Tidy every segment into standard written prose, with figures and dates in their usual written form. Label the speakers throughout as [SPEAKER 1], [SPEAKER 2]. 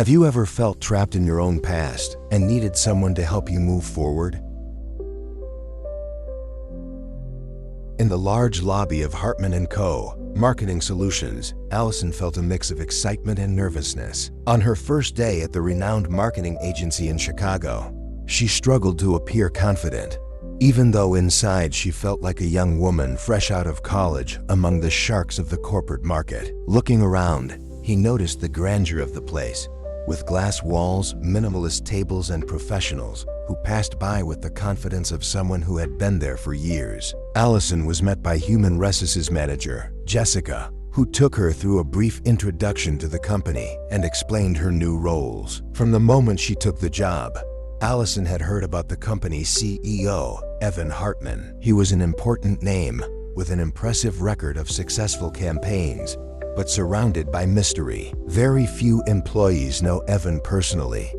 [SPEAKER 1] Have you ever felt trapped in your own past and needed someone to help you move forward? In the large lobby of Hartman & Co. Marketing Solutions, Allison felt a mix of excitement and nervousness. On her first day at the renowned marketing agency in Chicago, she struggled to appear confident, even though inside she felt like a young woman fresh out of college among the sharks of the corporate market. Looking around, he noticed the grandeur of the place, with glass walls, minimalist tables, and professionals who passed by with the confidence of someone who had been there for years. Allison was met by human resources manager, Jessica, who took her through a brief introduction to the company and explained her new roles. From the moment she took the job, Allison had heard about the company's CEO, Evan Hartman. He was an important name with an impressive record of successful campaigns, but surrounded by mystery. Very few employees know Evan personally,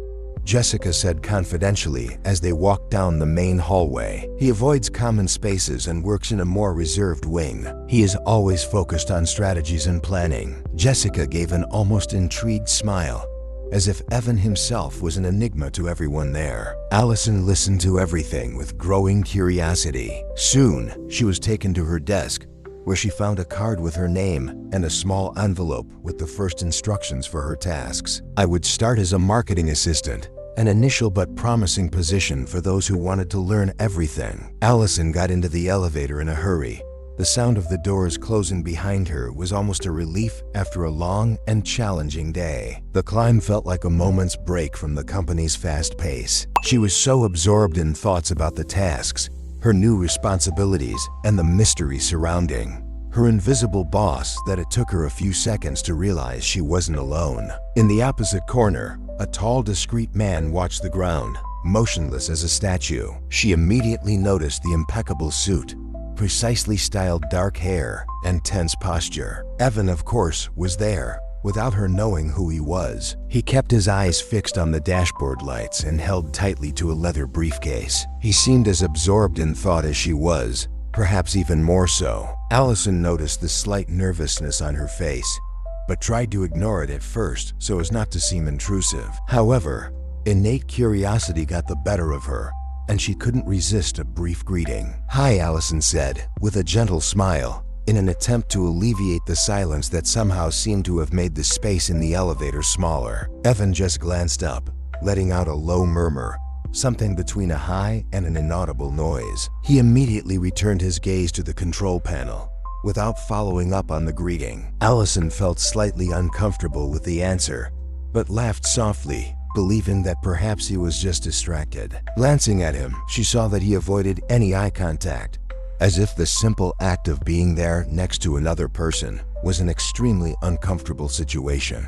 [SPEAKER 1] Jessica said confidentially as they walked down the main hallway. He avoids common spaces and works in a more reserved wing. He is always focused on strategies and planning. Jessica gave an almost intrigued smile, as if Evan himself was an enigma to everyone there. Allison listened to everything with growing curiosity. Soon, she was taken to her desk, where she found a card with her name and a small envelope with the first instructions for her tasks. I would start as a marketing assistant, an initial but promising position for those who wanted to learn everything. Allison got into the elevator in a hurry. The sound of the doors closing behind her was almost a relief after a long and challenging day. The climb felt like a moment's break from the company's fast pace. She was so absorbed in thoughts about the tasks, her new responsibilities, and the mystery surrounding her invisible boss that it took her a few seconds to realize she wasn't alone. In the opposite corner, a tall, discreet man watched the ground, motionless as a statue. She immediately noticed the impeccable suit, precisely styled dark hair, and tense posture. Evan, of course, was there, without her knowing who he was. He kept his eyes fixed on the dashboard lights and held tightly to a leather briefcase. He seemed as absorbed in thought as she was, perhaps even more so. Allison noticed the slight nervousness on her face, but tried to ignore it at first so as not to seem intrusive. However, innate curiosity got the better of her, and she couldn't resist a brief greeting. "Hi," Allison said, with a gentle smile, in an attempt to alleviate the silence that somehow seemed to have made the space in the elevator smaller. Evan just glanced up, letting out a low murmur, something between a hi and an inaudible noise. He immediately returned his gaze to the control panel, without following up on the greeting. Allison felt slightly uncomfortable with the answer, but laughed softly, believing that perhaps he was just distracted. Glancing at him, she saw that he avoided any eye contact, as if the simple act of being there next to another person was an extremely uncomfortable situation.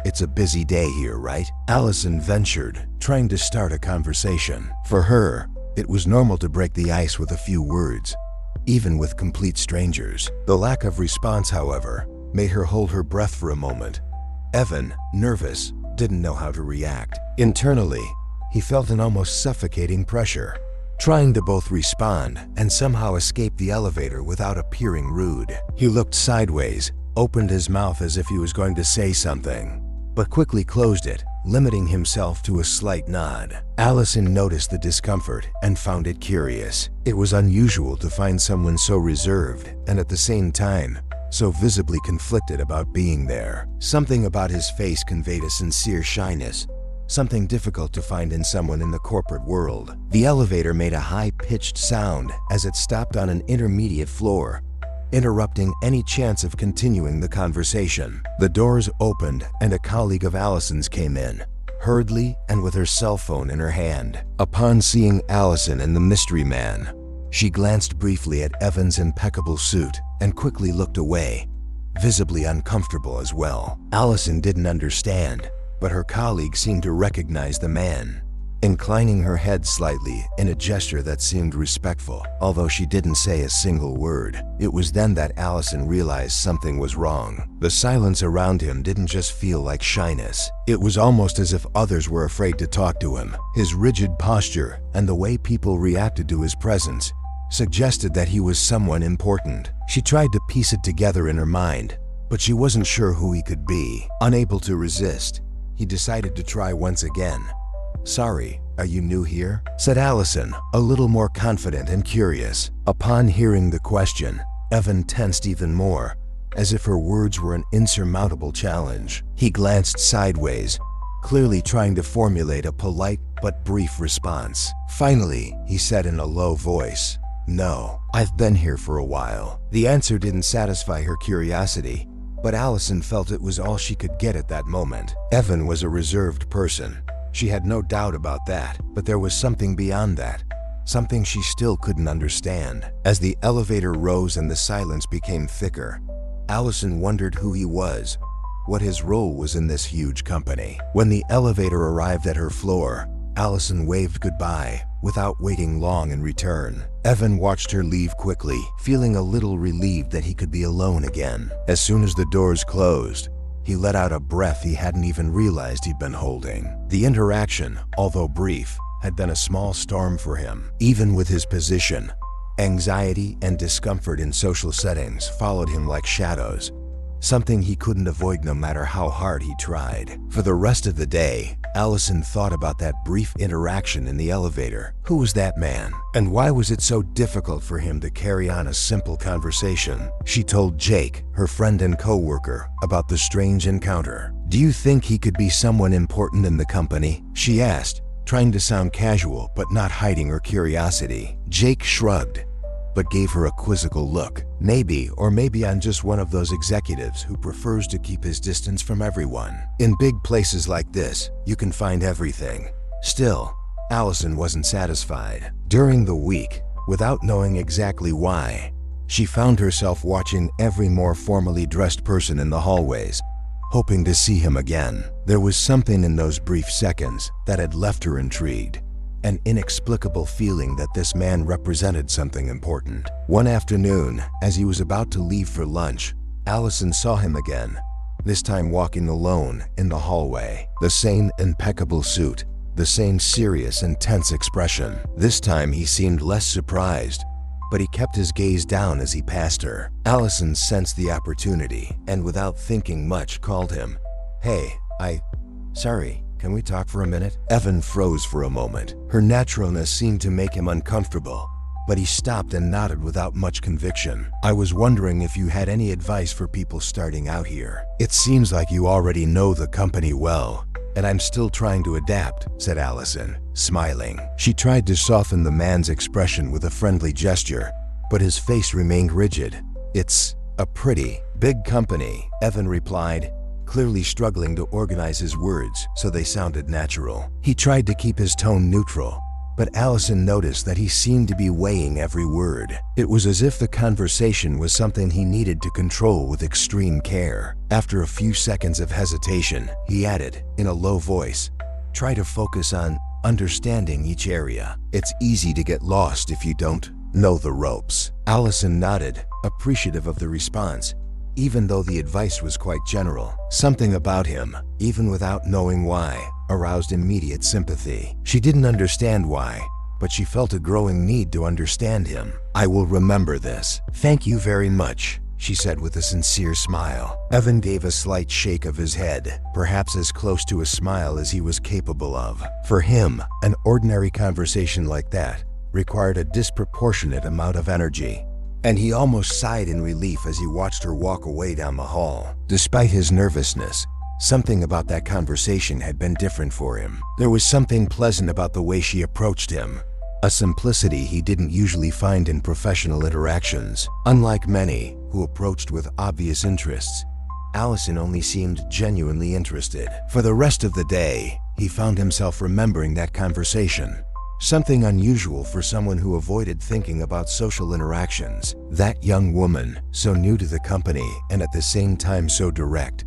[SPEAKER 1] "It's a busy day here, right?" Allison ventured, trying to start a conversation. For her, it was normal to break the ice with a few words, even with complete strangers. The lack of response, however, made her hold her breath for a moment. Evan, nervous, didn't know how to react. Internally, he felt an almost suffocating pressure, trying to both respond and somehow escape the elevator without appearing rude. He looked sideways, opened his mouth as if he was going to say something, but quickly closed it, limiting himself to a slight nod. Allison noticed the discomfort and found it curious. It was unusual to find someone so reserved and at the same time so visibly conflicted about being there. Something about his face conveyed a sincere shyness, something difficult to find in someone in the corporate world. The elevator made a high-pitched sound as it stopped on an intermediate floor, interrupting any chance of continuing the conversation. The doors opened and a colleague of Allison's came in, hurriedly and with her cell phone in her hand. Upon seeing Allison and the mystery man, she glanced briefly at Evan's impeccable suit and quickly looked away, visibly uncomfortable as well. Allison didn't understand, but her colleague seemed to recognize the man, inclining her head slightly in a gesture that seemed respectful, although she didn't say a single word. It was then that Allison realized something was wrong. The silence around him didn't just feel like shyness. It was almost as if others were afraid to talk to him. His rigid posture and the way people reacted to his presence suggested that he was someone important. She tried to piece it together in her mind, but she wasn't sure who he could be. Unable to resist, he decided to try once again. "Sorry, are you new here?" said Allison, a little more confident and curious. Upon hearing the question, Evan tensed even more, as if her words were an insurmountable challenge. He glanced sideways, clearly trying to formulate a polite but brief response. Finally, he said in a low voice, "No, I've been here for a while." The answer didn't satisfy her curiosity, but Allison felt it was all she could get at that moment. Evan was a reserved person. She had no doubt about that, but there was something beyond that, something she still couldn't understand. As the elevator rose and the silence became thicker, Allison wondered who he was, what his role was in this huge company. When the elevator arrived at her floor, Allison waved goodbye without waiting long in return. Evan watched her leave quickly, feeling a little relieved that he could be alone again. As soon as the doors closed, he let out a breath he hadn't even realized he'd been holding. The interaction, although brief, had been a small storm for him. Even with his position, anxiety and discomfort in social settings followed him like shadows, something he couldn't avoid no matter how hard he tried. For the rest of the day, Allison thought about that brief interaction in the elevator. Who was that man? And why was it so difficult for him to carry on a simple conversation? She told Jake, her friend and co-worker, about the strange encounter. "Do you think he could be someone important in the company?" she asked, trying to sound casual but not hiding her curiosity. Jake shrugged, but gave her a quizzical look. "Maybe, or maybe I'm just one of those executives who prefers to keep his distance from everyone. In big places like this, you can find everything." Still, Allison wasn't satisfied. During the week, without knowing exactly why, she found herself watching every more formally dressed person in the hallways, hoping to see him again. There was something in those brief seconds that had left her intrigued, an inexplicable feeling that this man represented something important. One afternoon, as he was about to leave for lunch, Allison saw him again, this time walking alone in the hallway. The same impeccable suit, the same serious and tense expression. This time he seemed less surprised, but he kept his gaze down as he passed her. Allison sensed the opportunity and without thinking much called him. "Hey, sorry, can we talk for a minute?" Evan froze for a moment. Her naturalness seemed to make him uncomfortable, but he stopped and nodded without much conviction. "I was wondering if you had any advice for people starting out here. It seems like you already know the company well, and I'm still trying to adapt," said Allison, smiling. She tried to soften the man's expression with a friendly gesture, but his face remained rigid. "It's a pretty big company," Evan replied, clearly struggling to organize his words so they sounded natural. He tried to keep his tone neutral, but Allison noticed that he seemed to be weighing every word. It was as if the conversation was something he needed to control with extreme care. After a few seconds of hesitation, he added, in a low voice, "Try to focus on understanding each area. It's easy to get lost if you don't know the ropes." Allison nodded, appreciative of the response, even though the advice was quite general. Something about him, even without knowing why, aroused immediate sympathy. She didn't understand why, but she felt a growing need to understand him. "I will remember this. Thank you very much," she said with a sincere smile. Evan gave a slight shake of his head, perhaps as close to a smile as he was capable of. For him, an ordinary conversation like that required a disproportionate amount of energy, and he almost sighed in relief as he watched her walk away down the hall. Despite his nervousness, something about that conversation had been different for him. There was something pleasant about the way she approached him, a simplicity he didn't usually find in professional interactions. Unlike many who approached with obvious interests, Allison only seemed genuinely interested. For the rest of the day, he found himself remembering that conversation, something unusual for someone who avoided thinking about social interactions. That young woman, so new to the company and at the same time so direct,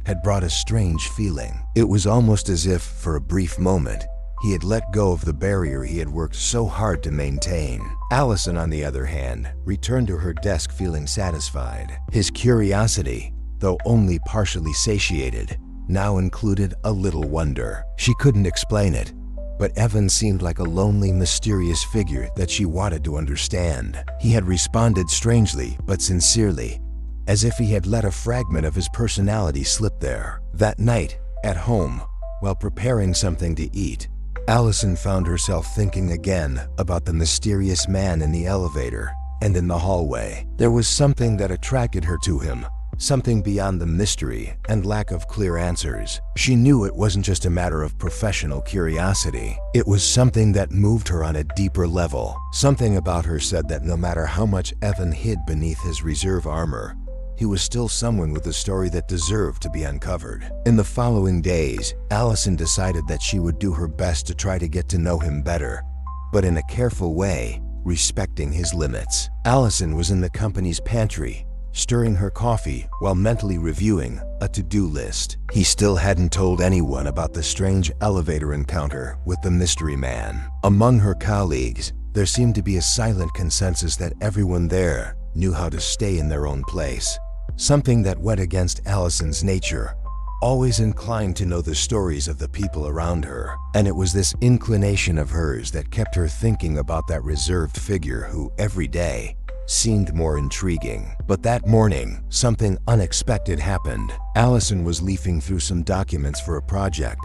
[SPEAKER 1] had brought a strange feeling. It was almost as if, for a brief moment, he had let go of the barrier he had worked so hard to maintain. Allison, on the other hand, returned to her desk feeling satisfied. His curiosity, though only partially satiated, now included a little wonder. She couldn't explain it, but Evan seemed like a lonely, mysterious figure that she wanted to understand. He had responded strangely but sincerely, as if he had let a fragment of his personality slip there. That night, at home, While preparing something to eat, Allison found herself thinking again about the mysterious man in the elevator and in the hallway. There was something that attracted her to him, something beyond the mystery and lack of clear answers. She knew it wasn't just a matter of professional curiosity. It was something that moved her on a deeper level. Something about her said that no matter how much Evan hid beneath his reserve armor, he was still someone with a story that deserved to be uncovered. In the following days, Allison decided that she would do her best to try to get to know him better, but in a careful way, respecting his limits. Allison was in the company's pantry, stirring her coffee while mentally reviewing a to-do list. He still hadn't told anyone about the strange elevator encounter with the mystery man. Among her colleagues, there seemed to be a silent consensus that everyone there knew how to stay in their own place. Something that went against Allison's nature, always inclined to know the stories of the people around her. And it was this inclination of hers that kept her thinking about that reserved figure who, every day, seemed more intriguing. But that morning, something unexpected happened. Allison was leafing through some documents for a project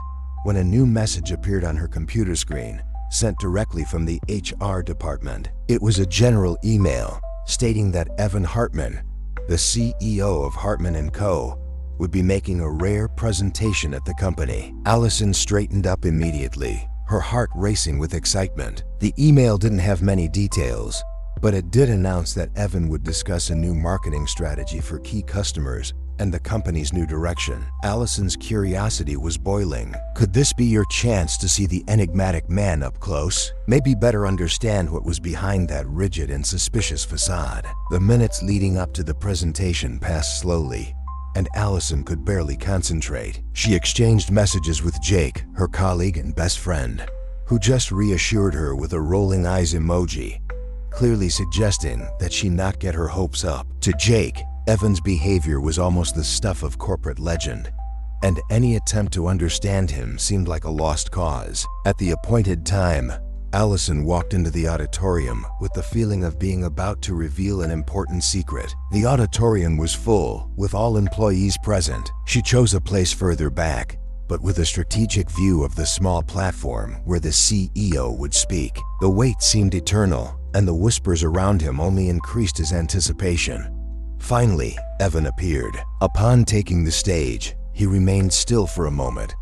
[SPEAKER 1] when a new message appeared on her computer screen, sent directly from the HR department. It was a general email stating that Evan Hartman, the CEO of Hartman & Co., would be making a rare presentation at the company. Allison straightened up immediately, her heart racing with excitement. The email didn't have many details, but it did announce that Evan would discuss a new marketing strategy for key customers and the company's new direction. Allison's curiosity was boiling. Could this be your chance to see the enigmatic man up close? Maybe better understand what was behind that rigid and suspicious facade. The minutes leading up to the presentation passed slowly, and Allison could barely concentrate. She exchanged messages with Jake, her colleague and best friend, who just reassured her with a rolling eyes emoji, clearly suggesting that she not get her hopes up. To Jake, Evan's behavior was almost the stuff of corporate legend, and any attempt to understand him seemed like a lost cause. At the appointed time, Allison walked into the auditorium with the feeling of being about to reveal an important secret. The auditorium was full, with all employees present. She chose a place further back, but with a strategic view of the small platform where the CEO would speak. The wait seemed eternal, and the whispers around him only increased his anticipation. Finally, Evan appeared. Upon taking the stage, he remained still for a moment,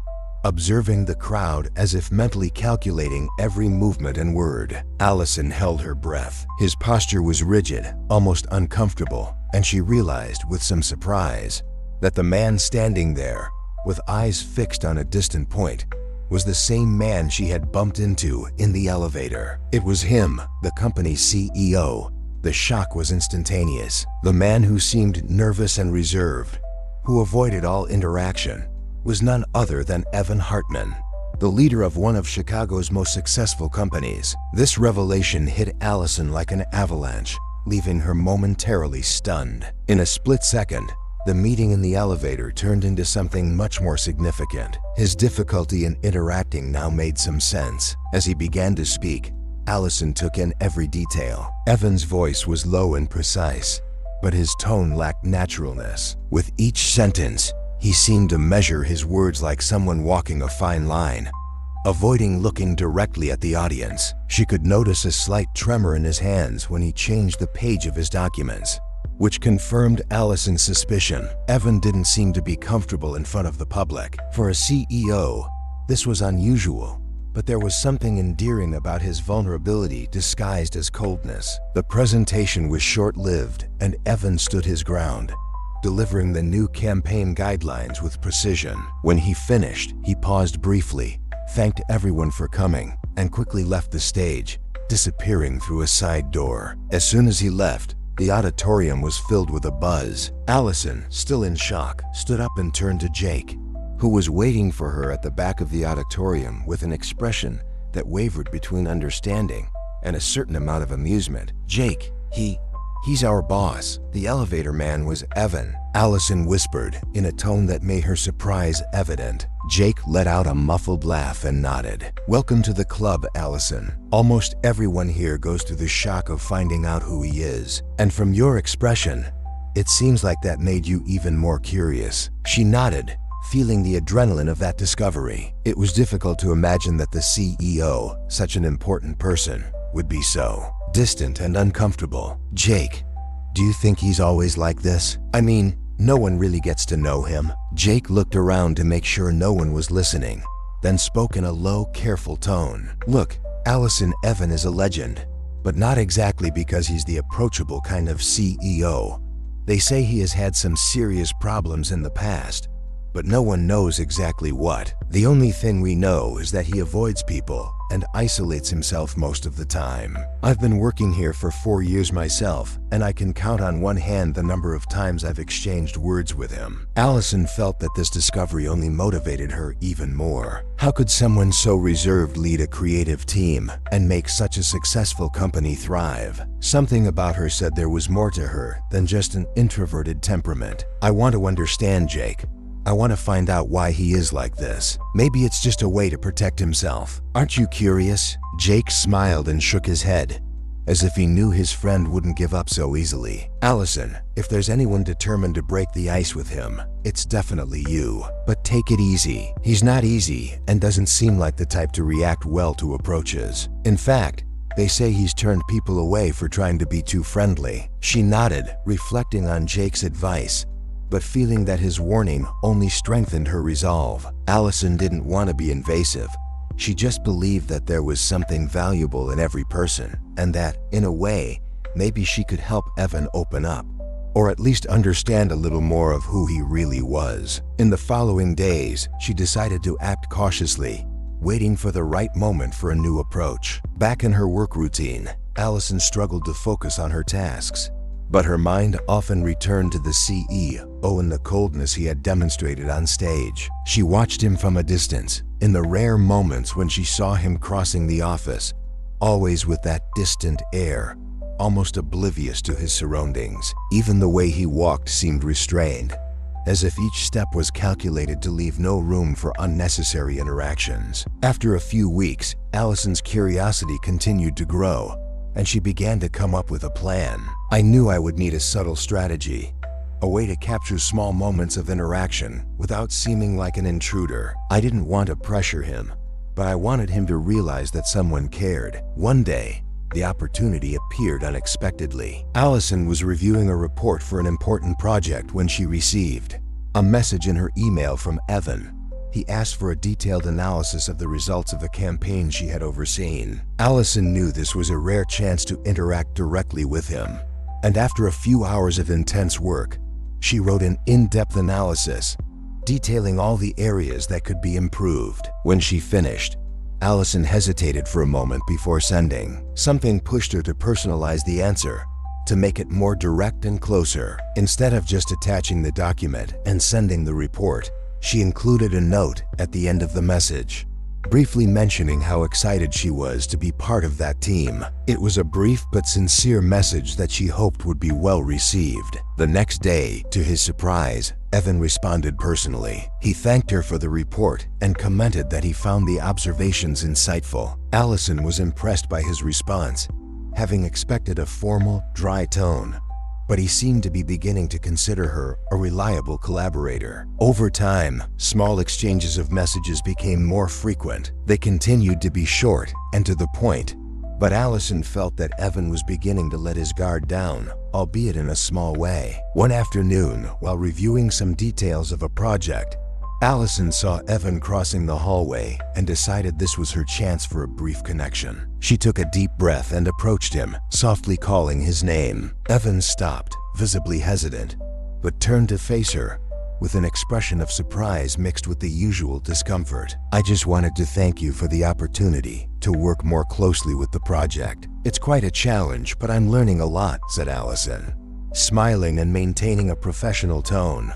[SPEAKER 1] observing the crowd as if mentally calculating every movement and word. Allison held her breath. His posture was rigid, almost uncomfortable, and she realized with some surprise that the man standing there, with eyes fixed on a distant point, was the same man she had bumped into in the elevator. It was him, the company's CEO. The shock was instantaneous. The man who seemed nervous and reserved, who avoided all interaction, was none other than Evan Hartman, the leader of one of Chicago's most successful companies. This revelation hit Allison like an avalanche, leaving her momentarily stunned. In a split second, the meeting in the elevator turned into something much more significant. His difficulty in interacting now made some sense. As he began to speak, Allison took in every detail. Evan's voice was low and precise, but his tone lacked naturalness. With each sentence, he seemed to measure his words like someone walking a fine line, avoiding looking directly at the audience. She could notice a slight tremor in his hands when he changed the page of his documents, which confirmed Allison's suspicion. Evan didn't seem to be comfortable in front of the public. For a CEO, this was unusual, but there was something endearing about his vulnerability disguised as coldness. The presentation was short-lived, and Evan stood his ground, delivering the new campaign guidelines with precision. When he finished, he paused briefly, thanked everyone for coming, and quickly left the stage, disappearing through a side door. As soon as he left, the auditorium was filled with a buzz. Allison, still in shock, stood up and turned to Jake, who was waiting for her at the back of the auditorium with an expression that wavered between understanding and a certain amount of amusement. "Jake, he's our boss." The elevator man was Evan, Allison whispered in a tone that made her surprise evident. Jake let out a muffled laugh and nodded. "Welcome to the club, Allison. Almost everyone here goes through the shock of finding out who he is. And from your expression, it seems like that made you even more curious." She nodded, feeling the adrenaline of that discovery. It was difficult to imagine that the CEO, such an important person, would be so distant and uncomfortable. "Jake, do you think he's always like this? I mean, no one really gets to know him." Jake looked around to make sure no one was listening, then spoke in a low, careful tone. "Look, Allison, Evan is a legend, but not exactly because he's the approachable kind of CEO. They say he has had some serious problems in the past, but no one knows exactly what. The only thing we know is that he avoids people and isolates himself most of the time. I've been working here for 4 years myself, and I can count on one hand the number of times I've exchanged words with him." Allison felt that this discovery only motivated her even more. How could someone so reserved lead a creative team and make such a successful company thrive? Something about her said there was more to her than just an introverted temperament. "I want to understand Jake. I want to find out why he is like this. Maybe it's just a way to protect himself. Aren't you curious?" Jake smiled and shook his head, as if he knew his friend wouldn't give up so easily. "Allison, if there's anyone determined to break the ice with him, it's definitely you. But take it easy. He's not easy and doesn't seem like the type to react well to approaches. In fact, they say he's turned people away for trying to be too friendly." She nodded, reflecting on Jake's advice, but feeling that his warning only strengthened her resolve. Allison didn't want to be invasive. She just believed that there was something valuable in every person, and that, in a way, maybe she could help Evan open up, or at least understand a little more of who he really was. In the following days, she decided to act cautiously, waiting for the right moment for a new approach. Back in her work routine, Allison struggled to focus on her tasks, but her mind often returned to the CEO and the coldness he had demonstrated on stage. She watched him from a distance, in the rare moments when she saw him crossing the office, always with that distant air, almost oblivious to his surroundings. Even the way he walked seemed restrained, as if each step was calculated to leave no room for unnecessary interactions. After a few weeks, Allison's curiosity continued to grow, and she began to come up with a plan. "I knew I would need a subtle strategy, a way to capture small moments of interaction without seeming like an intruder. I didn't want to pressure him, but I wanted him to realize that someone cared." One day, the opportunity appeared unexpectedly. Allison was reviewing a report for an important project when she received a message in her email from Evan. He asked for a detailed analysis of the results of a campaign she had overseen. Allison knew this was a rare chance to interact directly with him, and after a few hours of intense work, she wrote an in-depth analysis, detailing all the areas that could be improved. When she finished, Allison hesitated for a moment before sending. Something pushed her to personalize the answer, to make it more direct and closer. Instead of just attaching the document and sending the report, she included a note at the end of the message, briefly mentioning how excited she was to be part of that team. It was a brief but sincere message that she hoped would be well received. The next day, to his surprise, Evan responded personally. He thanked her for the report and commented that he found the observations insightful. Allison was impressed by his response, having expected a formal, dry tone, but he seemed to be beginning to consider her a reliable collaborator. Over time, small exchanges of messages became more frequent. They continued to be short and to the point, but Allison felt that Evan was beginning to let his guard down, albeit in a small way. One afternoon, while reviewing some details of a project, Allison saw Evan crossing the hallway and decided this was her chance for a brief connection. She took a deep breath and approached him, softly calling his name. Evan stopped, visibly hesitant, but turned to face her with an expression of surprise mixed with the usual discomfort. "I just wanted to thank you for the opportunity to work more closely with the project. It's quite a challenge, but I'm learning a lot," said Allison, smiling and maintaining a professional tone,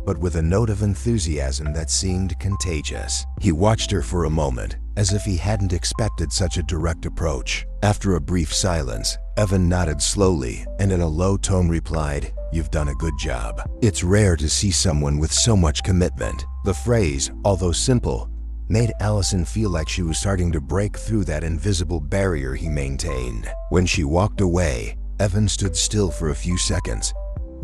[SPEAKER 1] but with a note of enthusiasm that seemed contagious. He watched her for a moment, as if he hadn't expected such a direct approach. After a brief silence, Evan nodded slowly and in a low tone replied, "You've done a good job." It's rare to see someone with so much commitment. The phrase, although simple, made Allison feel like she was starting to break through that invisible barrier he maintained. When she walked away, Evan stood still for a few seconds,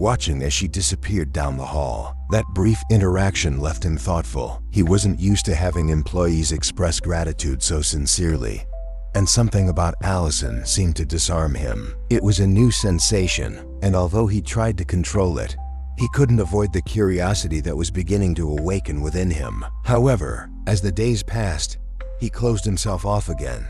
[SPEAKER 1] watching as she disappeared down the hall. That brief interaction left him thoughtful. He wasn't used to having employees express gratitude so sincerely, and something about Allison seemed to disarm him. It was a new sensation, and although he tried to control it, he couldn't avoid the curiosity that was beginning to awaken within him. However, as the days passed, he closed himself off again,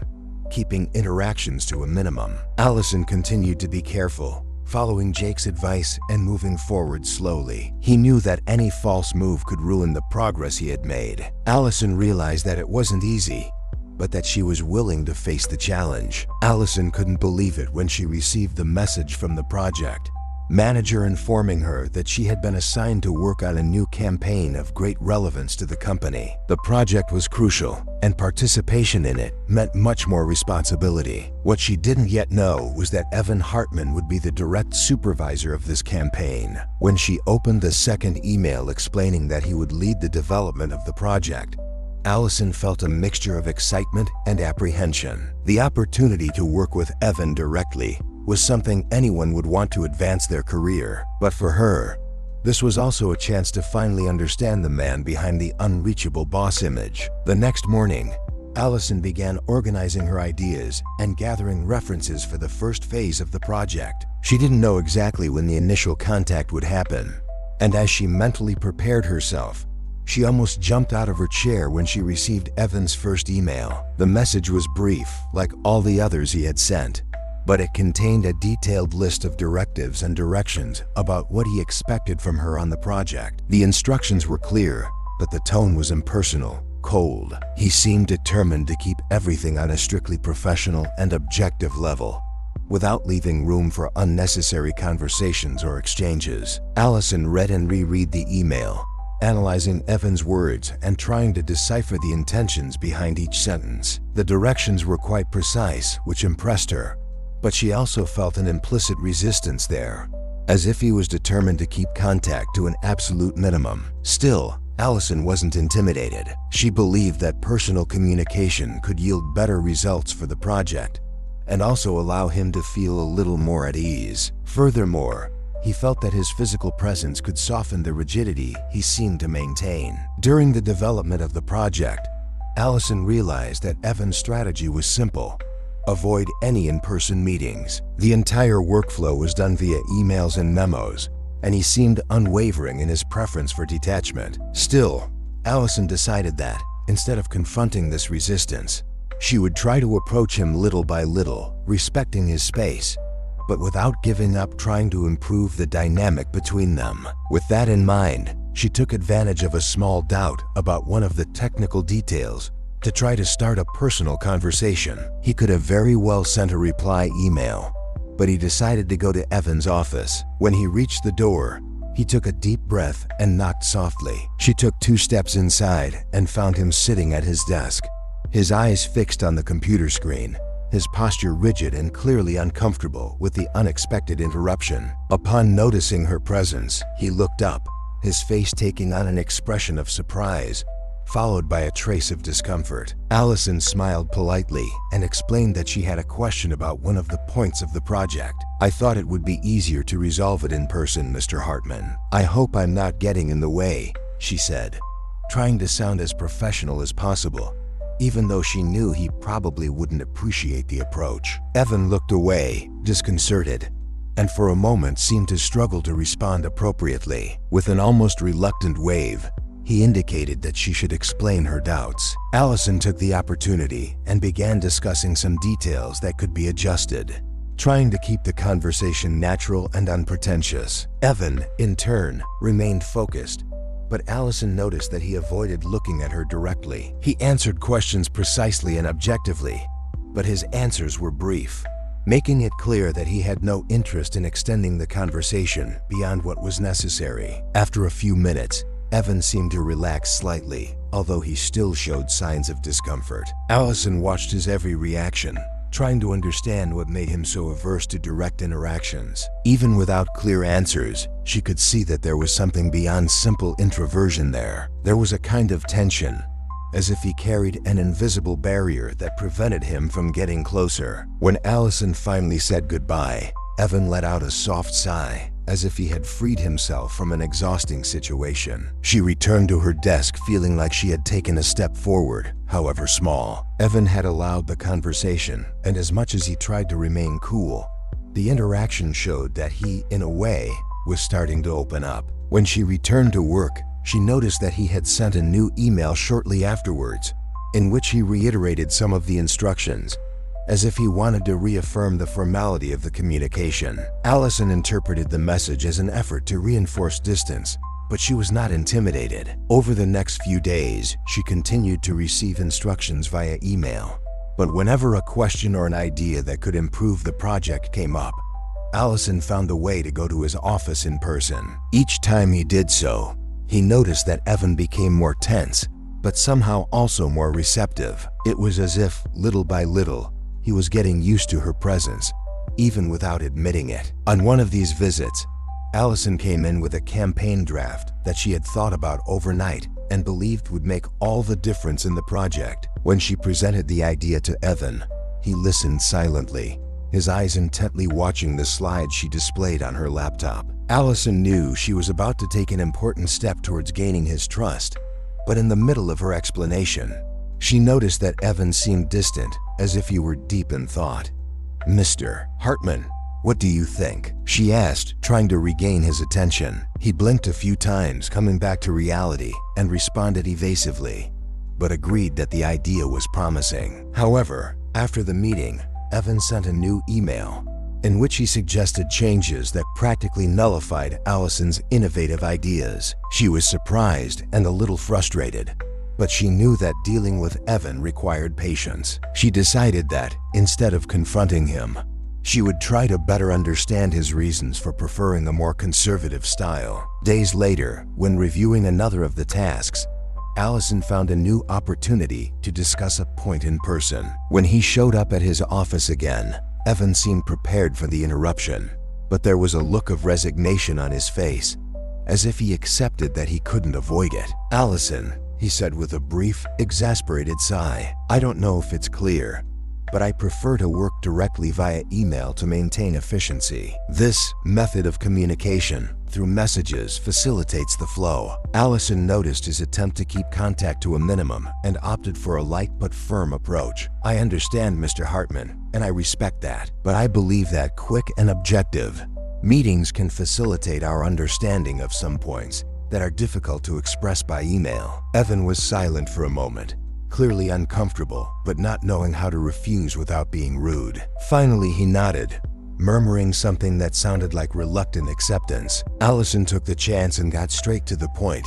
[SPEAKER 1] keeping interactions to a minimum. Allison continued to be careful, following Jake's advice and moving forward slowly. He knew that any false move could ruin the progress he had made. Allison realized that it wasn't easy, but that she was willing to face the challenge. Allison couldn't believe it when she received the message from the project manager informing her that she had been assigned to work on a new campaign of great relevance to the company. The project was crucial, and participation in it meant much more responsibility. What she didn't yet know was that Evan Hartman would be the direct supervisor of this campaign. When she opened the second email explaining that he would lead the development of the project, Allison felt a mixture of excitement and apprehension. The opportunity to work with Evan directly was something anyone would want to advance their career. But for her, this was also a chance to finally understand the man behind the unreachable boss image. The next morning, Allison began organizing her ideas and gathering references for the first phase of the project. She didn't know exactly when the initial contact would happen, and as she mentally prepared herself, she almost jumped out of her chair when she received Evan's first email. The message was brief, like all the others he had sent, but it contained a detailed list of directives and directions about what he expected from her on the project. The instructions were clear, but the tone was impersonal, cold. He seemed determined to keep everything on a strictly professional and objective level, without leaving room for unnecessary conversations or exchanges. Allison read and reread the email, analyzing Evan's words and trying to decipher the intentions behind each sentence. The directions were quite precise, which impressed her, but she also felt an implicit resistance there, as if he was determined to keep contact to an absolute minimum. Still, Allison wasn't intimidated. She believed that personal communication could yield better results for the project, and also allow him to feel a little more at ease. Furthermore, he felt that his physical presence could soften the rigidity he seemed to maintain. During the development of the project, Allison realized that Evan's strategy was simple: avoid any in-person meetings. The entire workflow was done via emails and memos, and he seemed unwavering in his preference for detachment. Still, Allison decided that, instead of confronting this resistance, she would try to approach him little by little, respecting his space, but without giving up trying to improve the dynamic between them. With that in mind, she took advantage of a small doubt about one of the technical details to try to start a personal conversation. He could have very well sent a reply email, but he decided to go to Evan's office. When he reached the door, he took a deep breath and knocked softly. She took 2 steps inside and found him sitting at his desk, his eyes fixed on the computer screen, his posture rigid and clearly uncomfortable with the unexpected interruption. Upon noticing her presence, he looked up, his face taking on an expression of surprise, followed by a trace of discomfort. Allison smiled politely and explained that she had a question about one of the points of the project. "I thought it would be easier to resolve it in person, Mr. Hartman. I hope I'm not getting in the way," she said, trying to sound as professional as possible, even though she knew he probably wouldn't appreciate the approach. Evan looked away, disconcerted, and for a moment seemed to struggle to respond appropriately. With an almost reluctant wave, he indicated that she should explain her doubts. Allison took the opportunity and began discussing some details that could be adjusted, trying to keep the conversation natural and unpretentious. Evan, in turn, remained focused, but Allison noticed that he avoided looking at her directly. He answered questions precisely and objectively, but his answers were brief, making it clear that he had no interest in extending the conversation beyond what was necessary. After a few minutes, Evan seemed to relax slightly, although he still showed signs of discomfort. Allison watched his every reaction, trying to understand what made him so averse to direct interactions. Even without clear answers, she could see that there was something beyond simple introversion there. There was a kind of tension, as if he carried an invisible barrier that prevented him from getting closer. When Allison finally said goodbye, Evan let out a soft sigh, as if he had freed himself from an exhausting situation. She returned to her desk feeling like she had taken a step forward, however small. Evan had allowed the conversation, and as much as he tried to remain cool, the interaction showed that he, in a way, was starting to open up. When she returned to work, she noticed that he had sent a new email shortly afterwards, in which he reiterated some of the instructions, as if he wanted to reaffirm the formality of the communication. Allison interpreted the message as an effort to reinforce distance, but she was not intimidated. Over the next few days, she continued to receive instructions via email. But whenever a question or an idea that could improve the project came up, Allison found a way to go to his office in person. Each time he did so, he noticed that Evan became more tense, but somehow also more receptive. It was as if, little by little, he was getting used to her presence, even without admitting it. On one of these visits, Allison came in with a campaign draft that she had thought about overnight and believed would make all the difference in the project. When she presented the idea to Evan, he listened silently, his eyes intently watching the slides she displayed on her laptop. Allison knew she was about to take an important step towards gaining his trust, but in the middle of her explanation, she noticed that Evan seemed distant, as if he were deep in thought. "Mr. Hartman, what do you think?" she asked, trying to regain his attention. He blinked a few times, coming back to reality, and responded evasively, but agreed that the idea was promising. However, after the meeting, Evan sent a new email, in which he suggested changes that practically nullified Allison's innovative ideas. She was surprised and a little frustrated, but she knew that dealing with Evan required patience. She decided that, instead of confronting him, she would try to better understand his reasons for preferring a more conservative style. Days later, when reviewing another of the tasks, Allison found a new opportunity to discuss a point in person. When he showed up at his office again, Evan seemed prepared for the interruption, but there was a look of resignation on his face, as if he accepted that he couldn't avoid it. "Allison," he said with a brief, exasperated sigh, "I don't know if it's clear, but I prefer to work directly via email to maintain efficiency. This method of communication through messages facilitates the flow." Allison noticed his attempt to keep contact to a minimum and opted for a light but firm approach. "I understand, Mr. Hartman, and I respect that, but I believe that quick and objective meetings can facilitate our understanding of some points that are difficult to express by email." Evan was silent for a moment, clearly uncomfortable, but not knowing how to refuse without being rude. Finally, he nodded, murmuring something that sounded like reluctant acceptance. Allison took the chance and got straight to the point,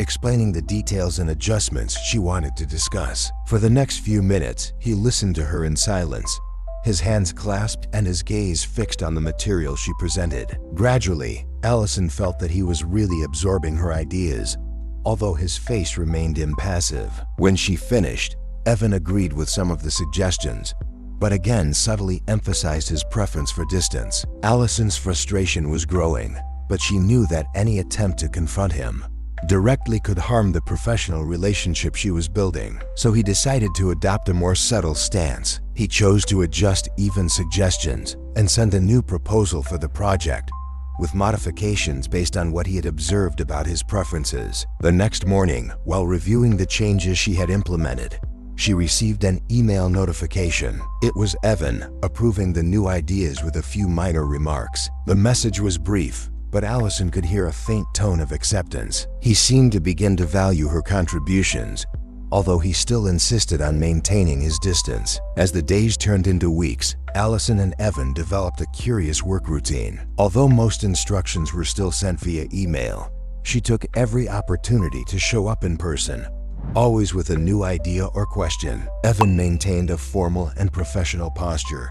[SPEAKER 1] explaining the details and adjustments she wanted to discuss. For the next few minutes, he listened to her in silence, his hands clasped and his gaze fixed on the material she presented. Gradually, Allison felt that he was really absorbing her ideas, although his face remained impassive. When she finished, Evan agreed with some of the suggestions, but again subtly emphasized his preference for distance. Allison's frustration was growing, but she knew that any attempt to confront him directly could harm the professional relationship she was building. So he decided to adopt a more subtle stance. He chose to adjust Evan's suggestions and send a new proposal for the project, with modifications based on what he had observed about his preferences. The next morning, while reviewing the changes she had implemented, she received an email notification. It was Evan approving the new ideas with a few minor remarks. The message was brief, but Allison could hear a faint tone of acceptance. He seemed to begin to value her contributions, although he still insisted on maintaining his distance. As the days turned into weeks, Allison and Evan developed a curious work routine. Although most instructions were still sent via email, she took every opportunity to show up in person, always with a new idea or question. Evan maintained a formal and professional posture,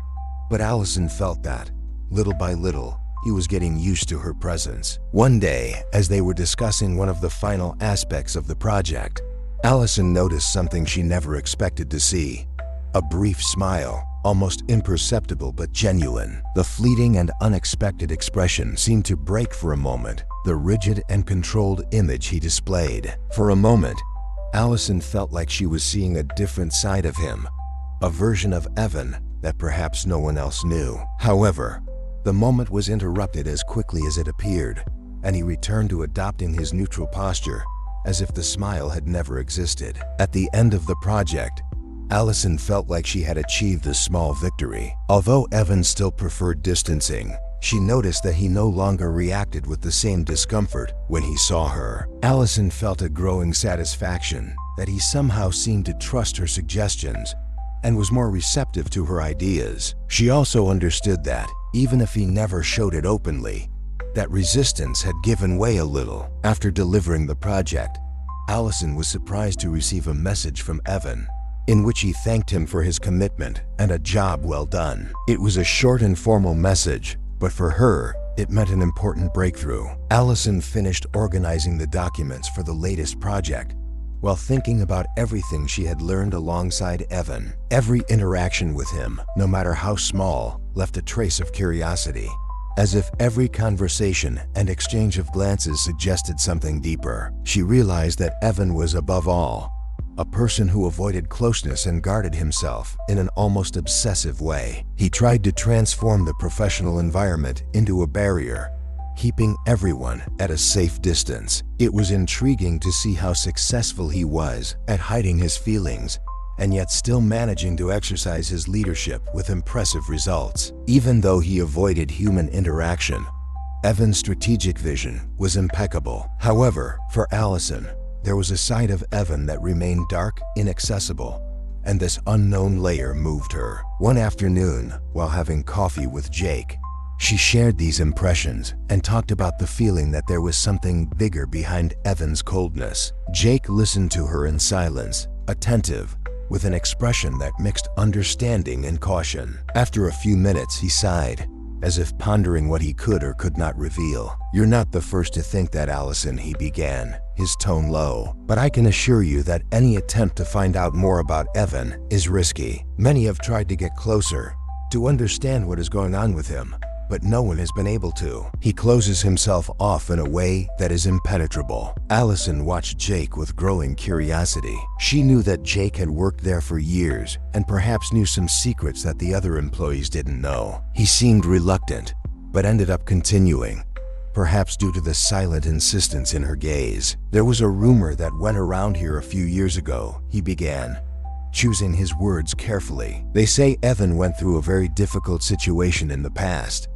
[SPEAKER 1] but Allison felt that, little by little, he was getting used to her presence. One day, as they were discussing one of the final aspects of the project, Allison noticed something she never expected to see. A brief smile, almost imperceptible but genuine. The fleeting and unexpected expression seemed to break for a moment the rigid and controlled image he displayed. For a moment, Allison felt like she was seeing a different side of him, a version of Evan that perhaps no one else knew. However, The moment was interrupted as quickly as it appeared, and he returned to adopting his neutral posture, as if the smile had never existed. At the end of the project, Allison felt like she had achieved a small victory. Although Evan still preferred distancing, she noticed that he no longer reacted with the same discomfort when he saw her. Allison felt a growing satisfaction that he somehow seemed to trust her suggestions and was more receptive to her ideas. She also understood that, even if he never showed it openly, that resistance had given way a little. After delivering the project, Allison was surprised to receive a message from Evan, in which he thanked him for his commitment and a job well done. It was a short and formal message, but for her, it meant an important breakthrough. Allison finished organizing the documents for the latest project while thinking about everything she had learned alongside Evan. Every interaction with him, no matter how small, left a trace of curiosity, as if every conversation and exchange of glances suggested something deeper. She realized that Evan was, above all, a person who avoided closeness and guarded himself in an almost obsessive way. He tried to transform the professional environment into a barrier, keeping everyone at a safe distance. It was intriguing to see how successful he was at hiding his feelings and yet still managing to exercise his leadership with impressive results. Even though he avoided human interaction, Evan's strategic vision was impeccable. However, for Allison, there was a side of Evan that remained dark, inaccessible, and this unknown layer moved her. One afternoon, while having coffee with Jake, she shared these impressions and talked about the feeling that there was something bigger behind Evan's coldness. Jake listened to her in silence, attentive, with an expression that mixed understanding and caution. After a few minutes, he sighed, as if pondering what he could or could not reveal. "You're not the first to think that, Allison," he began, his tone low. "But I can assure you that any attempt to find out more about Evan is risky. Many have tried to get closer, to understand what is going on with him, but no one has been able to. He closes himself off in a way that is impenetrable." Allison watched Jake with growing curiosity. She knew that Jake had worked there for years and perhaps knew some secrets that the other employees didn't know. He seemed reluctant, but ended up continuing, perhaps due to the silent insistence in her gaze. "There was a rumor that went around here a few years ago," he began, choosing his words carefully. "They say Evan went through a very difficult situation in the past,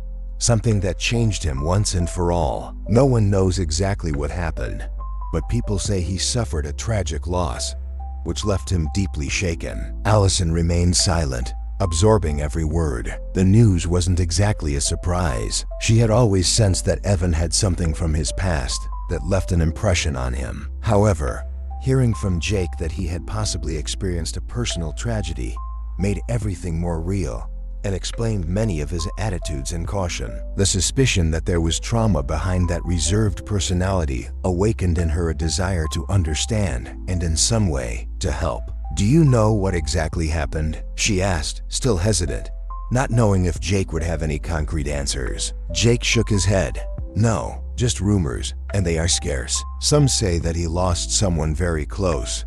[SPEAKER 1] something that changed him once and for all. No one knows exactly what happened, but people say he suffered a tragic loss, which left him deeply shaken." Allison remained silent, absorbing every word. The news wasn't exactly a surprise. She had always sensed that Evan had something from his past that left an impression on him. However, hearing from Jake that he had possibly experienced a personal tragedy made everything more real and explained many of his attitudes and caution. The suspicion that there was trauma behind that reserved personality awakened in her a desire to understand and, in some way, to help. "Do you know what exactly happened?" she asked, still hesitant, not knowing if Jake would have any concrete answers. Jake shook his head. "No, just rumors, and they are scarce. Some say that he lost someone very close,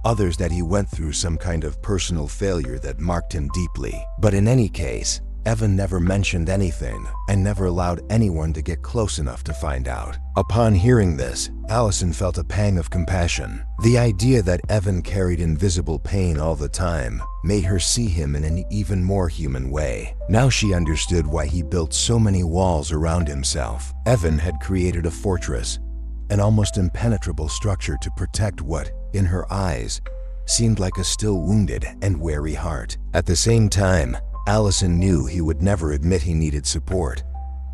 [SPEAKER 1] others that he went through some kind of personal failure that marked him deeply. But in any case, Evan never mentioned anything and never allowed anyone to get close enough to find out." Upon hearing this, Allison felt a pang of compassion. The idea that Evan carried invisible pain all the time made her see him in an even more human way. Now she understood why he built so many walls around himself. Evan had created a fortress, an almost impenetrable structure to protect what, in her eyes, seemed like a still wounded and wary heart. At the same time, Allison knew he would never admit he needed support,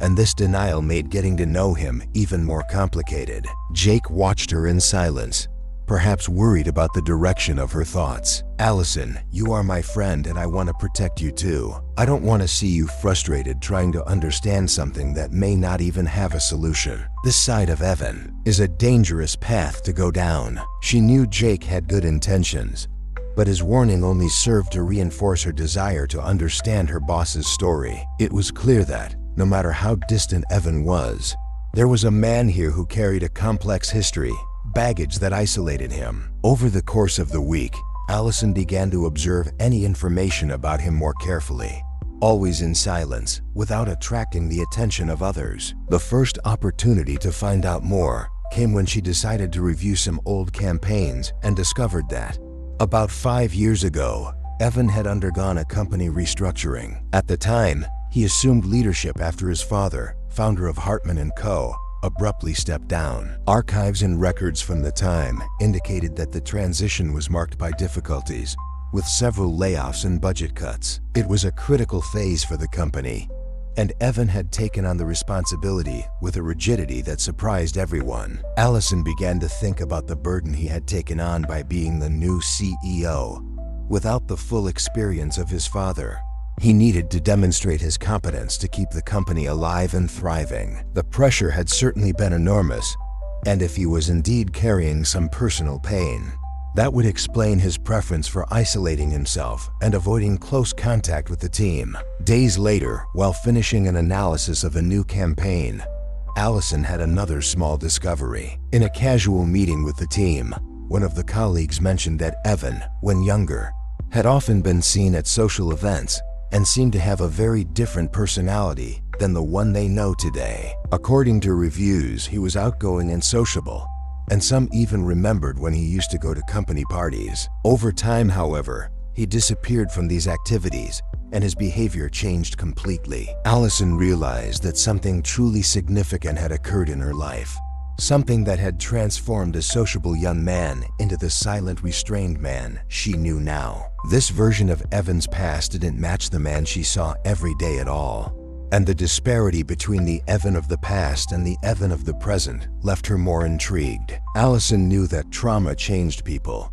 [SPEAKER 1] and this denial made getting to know him even more complicated. Jake watched her in silence, perhaps worried about the direction of her thoughts. "Allison, you are my friend and I want to protect you too. I don't want to see you frustrated trying to understand something that may not even have a solution. This side of Evan is a dangerous path to go down." She knew Jake had good intentions, but his warning only served to reinforce her desire to understand her boss's story. It was clear that, no matter how distant Evan was, there was a man here who carried a complex history, baggage that isolated him. Over the course of the week, Allison began to observe any information about him more carefully. always in silence, without attracting the attention of others. The first opportunity to find out more came when she decided to review some old campaigns and discovered that, about 5 years ago, Evan had undergone a company restructuring. At the time, he assumed leadership after his father, founder of Hartman & Co., abruptly stepped down. Archives and records from the time indicated that the transition was marked by difficulties, with several layoffs and budget cuts. It was a critical phase for the company, and Evan had taken on the responsibility with a rigidity that surprised everyone. Allison began to think about the burden he had taken on by being the new CEO, without the full experience of his father. He needed to demonstrate his competence to keep the company alive and thriving. The pressure had certainly been enormous, and if he was indeed carrying some personal pain, that would explain his preference for isolating himself and avoiding close contact with the team. Days later, while finishing an analysis of a new campaign, Allison had another small discovery. In a casual meeting with the team, one of the colleagues mentioned that Evan, when younger, had often been seen at social events and seemed to have a very different personality than the one they know today. According to reviews, he was outgoing and sociable, and some even remembered when he used to go to company parties. Over time, however, he disappeared from these activities and his behavior changed completely. Allison realized that something truly significant had occurred in her life, something that had transformed a sociable young man into the silent, restrained man she knew now. This version of Evan's past didn't match the man she saw every day at all, and the disparity between the Evan of the past and the Evan of the present left her more intrigued. Allison knew that trauma changed people,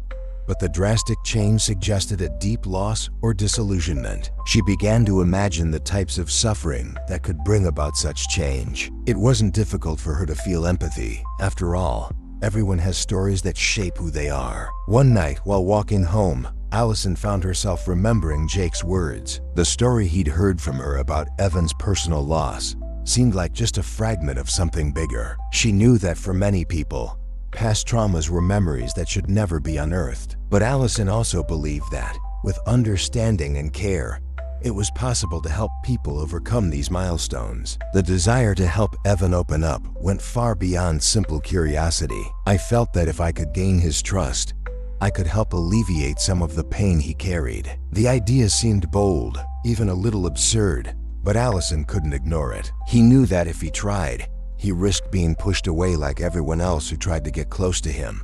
[SPEAKER 1] but the drastic change suggested a deep loss or disillusionment. She began to imagine the types of suffering that could bring about such change. It wasn't difficult for her to feel empathy. After all, everyone has stories that shape who they are. One night, while walking home, Allison found herself remembering Jake's words. The story he'd heard from her about Evan's personal loss seemed like just a fragment of something bigger. She knew that for many people, past traumas were memories that should never be unearthed. But Allison also believed that, with understanding and care, it was possible to help people overcome these milestones. The desire to help Evan open up went far beyond simple curiosity. "I felt that if I could gain his trust, I could help alleviate some of the pain he carried." The idea seemed bold, even a little absurd, but Allison couldn't ignore it. He knew that if he tried, he risked being pushed away like everyone else who tried to get close to him.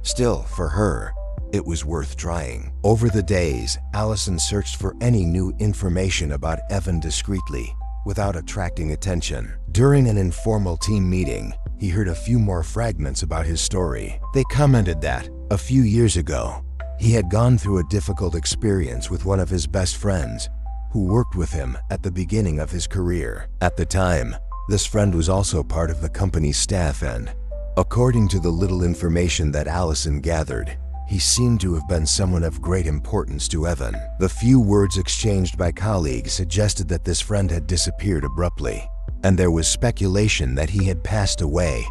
[SPEAKER 1] Still, for her, it was worth trying. Over the days, Allison searched for any new information about Evan discreetly, without attracting attention. During an informal team meeting, he heard a few more fragments about his story. They commented that, a few years ago, he had gone through a difficult experience with one of his best friends, who worked with him at the beginning of his career. At the time, this friend was also part of the company's staff and, according to the little information that Allison gathered, he seemed to have been someone of great importance to Evan. The few words exchanged by colleagues suggested that this friend had disappeared abruptly, and there was speculation that he had passed away,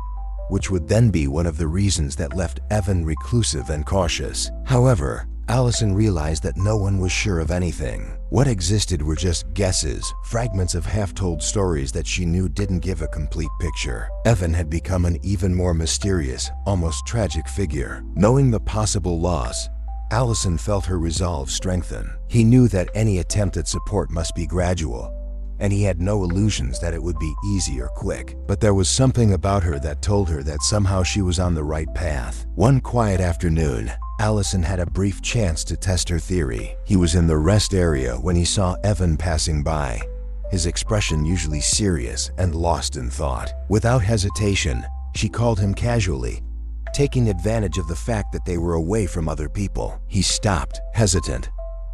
[SPEAKER 1] which would then be one of the reasons that left Evan reclusive and cautious. However, Allison realized that no one was sure of anything. What existed were just guesses, fragments of half-told stories that she knew didn't give a complete picture. Evan had become an even more mysterious, almost tragic figure. Knowing the possible loss, Allison felt her resolve strengthen. He knew that any attempt at support must be gradual, and he had no illusions that it would be easy or quick. But there was something about her that told her that somehow she was on the right path. One quiet afternoon, Allison had a brief chance to test her theory. He was in the rest area when he saw Evan passing by, his expression usually serious and lost in thought. Without hesitation, she called him casually, taking advantage of the fact that they were away from other people. He stopped, hesitant,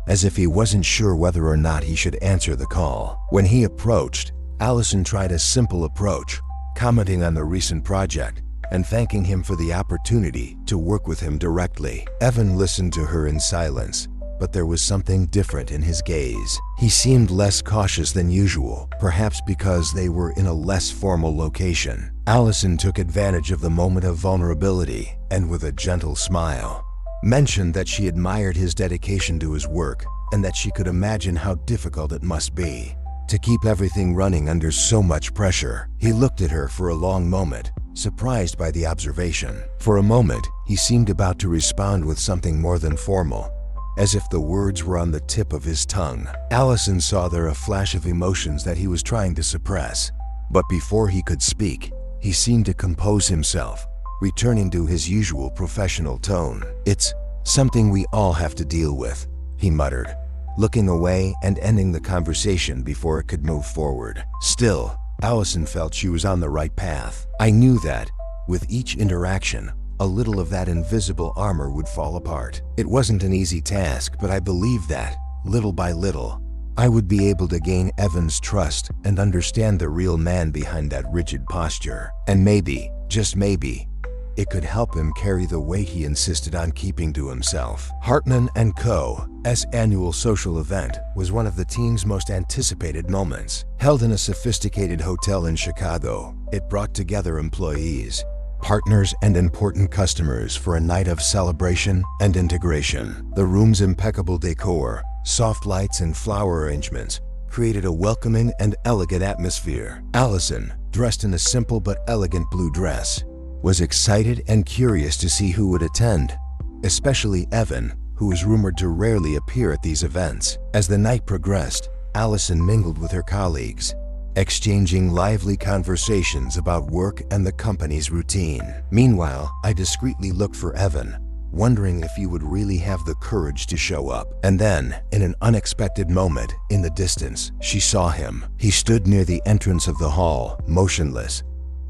[SPEAKER 1] as if he wasn't sure whether or not he should answer the call. When he approached, Allison tried a simple approach, commenting on the recent project and thanking him for the opportunity to work with him directly. Evan listened to her in silence, but there was something different in his gaze. He seemed less cautious than usual, perhaps because they were in a less formal location. Allison took advantage of the moment of vulnerability and with a gentle smile, mentioned that she admired his dedication to his work and that she could imagine how difficult it must be to keep everything running under so much pressure. He looked at her for a long moment, surprised by the observation. For a moment, he seemed about to respond with something more than formal, as if the words were on the tip of his tongue. Allison saw there a flash of emotions that he was trying to suppress. But before he could speak, he seemed to compose himself, returning to his usual professional tone. "It's something we all have to deal with," he muttered, looking away and ending the conversation before it could move forward. Still, Allison felt she was on the right path. "I knew that, with each interaction, a little of that invisible armor would fall apart. It wasn't an easy task, but I believed that, little by little, I would be able to gain Evan's trust and understand the real man behind that rigid posture. And maybe, just maybe, it could help him carry the weight he insisted on keeping to himself." Hartman & Co.'s annual social event was one of the team's most anticipated moments. Held in a sophisticated hotel in Chicago, it brought together employees, partners, and important customers for a night of celebration and integration. The room's impeccable decor, soft lights, and flower arrangements created a welcoming and elegant atmosphere. Allison, dressed in a simple but elegant blue dress, was excited and curious to see who would attend, especially Evan, who was rumored to rarely appear at these events. As the night progressed, Allison mingled with her colleagues, exchanging lively conversations about work and the company's routine. Meanwhile, I discreetly looked for Evan, wondering if he would really have the courage to show up. And then, in an unexpected moment, in the distance, she saw him. He stood near the entrance of the hall, motionless,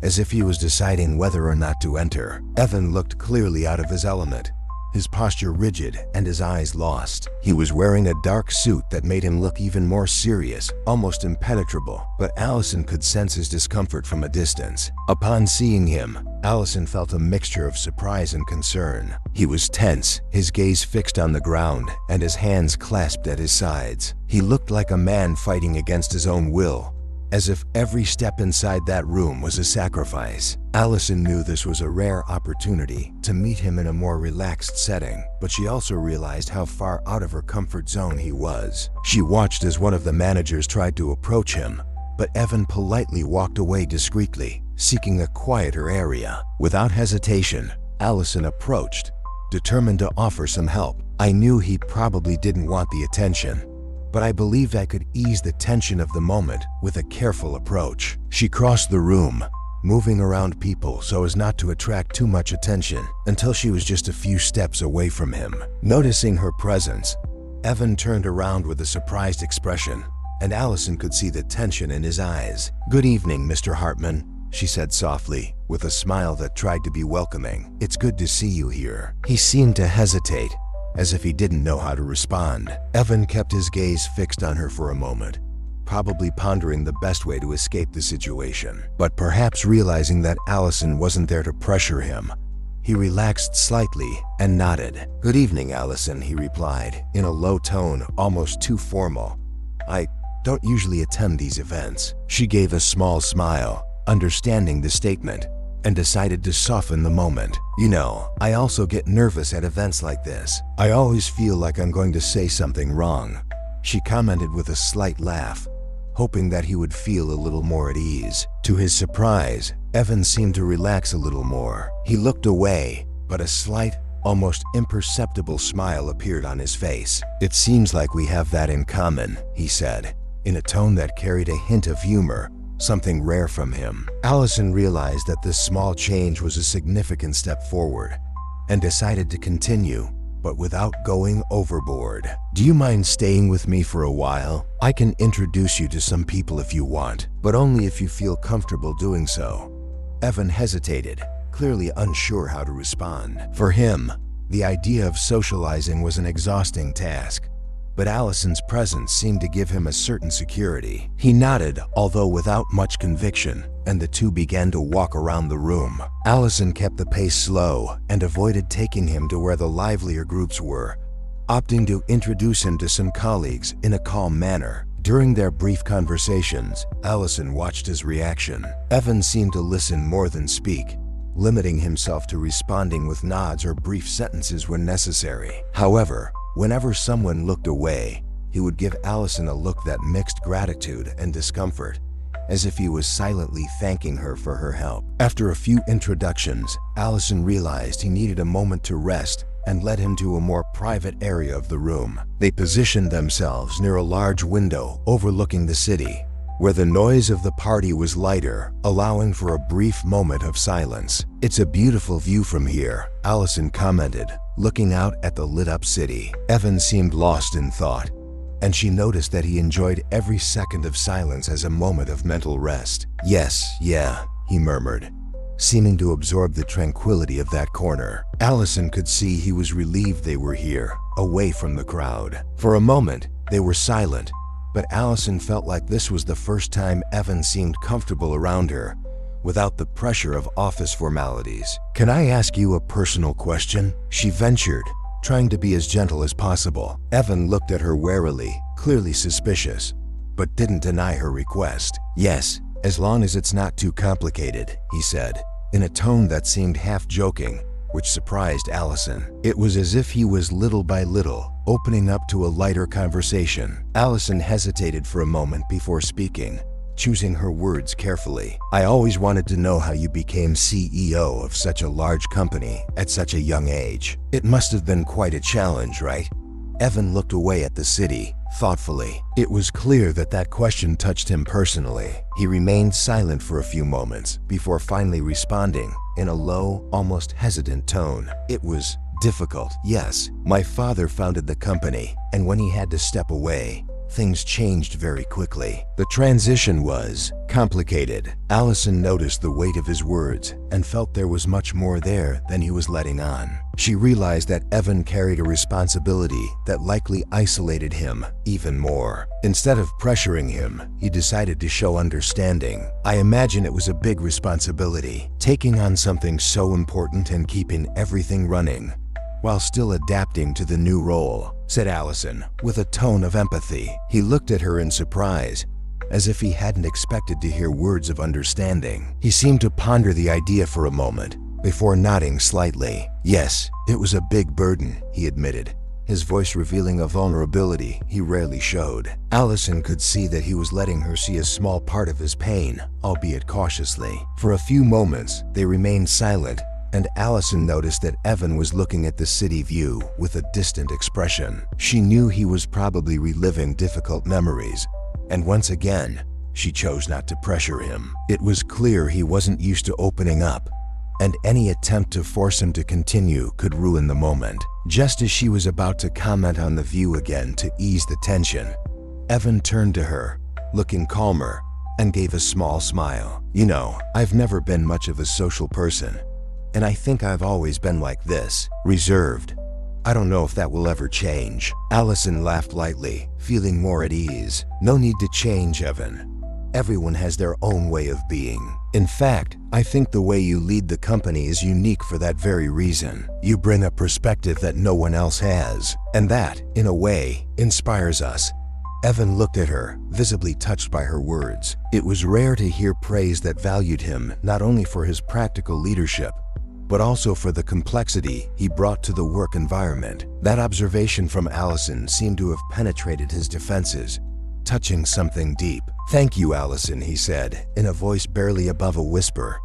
[SPEAKER 1] as if he was deciding whether or not to enter. Evan looked clearly out of his element, his posture rigid and his eyes lost. He was wearing a dark suit that made him look even more serious, almost impenetrable, but Allison could sense his discomfort from a distance. Upon seeing him, Allison felt a mixture of surprise and concern. He was tense, his gaze fixed on the ground, and his hands clasped at his sides. He looked like a man fighting against his own will, as if every step inside that room was a sacrifice. Allison knew this was a rare opportunity to meet him in a more relaxed setting, but she also realized how far out of her comfort zone he was. She watched as one of the managers tried to approach him, but Evan politely walked away discreetly, seeking a quieter area. Without hesitation, Allison approached, determined to offer some help. "I knew he probably didn't want the attention, but I believed I could ease the tension of the moment with a careful approach." She crossed the room, moving around people so as not to attract too much attention, until she was just a few steps away from him. Noticing her presence, Evan turned around with a surprised expression, and Allison could see the tension in his eyes. "Good evening, Mr. Hartman," she said softly, with a smile that tried to be welcoming. "It's good to see you here." He seemed to hesitate, as if he didn't know how to respond. Evan kept his gaze fixed on her for a moment, probably pondering the best way to escape the situation. But perhaps realizing that Allison wasn't there to pressure him, he relaxed slightly and nodded. "Good evening, Allison," he replied, in a low tone, almost too formal. "I don't usually attend these events." She gave a small smile, understanding the statement, and decided to soften the moment. "You know, I also get nervous at events like this. I always feel like I'm going to say something wrong," she commented with a slight laugh, hoping that he would feel a little more at ease. To his surprise, Evan seemed to relax a little more. He looked away, but a slight, almost imperceptible smile appeared on his face. "It seems like we have that in common," he said, in a tone that carried a hint of humor, something rare from him. Allison realized that this small change was a significant step forward, and decided to continue, but without going overboard. "Do you mind staying with me for a while? I can introduce you to some people if you want, but only if you feel comfortable doing so." Evan hesitated, clearly unsure how to respond. For him, the idea of socializing was an exhausting task, but Allison's presence seemed to give him a certain security. He nodded, although without much conviction, and the two began to walk around the room. Allison kept the pace slow and avoided taking him to where the livelier groups were, opting to introduce him to some colleagues in a calm manner. During their brief conversations, Allison watched his reaction. Evan seemed to listen more than speak, limiting himself to responding with nods or brief sentences when necessary. However, whenever someone looked away, he would give Allison a look that mixed gratitude and discomfort, as if he was silently thanking her for her help. After a few introductions, Allison realized he needed a moment to rest and led him to a more private area of the room. They positioned themselves near a large window overlooking the city, where the noise of the party was lighter, allowing for a brief moment of silence. "It's a beautiful view from here," Allison commented, looking out at the lit-up city. Evan seemed lost in thought, and she noticed that he enjoyed every second of silence as a moment of mental rest. "Yes, yeah," he murmured, seeming to absorb the tranquility of that corner. Allison could see he was relieved they were here, away from the crowd. For a moment, they were silent, but Allison felt like this was the first time Evan seemed comfortable around her, without the pressure of office formalities. "Can I ask you a personal question?" she ventured, trying to be as gentle as possible. Evan looked at her warily, clearly suspicious, but didn't deny her request. "Yes, as long as it's not too complicated," he said, in a tone that seemed half joking, which surprised Allison. It was as if he was little by little opening up to a lighter conversation. Allison hesitated for a moment before speaking, choosing her words carefully. "I always wanted to know how you became CEO of such a large company at such a young age. It must have been quite a challenge, right?" Evan looked away at the city, thoughtfully. It was clear that that question touched him personally. He remained silent for a few moments before finally responding in a low, almost hesitant tone. "It was difficult, yes. My father founded the company, and when he had to step away, things changed very quickly. The transition was complicated." Allison noticed the weight of his words and felt there was much more there than he was letting on. She realized that Evan carried a responsibility that likely isolated him even more. Instead of pressuring him, he decided to show understanding. "I imagine it was a big responsibility, taking on something so important and keeping everything running while still adapting to the new role," said Allison, with a tone of empathy. He looked at her in surprise, as if he hadn't expected to hear words of understanding. He seemed to ponder the idea for a moment, before nodding slightly. "Yes, it was a big burden," he admitted, his voice revealing a vulnerability he rarely showed. Allison could see that he was letting her see a small part of his pain, albeit cautiously. For a few moments, they remained silent, and Allison noticed that Evan was looking at the city view with a distant expression. She knew he was probably reliving difficult memories, and once again, she chose not to pressure him. It was clear he wasn't used to opening up, and any attempt to force him to continue could ruin the moment. Just as she was about to comment on the view again to ease the tension, Evan turned to her, looking calmer, and gave a small smile. "You know, I've never been much of a social person, and I think I've always been like this, reserved. I don't know if that will ever change." Allison laughed lightly, feeling more at ease. "No need to change, Evan. Everyone has their own way of being. In fact, I think the way you lead the company is unique for that very reason. You bring a perspective that no one else has, and that, in a way, inspires us." Evan looked at her, visibly touched by her words. It was rare to hear praise that valued him not only for his practical leadership, but also for the complexity he brought to the work environment. That observation from Allison seemed to have penetrated his defenses, touching something deep. "Thank you, Allison," he said, in a voice barely above a whisper.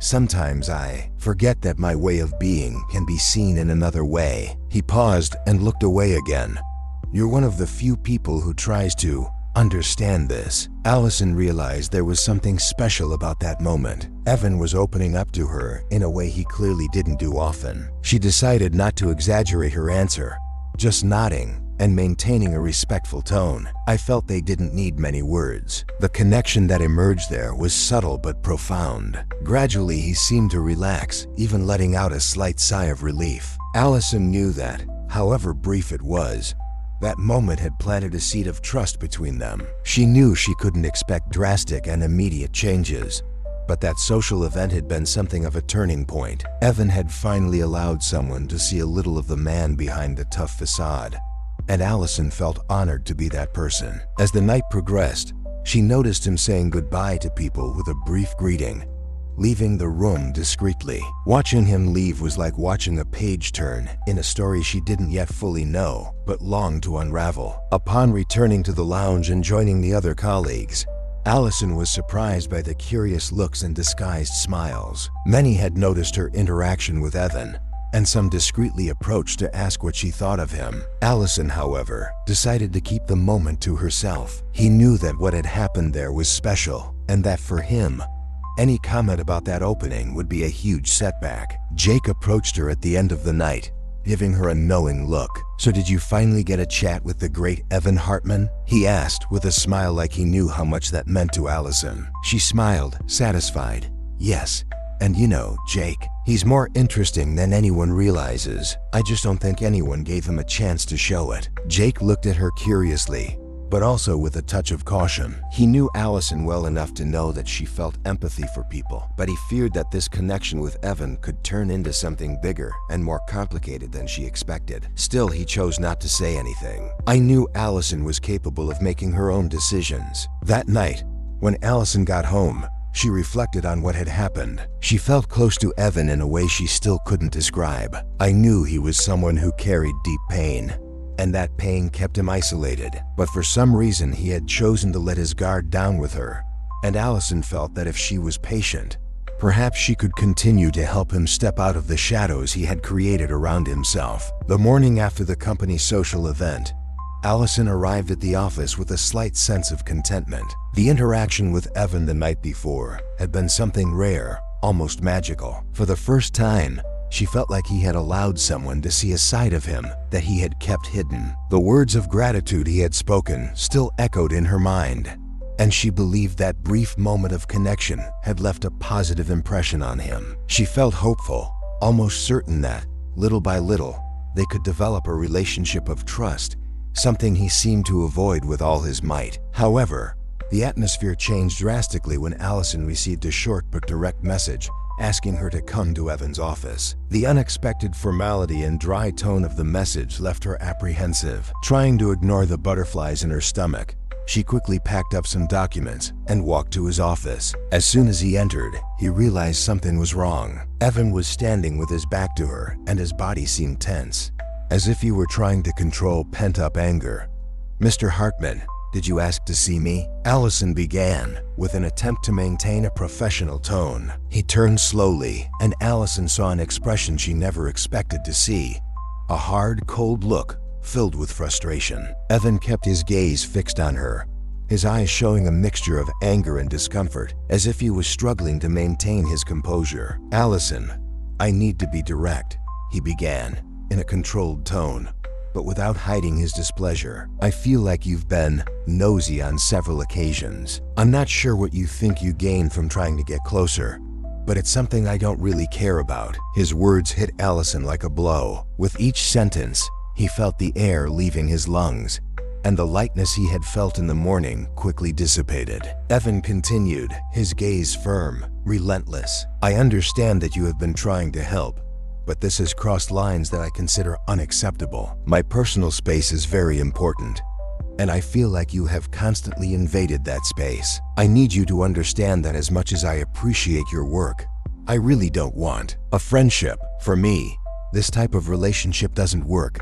[SPEAKER 1] "Sometimes I forget that my way of being can be seen in another way." He paused and looked away again. "You're one of the few people who tries to understand this." Allison realized there was something special about that moment. Evan was opening up to her in a way he clearly didn't do often. She decided not to exaggerate her answer, just nodding and maintaining a respectful tone. "I felt they didn't need many words." The connection that emerged there was subtle but profound. Gradually, he seemed to relax, even letting out a slight sigh of relief. Allison knew that, however brief it was, that moment had planted a seed of trust between them. She knew she couldn't expect drastic and immediate changes, but that social event had been something of a turning point. Evan had finally allowed someone to see a little of the man behind the tough facade, and Allison felt honored to be that person. As the night progressed, she noticed him saying goodbye to people with a brief greeting, leaving the room discreetly. Watching him leave was like watching a page turn in a story she didn't yet fully know, but longed to unravel. Upon returning to the lounge and joining the other colleagues, Allison was surprised by the curious looks and disguised smiles. Many had noticed her interaction with Evan, and some discreetly approached to ask what she thought of him. Allison, however, decided to keep the moment to herself. He knew that what had happened there was special, and that for him, any comment about that opening would be a huge setback. Jake approached her at the end of the night, giving her a knowing look. "So did you finally get a chat with the great Evan Hartman?" he asked with a smile like he knew how much that meant to Allison. She smiled, satisfied. "Yes. And you know, Jake, he's more interesting than anyone realizes. I just don't think anyone gave him a chance to show it." Jake looked at her curiously, but also with a touch of caution. He knew Allison well enough to know that she felt empathy for people, but he feared that this connection with Evan could turn into something bigger and more complicated than she expected. Still, he chose not to say anything. I knew Allison was capable of making her own decisions. That night, when Allison got home, she reflected on what had happened. She felt close to Evan in a way she still couldn't describe. I knew he was someone who carried deep pain, and that pain kept him isolated. But for some reason, he had chosen to let his guard down with her, and Allison felt that if she was patient, perhaps she could continue to help him step out of the shadows he had created around himself. The morning after the company's social event, Allison arrived at the office with a slight sense of contentment. The interaction with Evan the night before had been something rare, almost magical. For the first time, she felt like he had allowed someone to see a side of him that he had kept hidden. The words of gratitude he had spoken still echoed in her mind, and she believed that brief moment of connection had left a positive impression on him. She felt hopeful, almost certain that, little by little, they could develop a relationship of trust, something he seemed to avoid with all his might. However, the atmosphere changed drastically when Allison received a short but direct message asking her to come to Evan's office. The unexpected formality and dry tone of the message left her apprehensive. Trying to ignore the butterflies in her stomach, she quickly packed up some documents and walked to his office. As soon as he entered, he realized something was wrong. Evan was standing with his back to her, and his body seemed tense, as if he were trying to control pent-up anger. "Mr. Hartman, did you ask to see me?" Allison began, with an attempt to maintain a professional tone. He turned slowly, and Allison saw an expression she never expected to see. A hard, cold look, filled with frustration. Evan kept his gaze fixed on her, his eyes showing a mixture of anger and discomfort, as if he was struggling to maintain his composure. "Allison, I need to be direct," he began, in a controlled tone, but without hiding his displeasure. "I feel like you've been nosy on several occasions. I'm not sure what you think you gained from trying to get closer, but it's something I don't really care about." His words hit Allison like a blow. With each sentence, he felt the air leaving his lungs, and the lightness he had felt in the morning quickly dissipated. Evan continued, his gaze firm, relentless. "I understand that you have been trying to help, but this has crossed lines that I consider unacceptable. My personal space is very important, and I feel like you have constantly invaded that space. I need you to understand that as much as I appreciate your work, I really don't want a friendship. For me, this type of relationship doesn't work,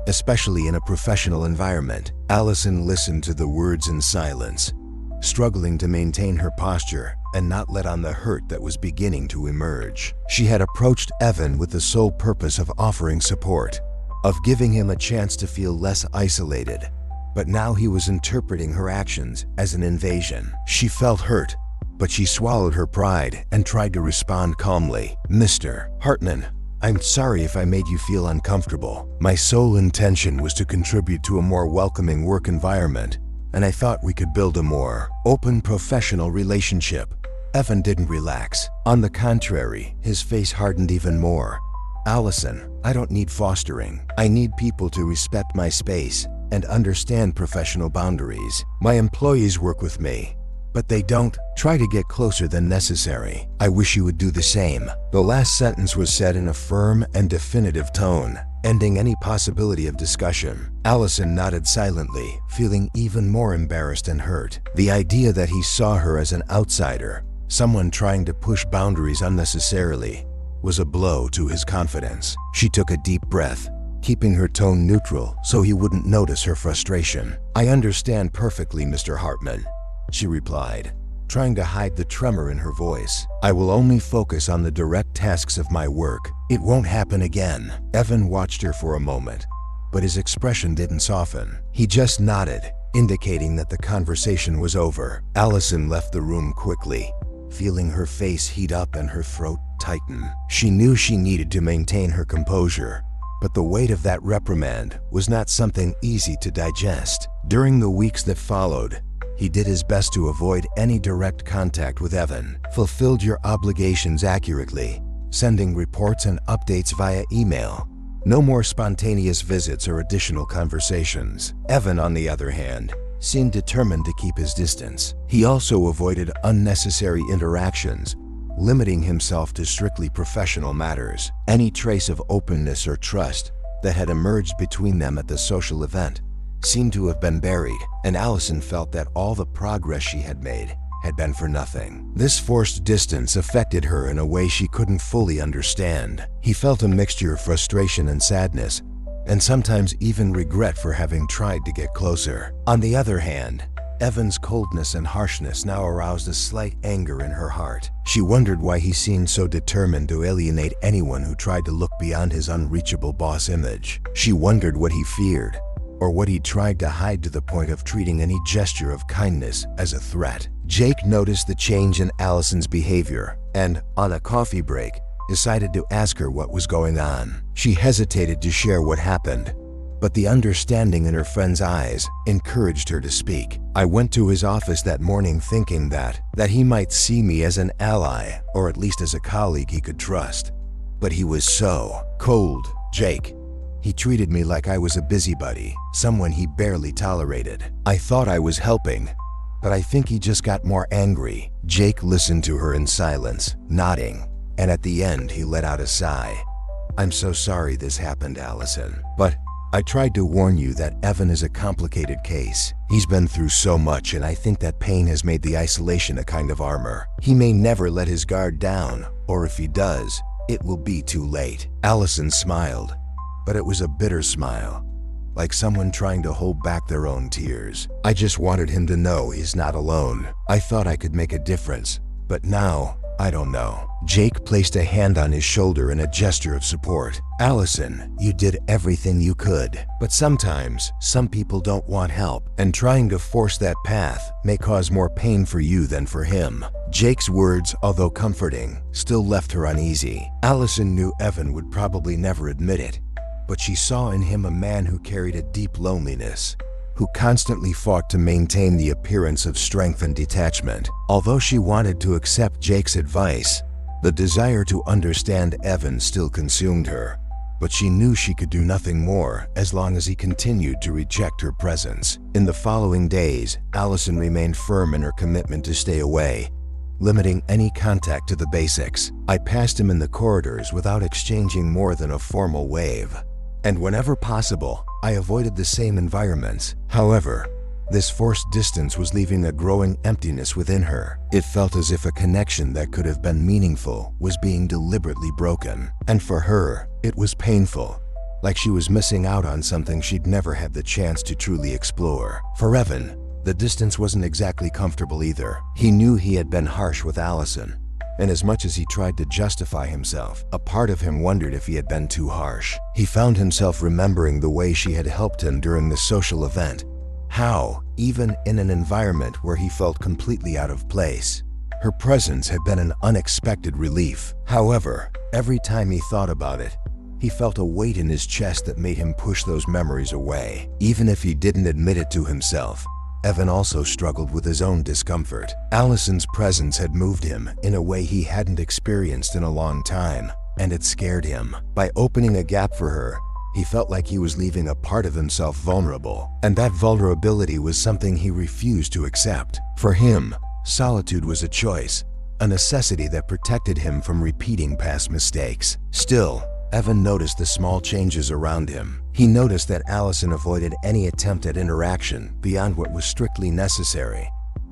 [SPEAKER 1] especially in a professional environment." Allison listened to the words in silence, struggling to maintain her posture and not let on the hurt that was beginning to emerge. She had approached Evan with the sole purpose of offering support, of giving him a chance to feel less isolated, but now he was interpreting her actions as an invasion. She felt hurt, but she swallowed her pride and tried to respond calmly. "Mr. Hartman, I'm sorry if I made you feel uncomfortable. My sole intention was to contribute to a more welcoming work environment, and I thought we could build a more open professional relationship." Evan didn't relax. On the contrary, his face hardened even more. "Allison, I don't need fostering. I need people to respect my space and understand professional boundaries. My employees work with me, but they don't try to get closer than necessary. I wish you would do the same." The last sentence was said in a firm and definitive tone, ending any possibility of discussion. Allison nodded silently, feeling even more embarrassed and hurt. The idea that he saw her as an outsider, Someone trying to push boundaries unnecessarily was a blow to his confidence. She took a deep breath, keeping her tone neutral so he wouldn't notice her frustration. "I understand perfectly, Mr. Hartman," she replied, trying to hide the tremor in her voice. "I will only focus on the direct tasks of my work. It won't happen again." Evan watched her for a moment, but his expression didn't soften. He just nodded, indicating that the conversation was over. Allison left the room quickly, feeling her face heat up and her throat tighten. She knew she needed to maintain her composure, but the weight of that reprimand was not something easy to digest. During the weeks that followed, he did his best to avoid any direct contact with Evan. "Fulfilled your obligations accurately, sending reports and updates via email. No more spontaneous visits or additional conversations." Evan, on the other hand, seemed determined to keep his distance. He also avoided unnecessary interactions, limiting himself to strictly professional matters. Any trace of openness or trust that had emerged between them at the social event seemed to have been buried, and Allison felt that all the progress she had made had been for nothing. This forced distance affected her in a way she couldn't fully understand. He felt a mixture of frustration and sadness, and sometimes even regret for having tried to get closer. On the other hand, Evan's coldness and harshness now aroused a slight anger in her heart. She wondered why he seemed so determined to alienate anyone who tried to look beyond his unreachable boss image. She wondered what he feared, or what he tried to hide to the point of treating any gesture of kindness as a threat. Jake noticed the change in Allison's behavior and, on a coffee break, decided to ask her what was going on. She hesitated to share what happened, but the understanding in her friend's eyes encouraged her to speak. "I went to his office that morning thinking that he might see me as an ally, or at least as a colleague he could trust. But he was so cold, Jake. He treated me like I was a busybody, someone he barely tolerated. I thought I was helping, but I think he just got more angry." Jake listened to her in silence, nodding, and at the end he let out a sigh. "I'm so sorry this happened, Allison. But I tried to warn you that Evan is a complicated case. He's been through so much, and I think that pain has made the isolation a kind of armor. He may never let his guard down, or if he does, it will be too late." Allison smiled, but it was a bitter smile, like someone trying to hold back their own tears. "I just wanted him to know he's not alone. I thought I could make a difference, but now, I don't know." Jake placed a hand on his shoulder in a gesture of support. "Allison, you did everything you could, but sometimes some people don't want help, and trying to force that path may cause more pain for you than for him." Jake's words, although comforting, still left her uneasy. Allison knew Evan would probably never admit it, but she saw in him a man who carried a deep loneliness, who constantly fought to maintain the appearance of strength and detachment. Although she wanted to accept Jake's advice, the desire to understand Evan still consumed her, but she knew she could do nothing more as long as he continued to reject her presence. In the following days, Allison remained firm in her commitment to stay away, limiting any contact to the basics. "I passed him in the corridors without exchanging more than a formal wave, and whenever possible, I avoided the same environments." However, this forced distance was leaving a growing emptiness within her. It felt as if a connection that could have been meaningful was being deliberately broken. And for her, it was painful, like she was missing out on something she'd never had the chance to truly explore. For Evan, the distance wasn't exactly comfortable either. He knew he had been harsh with Allison, and as much as he tried to justify himself, a part of him wondered if he had been too harsh. He found himself remembering the way she had helped him during the social event, how, even in an environment where he felt completely out of place, her presence had been an unexpected relief. However, every time he thought about it, he felt a weight in his chest that made him push those memories away. Even if he didn't admit it to himself, Evan also struggled with his own discomfort. Allison's presence had moved him in a way he hadn't experienced in a long time, and it scared him. By opening a gap for her, he felt like he was leaving a part of himself vulnerable, and that vulnerability was something he refused to accept. For him, solitude was a choice, a necessity that protected him from repeating past mistakes. Still, Evan noticed the small changes around him. He noticed that Allison avoided any attempt at interaction beyond what was strictly necessary,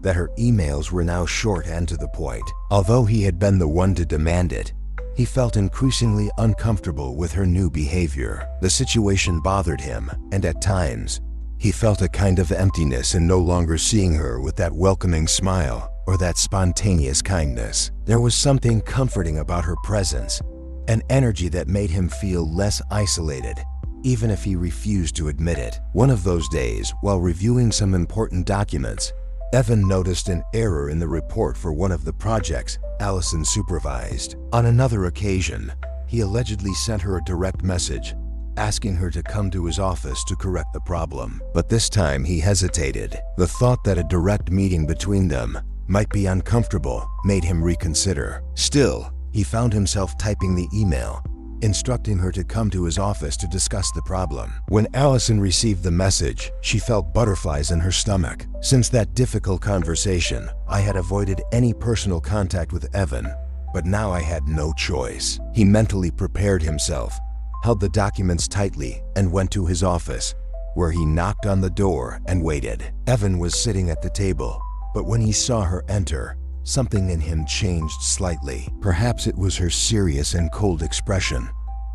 [SPEAKER 1] that her emails were now short and to the point. Although he had been the one to demand it, he felt increasingly uncomfortable with her new behavior. The situation bothered him, and at times, he felt a kind of emptiness in no longer seeing her with that welcoming smile or that spontaneous kindness. There was something comforting about her presence, an energy that made him feel less isolated, even if he refused to admit it. One of those days, while reviewing some important documents, Evan noticed an error in the report for one of the projects Allison supervised. On another occasion, he allegedly sent her a direct message asking her to come to his office to correct the problem. But this time he hesitated. The thought that a direct meeting between them might be uncomfortable made him reconsider. Still, he found himself typing the email, instructing her to come to his office to discuss the problem. When Allison received the message, she felt butterflies in her stomach. Since that difficult conversation, I had avoided any personal contact with Evan, but now I had no choice. He mentally prepared himself, held the documents tightly, and went to his office, where he knocked on the door and waited. Evan was sitting at the table, but when he saw her enter, something in him changed slightly. Perhaps it was her serious and cold expression,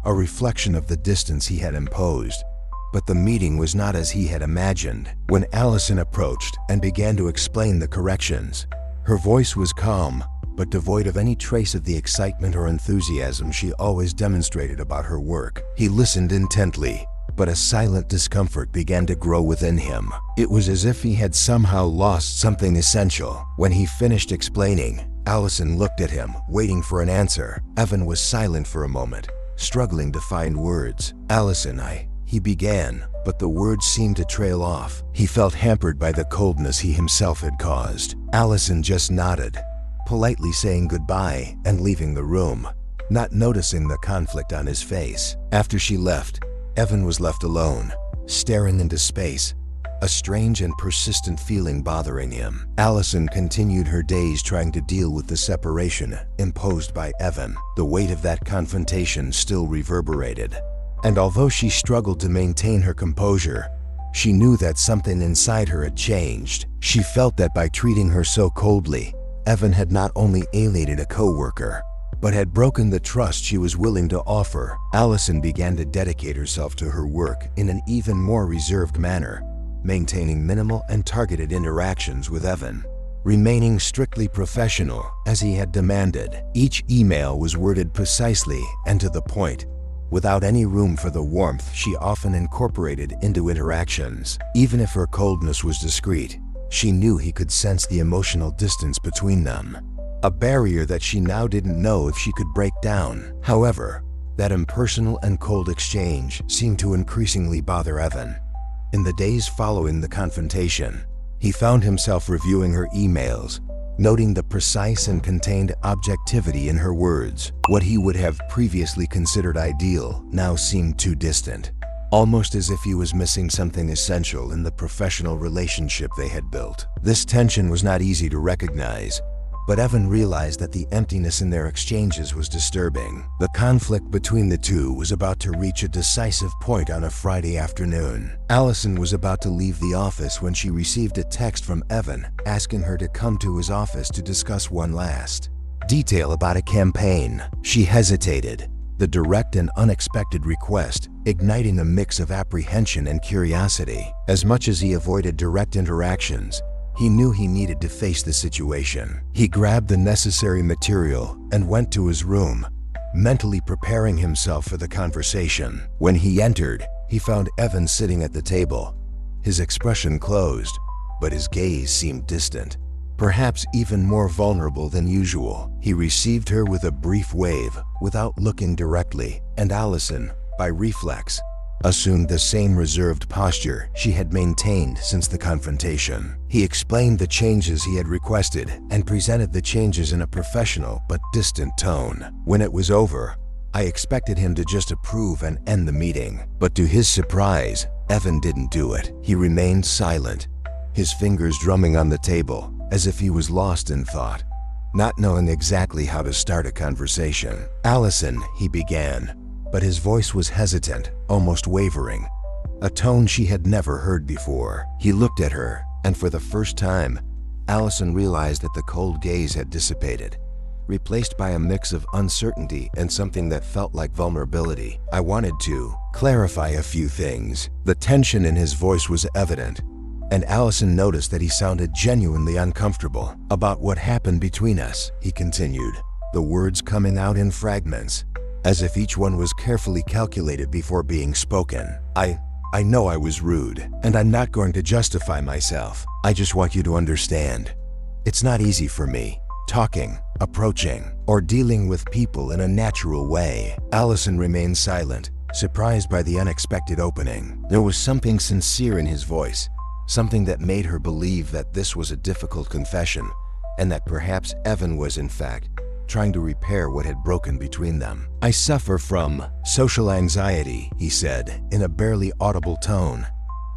[SPEAKER 1] a reflection of the distance he had imposed. But the meeting was not as he had imagined. When Allison approached and began to explain the corrections, her voice was calm, but devoid of any trace of the excitement or enthusiasm she always demonstrated about her work. He listened intently, but a silent discomfort began to grow within him. It was as if he had somehow lost something essential. When he finished explaining, Allison looked at him, waiting for an answer. Evan was silent for a moment, struggling to find words. "Allison, he began, but the words seemed to trail off. He felt hampered by the coldness he himself had caused. Allison just nodded, politely saying goodbye and leaving the room, not noticing the conflict on his face. After she left, Evan was left alone, staring into space, a strange and persistent feeling bothering him. Allison continued her days trying to deal with the separation imposed by Evan. The weight of that confrontation still reverberated, and although she struggled to maintain her composure, she knew that something inside her had changed. She felt that by treating her so coldly, Evan had not only alienated a co-worker, but had broken the trust she was willing to offer. Allison began to dedicate herself to her work in an even more reserved manner, maintaining minimal and targeted interactions with Evan, remaining strictly professional as he had demanded. Each email was worded precisely and to the point, without any room for the warmth she often incorporated into interactions. Even if her coldness was discreet, she knew he could sense the emotional distance between them, a barrier that she now didn't know if she could break down. However, that impersonal and cold exchange seemed to increasingly bother Evan. In the days following the confrontation, he found himself reviewing her emails, noting the precise and contained objectivity in her words. What he would have previously considered ideal now seemed too distant, almost as if he was missing something essential in the professional relationship they had built. This tension was not easy to recognize, but Evan realized that the emptiness in their exchanges was disturbing. The conflict between the two was about to reach a decisive point on a Friday afternoon. Allison was about to leave the office when she received a text from Evan asking her to come to his office to discuss one last detail about a campaign. She hesitated, the direct and unexpected request igniting a mix of apprehension and curiosity. As much as he avoided direct interactions, he knew he needed to face the situation. He grabbed the necessary material and went to his room, mentally preparing himself for the conversation. When he entered, he found Evan sitting at the table, his expression closed, but his gaze seemed distant, perhaps even more vulnerable than usual. He received her with a brief wave without looking directly, and Allison, by reflex, assumed the same reserved posture she had maintained since the confrontation. He explained the changes he had requested and presented the changes in a professional but distant tone. When it was over, I expected him to just approve and end the meeting. But to his surprise, Evan didn't do it. He remained silent, his fingers drumming on the table as if he was lost in thought, not knowing exactly how to start a conversation. "Allison," he began, but his voice was hesitant, almost wavering, a tone she had never heard before. He looked at her, and for the first time, Allison realized that the cold gaze had dissipated, replaced by a mix of uncertainty and something that felt like vulnerability. I wanted to clarify a few things. The tension in his voice was evident, and Allison noticed that he sounded genuinely uncomfortable about what happened between us. He continued, the words coming out in fragments, as if each one was carefully calculated before being spoken. I know I was rude, and I'm not going to justify myself. I just want you to understand. It's not easy for me, talking, approaching, or dealing with people in a natural way. Allison remained silent, surprised by the unexpected opening. There was something sincere in his voice, something that made her believe that this was a difficult confession, and that perhaps Evan was, in fact, trying to repair what had broken between them. I suffer from social anxiety, he said, in a barely audible tone,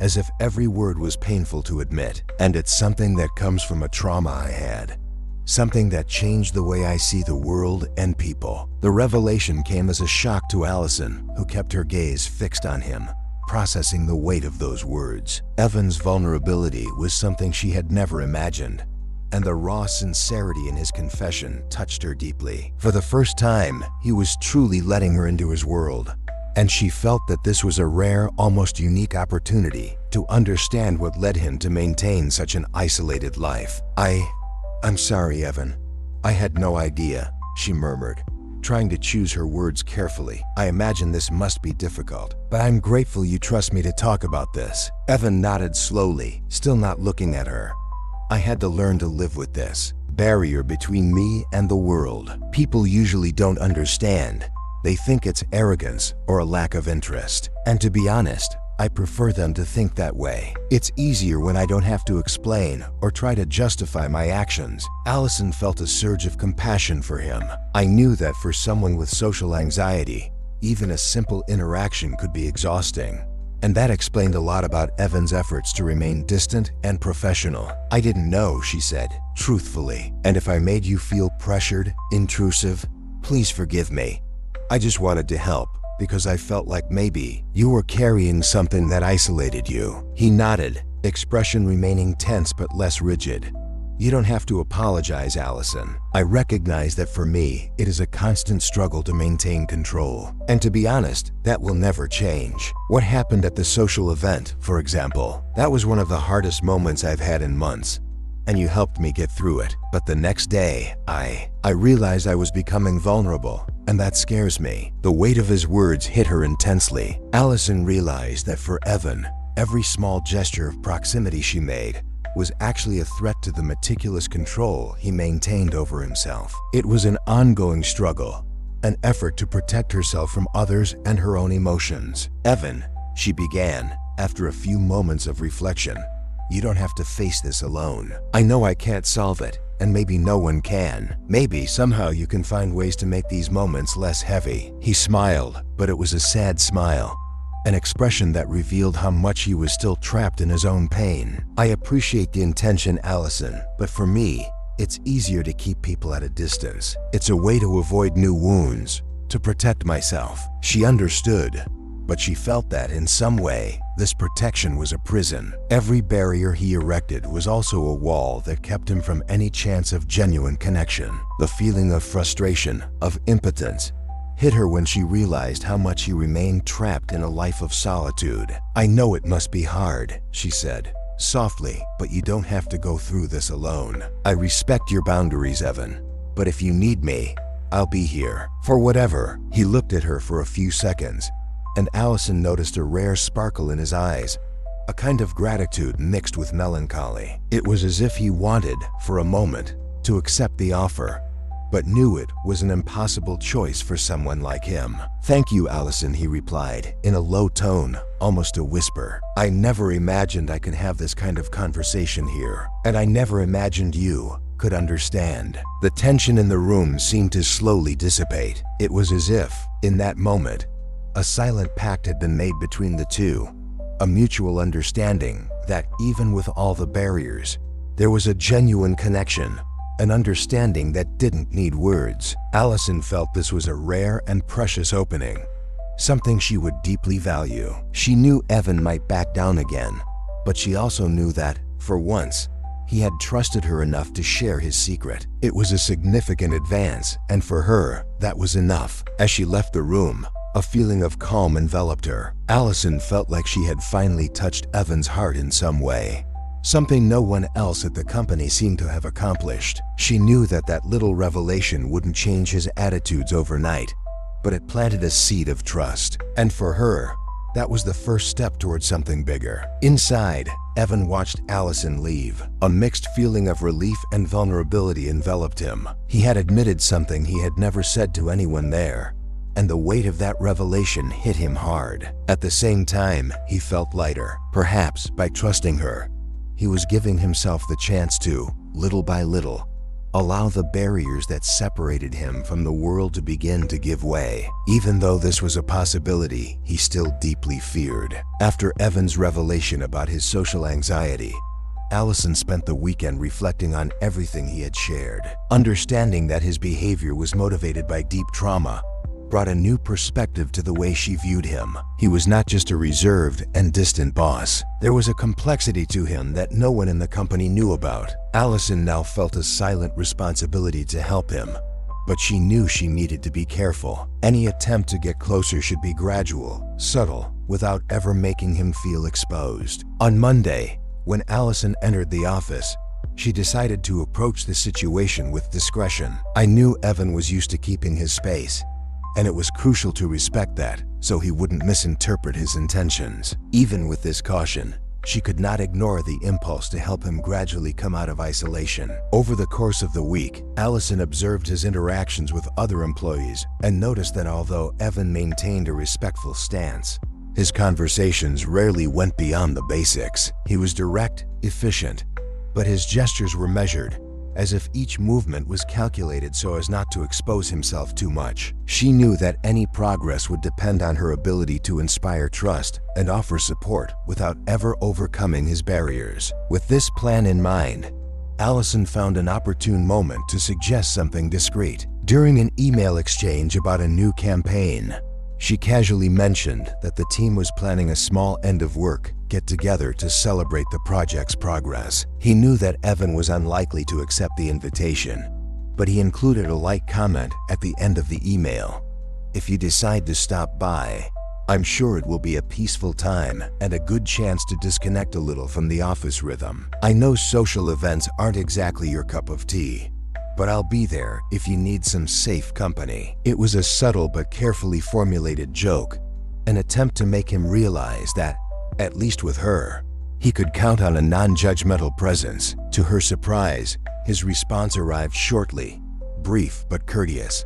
[SPEAKER 1] as if every word was painful to admit. And it's something that comes from a trauma I had. Something that changed the way I see the world and people. The revelation came as a shock to Allison, who kept her gaze fixed on him, processing the weight of those words. Evan's vulnerability was something she had never imagined, and the raw sincerity in his confession touched her deeply. For the first time, he was truly letting her into his world, and she felt that this was a rare, almost unique opportunity to understand what led him to maintain such an isolated life. I'm sorry, Evan. I had no idea, she murmured, trying to choose her words carefully. I imagine this must be difficult, but I'm grateful you trust me to talk about this. Evan nodded slowly, still not looking at her. I had to learn to live with this barrier between me and the world. People usually don't understand. They think it's arrogance or a lack of interest. And to be honest, I prefer them to think that way. It's easier when I don't have to explain or try to justify my actions. Allison felt a surge of compassion for him. I knew that for someone with social anxiety, even a simple interaction could be exhausting. And that explained a lot about Evan's efforts to remain distant and professional. I didn't know, she said, truthfully. And if I made you feel pressured, intrusive, please forgive me. I just wanted to help because I felt like maybe you were carrying something that isolated you. He nodded, expression remaining tense but less rigid. You don't have to apologize, Allison. I recognize that for me, it is a constant struggle to maintain control. And to be honest, that will never change. What happened at the social event, for example, that was one of the hardest moments I've had in months. And you helped me get through it. But the next day, I realized I was becoming vulnerable, and that scares me. The weight of his words hit her intensely. Allison realized that for Evan, every small gesture of proximity she made was actually a threat to the meticulous control he maintained over himself. It was an ongoing struggle, an effort to protect herself from others and her own emotions. Evan, she began, after a few moments of reflection, you don't have to face this alone. I know I can't solve it, and maybe no one can. Maybe somehow you can find ways to make these moments less heavy. He smiled, but it was a sad smile, an expression that revealed how much he was still trapped in his own pain. I appreciate the intention, Allison, but for me, it's easier to keep people at a distance. It's a way to avoid new wounds, to protect myself. She understood, but she felt that in some way, this protection was a prison. Every barrier he erected was also a wall that kept him from any chance of genuine connection. The feeling of frustration, of impotence, hit her when she realized how much he remained trapped in a life of solitude. I know it must be hard, she said, softly, but you don't have to go through this alone. I respect your boundaries, Evan, but if you need me, I'll be here. For whatever. He looked at her for a few seconds, and Allison noticed a rare sparkle in his eyes, a kind of gratitude mixed with melancholy. It was as if he wanted, for a moment, to accept the offer, but knew it was an impossible choice for someone like him. Thank you, Allison, he replied, in a low tone, almost a whisper. I never imagined I could have this kind of conversation here, and I never imagined you could understand. The tension in the room seemed to slowly dissipate. It was as if, in that moment, a silent pact had been made between the two, a mutual understanding that even with all the barriers, there was a genuine connection, an understanding that didn't need words. Allison felt this was a rare and precious opening, something she would deeply value. She knew Evan might back down again, but she also knew that, for once, He had trusted her enough to share his secret. It was a significant advance, and for her, that was enough. As she left the room, a feeling of calm enveloped her. Allison felt like she had finally touched Evan's heart in some way. Something no one else at the company seemed to have accomplished. She knew that that little revelation wouldn't change his attitudes overnight, but it planted a seed of trust. And for her, that was the first step towards something bigger. Inside, Evan watched Allison leave. A mixed feeling of relief and vulnerability enveloped him. He had admitted something he had never said to anyone there, and the weight of that revelation hit him hard. At the same time, he felt lighter. Perhaps by trusting her, he was giving himself the chance to, little by little, allow the barriers that separated him from the world to begin to give way. Even though this was a possibility, he still deeply feared. After Evan's revelation about his social anxiety, Allison spent the weekend reflecting on everything he had shared. Understanding that his behavior was motivated by deep trauma brought a new perspective to the way she viewed him. He was not just a reserved and distant boss. There was a complexity to him that no one in the company knew about. Allison now felt a silent responsibility to help him, but she knew she needed to be careful. Any attempt to get closer should be gradual, subtle, without ever making him feel exposed. On Monday, when Allison entered the office, she decided to approach the situation with discretion. I knew Evan was used to keeping his space, and it was crucial to respect that, so he wouldn't misinterpret his intentions. Even with this caution, she could not ignore the impulse to help him gradually come out of isolation. Over the course of the week, Allison observed his interactions with other employees and noticed that although Evan maintained a respectful stance, his conversations rarely went beyond the basics. He was direct, efficient, but his gestures were measured, as if each movement was calculated so as not to expose himself too much. She knew that any progress would depend on her ability to inspire trust and offer support without ever overcoming his barriers. With this plan in mind, Allison found an opportune moment to suggest something discreet. During an email exchange about a new campaign, she casually mentioned that the team was planning a small end-of-work get-together to celebrate the project's progress. He knew that Evan was unlikely to accept the invitation, but he included a light comment at the end of the email. "If you decide to stop by, I'm sure it will be a peaceful time and a good chance to disconnect a little from the office rhythm. I know social events aren't exactly your cup of tea, but I'll be there if you need some safe company." It was a subtle but carefully formulated joke, an attempt to make him realize that, at least with her, he could count on a non-judgmental presence. To her surprise, his response arrived shortly, brief but courteous.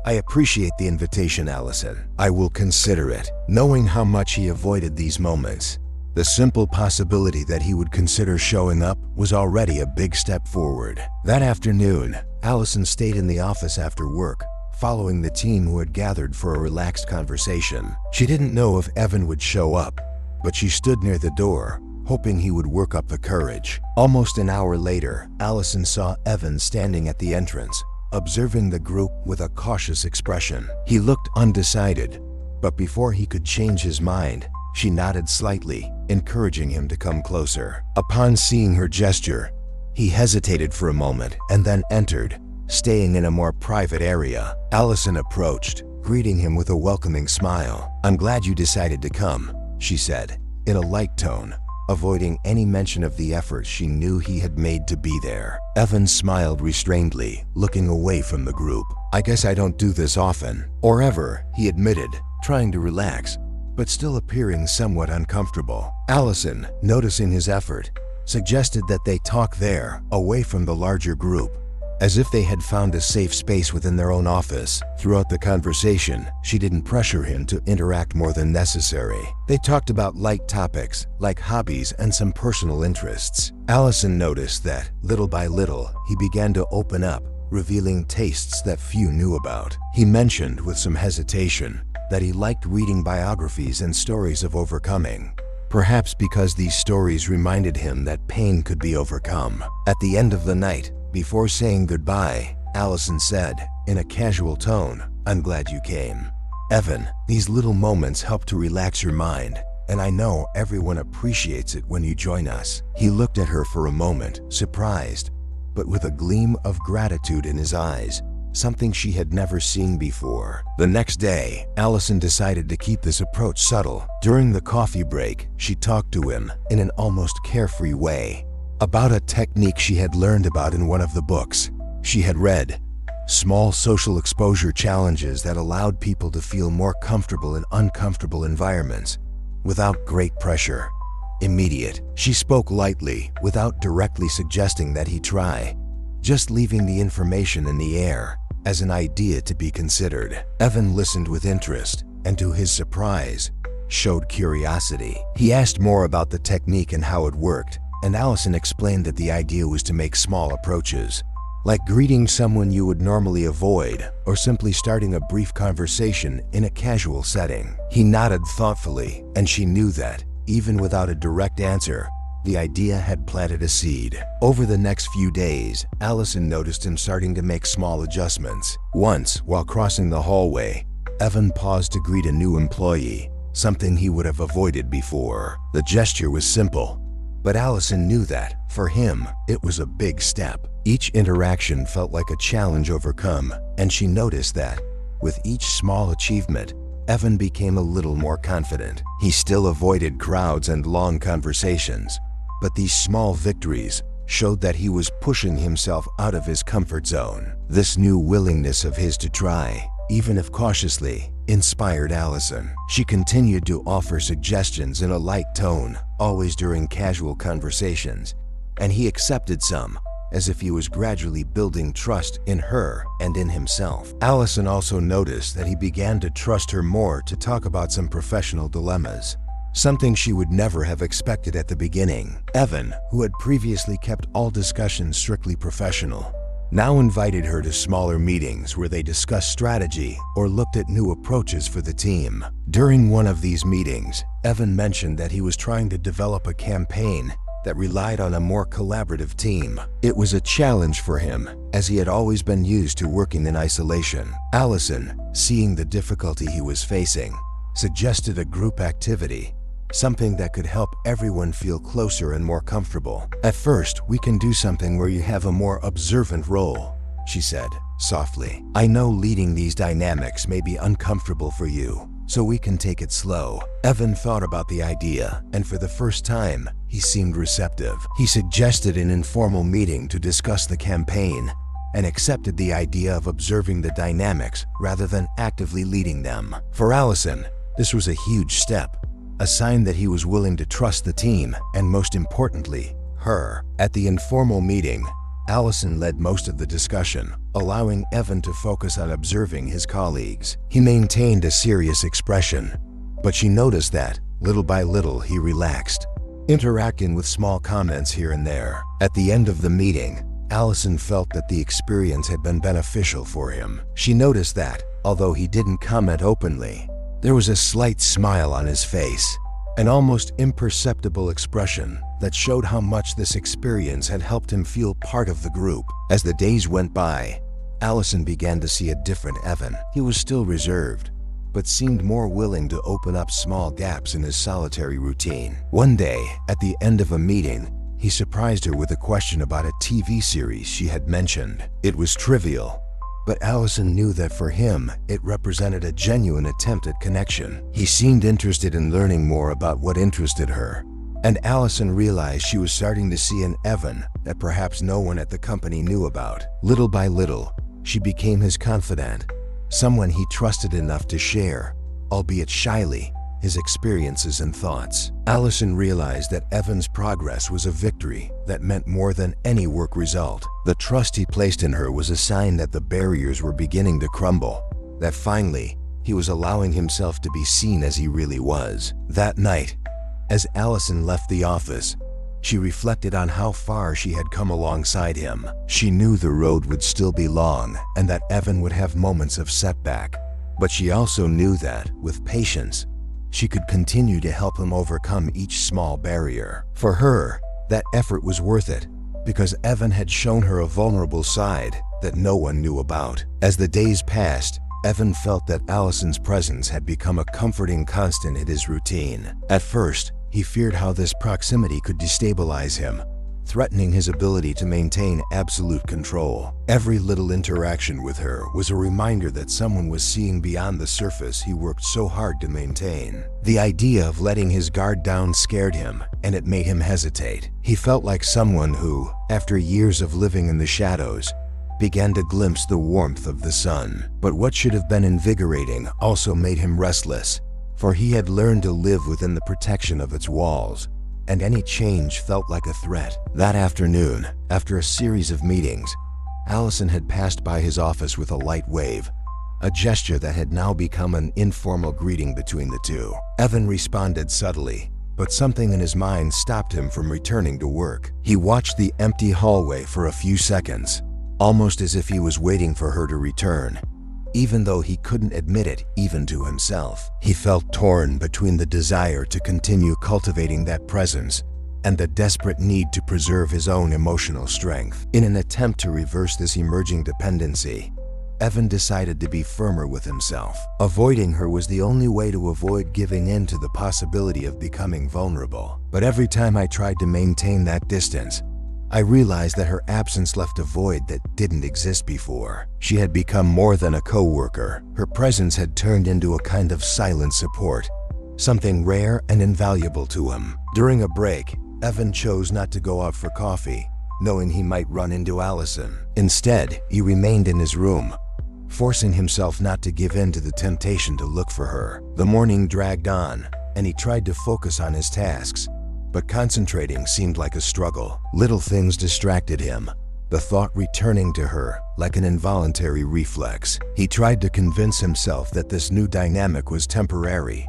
[SPEAKER 1] "I appreciate the invitation, Allison. I will consider it." Knowing how much he avoided these moments, the simple possibility that he would consider showing up was already a big step forward. That afternoon, Allison stayed in the office after work, following the team who had gathered for a relaxed conversation. She didn't know if Evan would show up, but she stood near the door, hoping he would work up the courage. Almost an hour later, Allison saw Evan standing at the entrance, observing the group with a cautious expression. He looked undecided, but before he could change his mind, she nodded slightly, encouraging him to come closer. Upon seeing her gesture, he hesitated for a moment and then entered, staying in a more private area. Allison approached, greeting him with a welcoming smile. "I'm glad you decided to come," she said, in a light tone, avoiding any mention of the effort she knew he had made to be there. Evan smiled restrainedly, looking away from the group. "I guess I don't do this often, or ever," he admitted, trying to relax, but still appearing somewhat uncomfortable. Allison, noticing his effort, suggested that they talk there, away from the larger group, as if they had found a safe space within their own office. Throughout the conversation, she didn't pressure him to interact more than necessary. They talked about light topics, like hobbies and some personal interests. Allison noticed that, little by little, he began to open up, revealing tastes that few knew about. He mentioned, with some hesitation, that he liked reading biographies and stories of overcoming, perhaps because these stories reminded him that pain could be overcome. At the end of the night, before saying goodbye, Allison said, in a casual tone, "I'm glad you came. Evan, these little moments help to relax your mind and I know everyone appreciates it when you join us." He looked at her for a moment, surprised, but with a gleam of gratitude in his eyes, something she had never seen before. The next day, Allison decided to keep this approach subtle. During the coffee break, she talked to him in an almost carefree way about a technique she had learned about in one of the books she had read. Small social exposure challenges that allowed people to feel more comfortable in uncomfortable environments without great pressure. Immediate. She spoke lightly, without directly suggesting that he try, just leaving the information in the air as an idea to be considered. Evan listened with interest, and to his surprise, showed curiosity. He asked more about the technique and how it worked, and Allison explained that the idea was to make small approaches, like greeting someone you would normally avoid, or simply starting a brief conversation in a casual setting. He nodded thoughtfully, and she knew that, even without a direct answer, the idea had planted a seed. Over the next few days, Allison noticed him starting to make small adjustments. Once, while crossing the hallway, Evan paused to greet a new employee, something he would have avoided before. The gesture was simple, but Allison knew that, for him, it was a big step. Each interaction felt like a challenge overcome, and she noticed that, with each small achievement, Evan became a little more confident. He still avoided crowds and long conversations, but these small victories showed that he was pushing himself out of his comfort zone. This new willingness of his to try, even if cautiously, inspired Allison. She continued to offer suggestions in a light tone, always during casual conversations, and he accepted some, as if he was gradually building trust in her and in himself. Allison also noticed that he began to trust her more to talk about some professional dilemmas, something she would never have expected at the beginning. Evan, who had previously kept all discussions strictly professional, now invited her to smaller meetings where they discussed strategy or looked at new approaches for the team. During one of these meetings, Evan mentioned that he was trying to develop a campaign that relied on a more collaborative team. It was a challenge for him, as he had always been used to working in isolation. Allison, seeing the difficulty he was facing, suggested a group activity, something that could help everyone feel closer and more comfortable. "At first, we can do something where you have a more observant role," she said, softly. "I know leading these dynamics may be uncomfortable for you, so we can take it slow." Evan thought about the idea, and for the first time, he seemed receptive. He suggested an informal meeting to discuss the campaign, and accepted the idea of observing the dynamics rather than actively leading them. For Allison, this was a huge step, a sign that he was willing to trust the team, and most importantly, her. At the informal meeting, Allison led most of the discussion, allowing Evan to focus on observing his colleagues. He maintained a serious expression, but she noticed that, little by little, he relaxed, interacting with small comments here and there. At the end of the meeting, Allison felt that the experience had been beneficial for him. She noticed that, although he didn't comment openly, there was a slight smile on his face, an almost imperceptible expression that showed how much this experience had helped him feel part of the group. As the days went by, Allison began to see a different Evan. He was still reserved, but seemed more willing to open up small gaps in his solitary routine. One day, at the end of a meeting, he surprised her with a question about a TV series she had mentioned. It was trivial, but Allison knew that for him, it represented a genuine attempt at connection. He seemed interested in learning more about what interested her, and Allison realized she was starting to see an Evan that perhaps no one at the company knew about. Little by little, she became his confidant, someone he trusted enough to share, albeit shyly, his experiences and thoughts. Allison realized that Evan's progress was a victory that meant more than any work result. The trust he placed in her was a sign that the barriers were beginning to crumble, that finally, he was allowing himself to be seen as he really was. That night, as Allison left the office, she reflected on how far she had come alongside him. She knew the road would still be long and that Evan would have moments of setback, but she also knew that, with patience, she could continue to help him overcome each small barrier. For her, that effort was worth it, because Evan had shown her a vulnerable side that no one knew about. As the days passed, Evan felt that Allison's presence had become a comforting constant in his routine. At first, he feared how this proximity could destabilize him, threatening his ability to maintain absolute control. Every little interaction with her was a reminder that someone was seeing beyond the surface he worked so hard to maintain. The idea of letting his guard down scared him, and it made him hesitate. He felt like someone who, after years of living in the shadows, began to glimpse the warmth of the sun. But what should have been invigorating also made him restless, for he had learned to live within the protection of its walls, and any change felt like a threat. That afternoon, after a series of meetings, Allison had passed by his office with a light wave, a gesture that had now become an informal greeting between the two. Evan responded subtly, but something in his mind stopped him from returning to work. He watched the empty hallway for a few seconds, almost as if he was waiting for her to return. Even though he couldn't admit it even to himself, he felt torn between the desire to continue cultivating that presence and the desperate need to preserve his own emotional strength. In an attempt to reverse this emerging dependency, Evan decided to be firmer with himself. Avoiding her was the only way to avoid giving in to the possibility of becoming vulnerable. But every time I tried to maintain that distance, I realized that her absence left a void that didn't exist before. She had become more than a co-worker. Her presence had turned into a kind of silent support, something rare and invaluable to him. During a break, Evan chose not to go out for coffee, knowing he might run into Allison. Instead, he remained in his room, forcing himself not to give in to the temptation to look for her. The morning dragged on, and he tried to focus on his tasks, but concentrating seemed like a struggle. Little things distracted him, the thought returning to her like an involuntary reflex. He tried to convince himself that this new dynamic was temporary,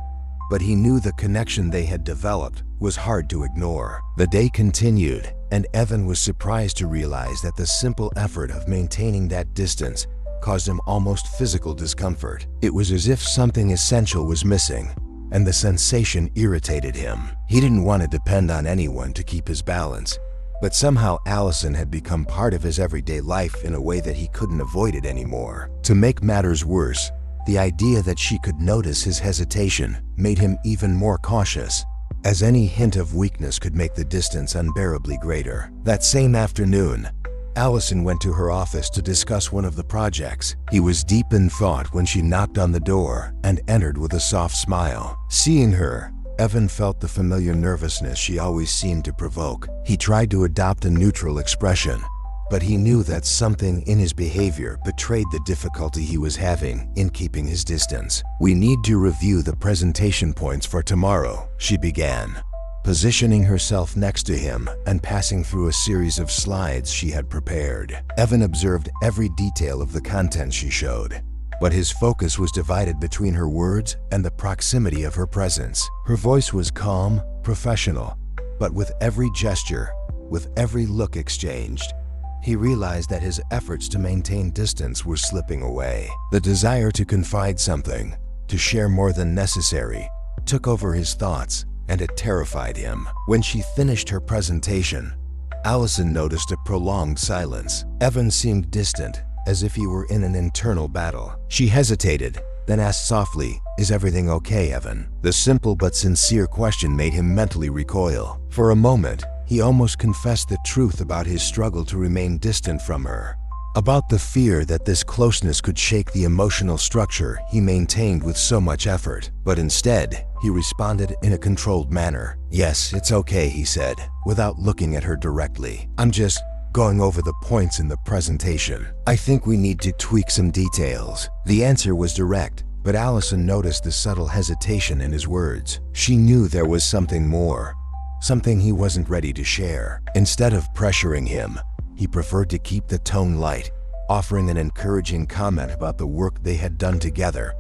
[SPEAKER 1] but he knew the connection they had developed was hard to ignore. The day continued, and Evan was surprised to realize that the simple effort of maintaining that distance caused him almost physical discomfort. It was as if something essential was missing, and the sensation irritated him. He didn't want to depend on anyone to keep his balance, but somehow Allison had become part of his everyday life in a way that he couldn't avoid it anymore. To make matters worse, the idea that she could notice his hesitation made him even more cautious, as any hint of weakness could make the distance unbearably greater. That same afternoon, Allison went to her office to discuss one of the projects. He was deep in thought when she knocked on the door and entered with a soft smile. Seeing her, Evan felt the familiar nervousness she always seemed to provoke. He tried to adopt a neutral expression, but he knew that something in his behavior betrayed the difficulty he was having in keeping his distance. "We need to review the presentation points for tomorrow," she began, positioning herself next to him and passing through a series of slides she had prepared. Evan observed every detail of the content she showed, but his focus was divided between her words and the proximity of her presence. Her voice was calm, professional, but with every gesture, with every look exchanged, he realized that his efforts to maintain distance were slipping away. The desire to confide something, to share more than necessary, took over his thoughts, and it terrified him. When she finished her presentation, Allison noticed a prolonged silence. Evan seemed distant, as if he were in an internal battle. She hesitated, then asked softly, "Is everything okay, Evan?" The simple but sincere question made him mentally recoil. For a moment, he almost confessed the truth about his struggle to remain distant from her, about the fear that this closeness could shake the emotional structure he maintained with so much effort. But instead, he responded in a controlled manner. "Yes, it's okay," he said, without looking at her directly. "I'm just going over the points in the presentation. I think we need to tweak some details." The answer was direct, but Allison noticed the subtle hesitation in his words. She knew there was something more, something he wasn't ready to share. Instead of pressuring him, he preferred to keep the tone light, offering an encouraging comment about the work they had done together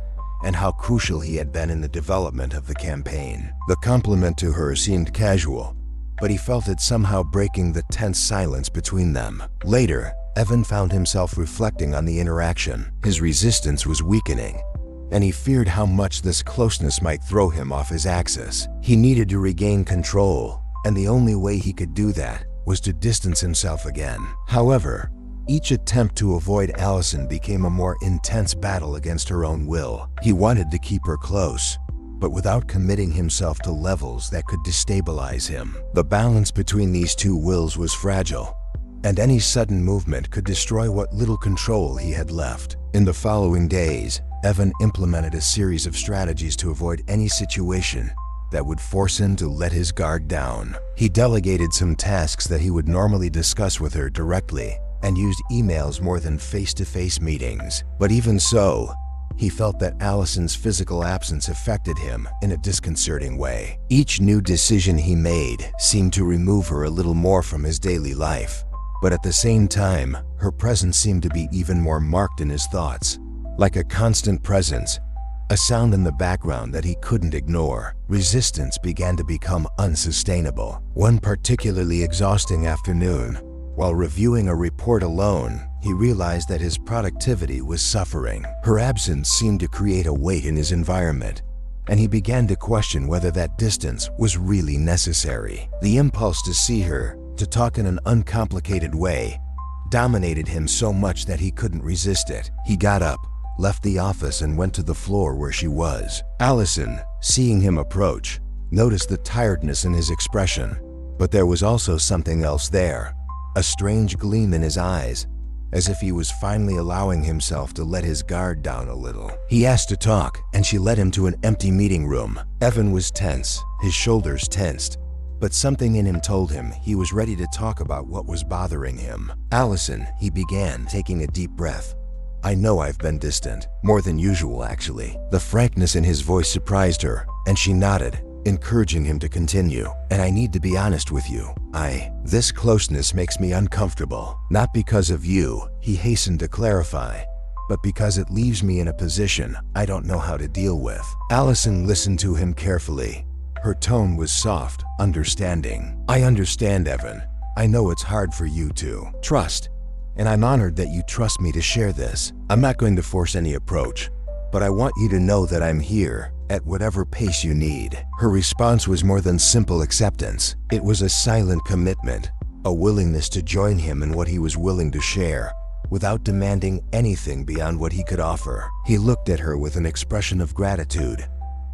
[SPEAKER 1] and how crucial he had been in the development of the campaign. The compliment to her seemed casual, but he felt it somehow breaking the tense silence between them. Later, Evan found himself reflecting on the interaction. His resistance was weakening, and he feared how much this closeness might throw him off his axis. He needed to regain control, and the only way he could do that was to distance himself again. However, Each attempt to avoid Allison became a more intense battle against her own will. He wanted to keep her close, but without committing himself to levels that could destabilize him. The balance between these two wills was fragile, and any sudden movement could destroy what little control he had left. In the following days, Evan implemented a series of strategies to avoid any situation that would force him to let his guard down. He delegated some tasks that he would normally discuss with her directly and used emails more than face-to-face meetings. But even so, he felt that Allison's physical absence affected him in a disconcerting way. Each new decision he made seemed to remove her a little more from his daily life, but at the same time, her presence seemed to be even more marked in his thoughts. Like a constant presence, a sound in the background that he couldn't ignore. Resistance began to become unsustainable. One particularly exhausting afternoon, while reviewing a report alone, he realized that his productivity was suffering. Her absence seemed to create a weight in his environment, and he began to question whether that distance was really necessary. The impulse to see her, to talk in an uncomplicated way, dominated him so much that he couldn't resist it. He got up, left the office, and went to the floor where she was. Allison, seeing him approach, noticed the tiredness in his expression, but there was also something else there, a strange gleam in his eyes, as if he was finally allowing himself to let his guard down a little. He asked to talk, and she led him to an empty meeting room. Evan was tense, his shoulders tensed, but something in him told him he was ready to talk about what was bothering him. "Allison," he began, taking a deep breath. "I know I've been distant, more than usual actually." The frankness in his voice surprised her, and she nodded, encouraging him to continue. "And I need to be honest with you. This closeness makes me uncomfortable. Not because of you," he hastened to clarify, "but because it leaves me in a position I don't know how to deal with." Allison listened to him carefully. Her tone was soft, understanding. "I understand, Evan. I know it's hard for you to trust, and I'm honored that you trust me to share this. I'm not going to force any approach, but I want you to know that I'm here at whatever pace you need." Her response was more than simple acceptance. It was a silent commitment, a willingness to join him in what he was willing to share, without demanding anything beyond what he could offer. He looked at her with an expression of gratitude,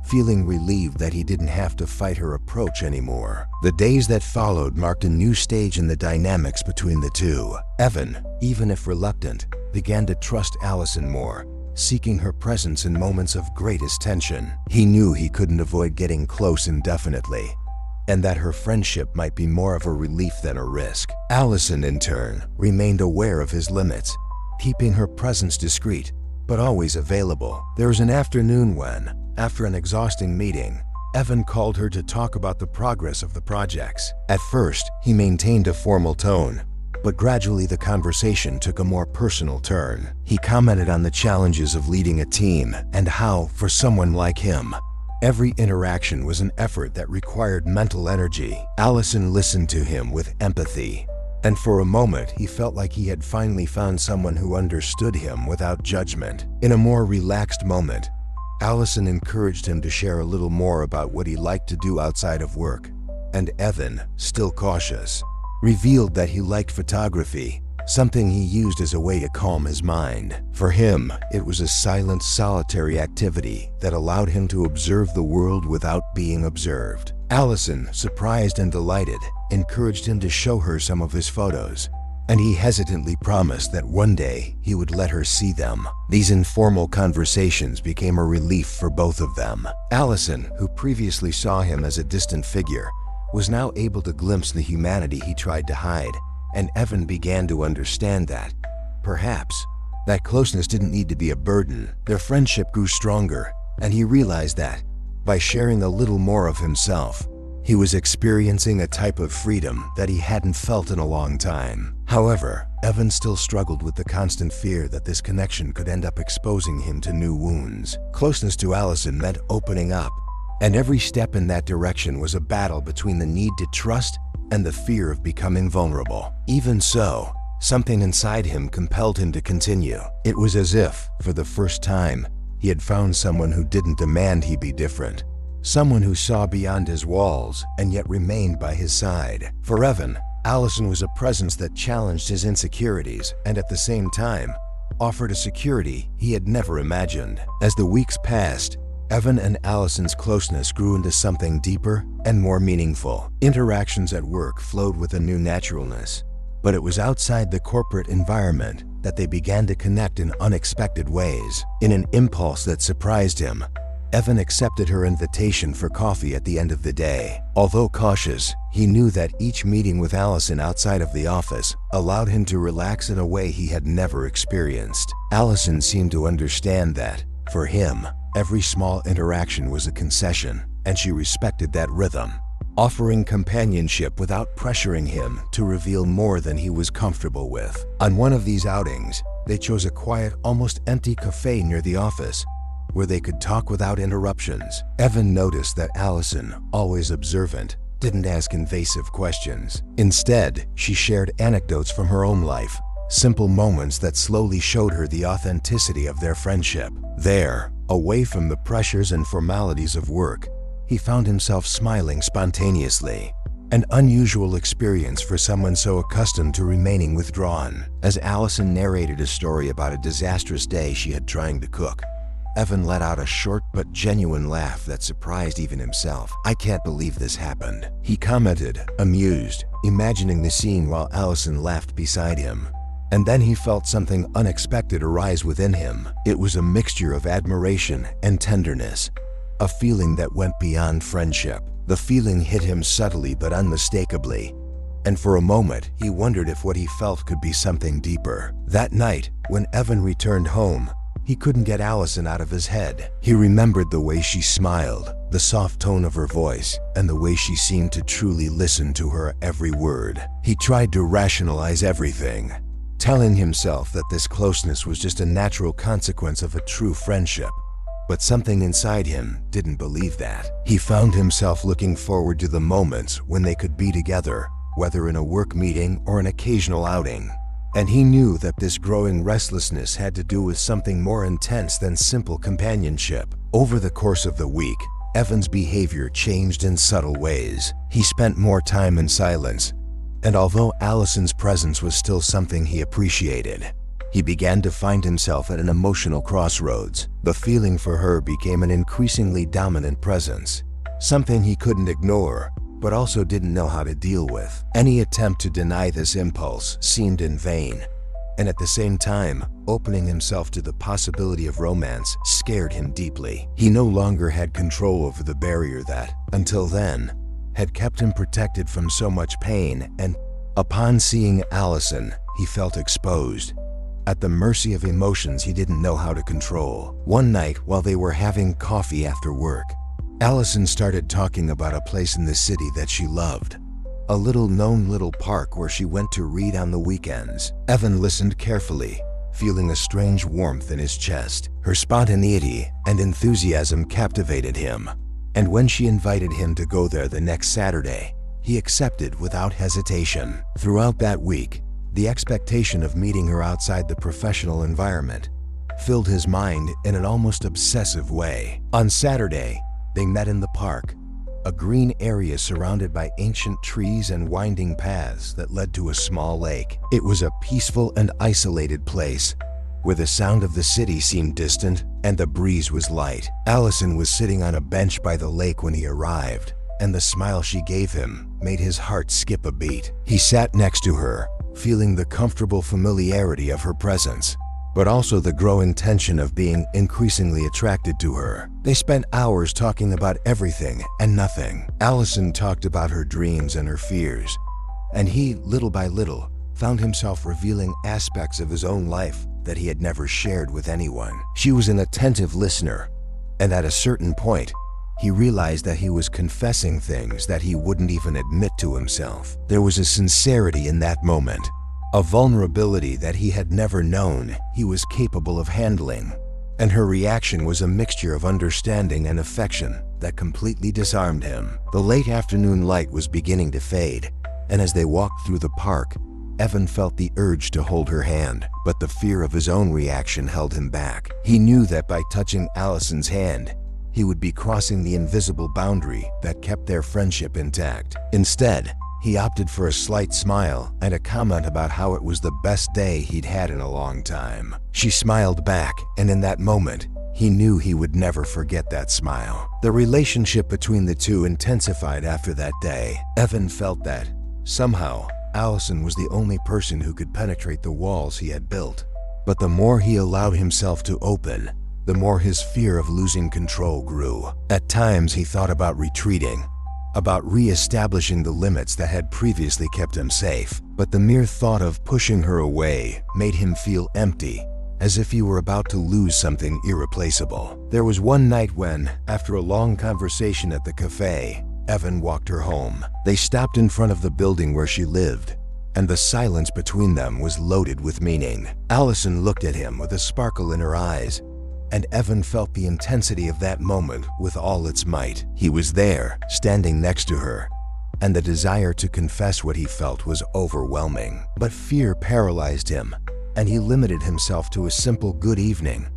[SPEAKER 1] feeling relieved that he didn't have to fight her approach anymore. The days that followed marked a new stage in the dynamics between the two. Evan, even if reluctant, began to trust Allison more, seeking her presence in moments of greatest tension. He knew he couldn't avoid getting close indefinitely, and that her friendship might be more of a relief than a risk. Allison, in turn, remained aware of his limits, keeping her presence discreet, but always available. There was an afternoon when, after an exhausting meeting, Evan called her to talk about the progress of the projects. At first, he maintained a formal tone, but gradually the conversation took a more personal turn. He commented on the challenges of leading a team and how, for someone like him, every interaction was an effort that required mental energy. Allison listened to him with empathy, and for a moment he felt like he had finally found someone who understood him without judgment. In a more relaxed moment, Allison encouraged him to share a little more about what he liked to do outside of work, and Evan, still cautious, revealed that he liked photography, something he used as a way to calm his mind. For him, it was a silent, solitary activity that allowed him to observe the world without being observed. Allison, surprised and delighted, encouraged him to show her some of his photos, and he hesitantly promised that one day he would let her see them. These informal conversations became a relief for both of them. Allison, who previously saw him as a distant figure, was now able to glimpse the humanity he tried to hide, and Evan began to understand that, perhaps, that closeness didn't need to be a burden. Their friendship grew stronger, and he realized that, by sharing a little more of himself, he was experiencing a type of freedom that he hadn't felt in a long time. However, Evan still struggled with the constant fear that this connection could end up exposing him to new wounds. Closeness to Allison meant opening up, and every step in that direction was a battle between the need to trust and the fear of becoming vulnerable. Even so, something inside him compelled him to continue. It was as if, for the first time, he had found someone who didn't demand he be different. Someone who saw beyond his walls and yet remained by his side. For Evan, Allison was a presence that challenged his insecurities and at the same time offered a security he had never imagined. As the weeks passed, Evan and Allison's closeness grew into something deeper and more meaningful. Interactions at work flowed with a new naturalness, but it was outside the corporate environment that they began to connect in unexpected ways. In an impulse that surprised him, Evan accepted her invitation for coffee at the end of the day. Although cautious, he knew that each meeting with Allison outside of the office allowed him to relax in a way he had never experienced. Allison seemed to understand that, for him, every small interaction was a concession, and she respected that rhythm, offering companionship without pressuring him to reveal more than he was comfortable with. On one of these outings, they chose a quiet, almost empty cafe near the office, where they could talk without interruptions. Evan noticed that Allison, always observant, didn't ask invasive questions. Instead, she shared anecdotes from her own life, simple moments that slowly showed her the authenticity of their friendship. There, away from the pressures and formalities of work, he found himself smiling spontaneously, an unusual experience for someone so accustomed to remaining withdrawn. As Allison narrated a story about a disastrous day she had trying to cook, Evan let out a short but genuine laugh that surprised even himself. "I can't believe this happened," he commented, amused, imagining the scene while Allison laughed beside him. And then he felt something unexpected arise within him. It was a mixture of admiration and tenderness, a feeling that went beyond friendship. The feeling hit him subtly but unmistakably, and for a moment he wondered if what he felt could be something deeper. That night, when Evan returned home, he couldn't get Allison out of his head. He remembered the way she smiled, the soft tone of her voice, and the way she seemed to truly listen to her every word. He tried to rationalize everything, telling himself that this closeness was just a natural consequence of a true friendship. But something inside him didn't believe that. He found himself looking forward to the moments when they could be together, whether in a work meeting or an occasional outing. And he knew that this growing restlessness had to do with something more intense than simple companionship. Over the course of the week, Evan's behavior changed in subtle ways. He spent more time in silence, and although Allison's presence was still something he appreciated, he began to find himself at an emotional crossroads. The feeling for her became an increasingly dominant presence, something he couldn't ignore, but also didn't know how to deal with. Any attempt to deny this impulse seemed in vain, and at the same time, opening himself to the possibility of romance scared him deeply. He no longer had control over the barrier that, until then, had kept him protected from so much pain, and upon seeing Allison, he felt exposed, at the mercy of emotions he didn't know how to control. One night, while they were having coffee after work, Allison started talking about a place in the city that she loved, a little-known little park where she went to read on the weekends. Evan listened carefully, feeling a strange warmth in his chest. Her spontaneity and enthusiasm captivated him, and when she invited him to go there the next Saturday, he accepted without hesitation. Throughout that week, the expectation of meeting her outside the professional environment filled his mind in an almost obsessive way. On Saturday, they met in the park, a green area surrounded by ancient trees and winding paths that led to a small lake. It was a peaceful and isolated place, where the sound of the city seemed distant and the breeze was light. Allison was sitting on a bench by the lake when he arrived, and the smile she gave him made his heart skip a beat. He sat next to her, feeling the comfortable familiarity of her presence, but also the growing tension of being increasingly attracted to her. They spent hours talking about everything and nothing. Allison talked about her dreams and her fears, and he, little by little, found himself revealing aspects of his own life that he had never shared with anyone. She was an attentive listener, and at a certain point, he realized that he was confessing things that he wouldn't even admit to himself. There was a sincerity in that moment, a vulnerability that he had never known he was capable of handling, and her reaction was a mixture of understanding and affection that completely disarmed him. The late afternoon light was beginning to fade, and as they walked through the park, Evan felt the urge to hold her hand, but the fear of his own reaction held him back. He knew that by touching Allison's hand, he would be crossing the invisible boundary that kept their friendship intact. Instead, he opted for a slight smile and a comment about how it was the best day he'd had in a long time. She smiled back, and in that moment, he knew he would never forget that smile. The relationship between the two intensified after that day. Evan felt that, somehow, Allison was the only person who could penetrate the walls he had built. But the more he allowed himself to open, the more his fear of losing control grew. At times he thought about retreating, about re-establishing the limits that had previously kept him safe. But the mere thought of pushing her away made him feel empty, as if he were about to lose something irreplaceable. There was one night when, after a long conversation at the cafe, Evan walked her home. They stopped in front of the building where she lived, and the silence between them was loaded with meaning. Allison looked at him with a sparkle in her eyes, and Evan felt the intensity of that moment with all its might. He was there, standing next to her, and the desire to confess what he felt was overwhelming. But fear paralyzed him, and he limited himself to a simple good evening,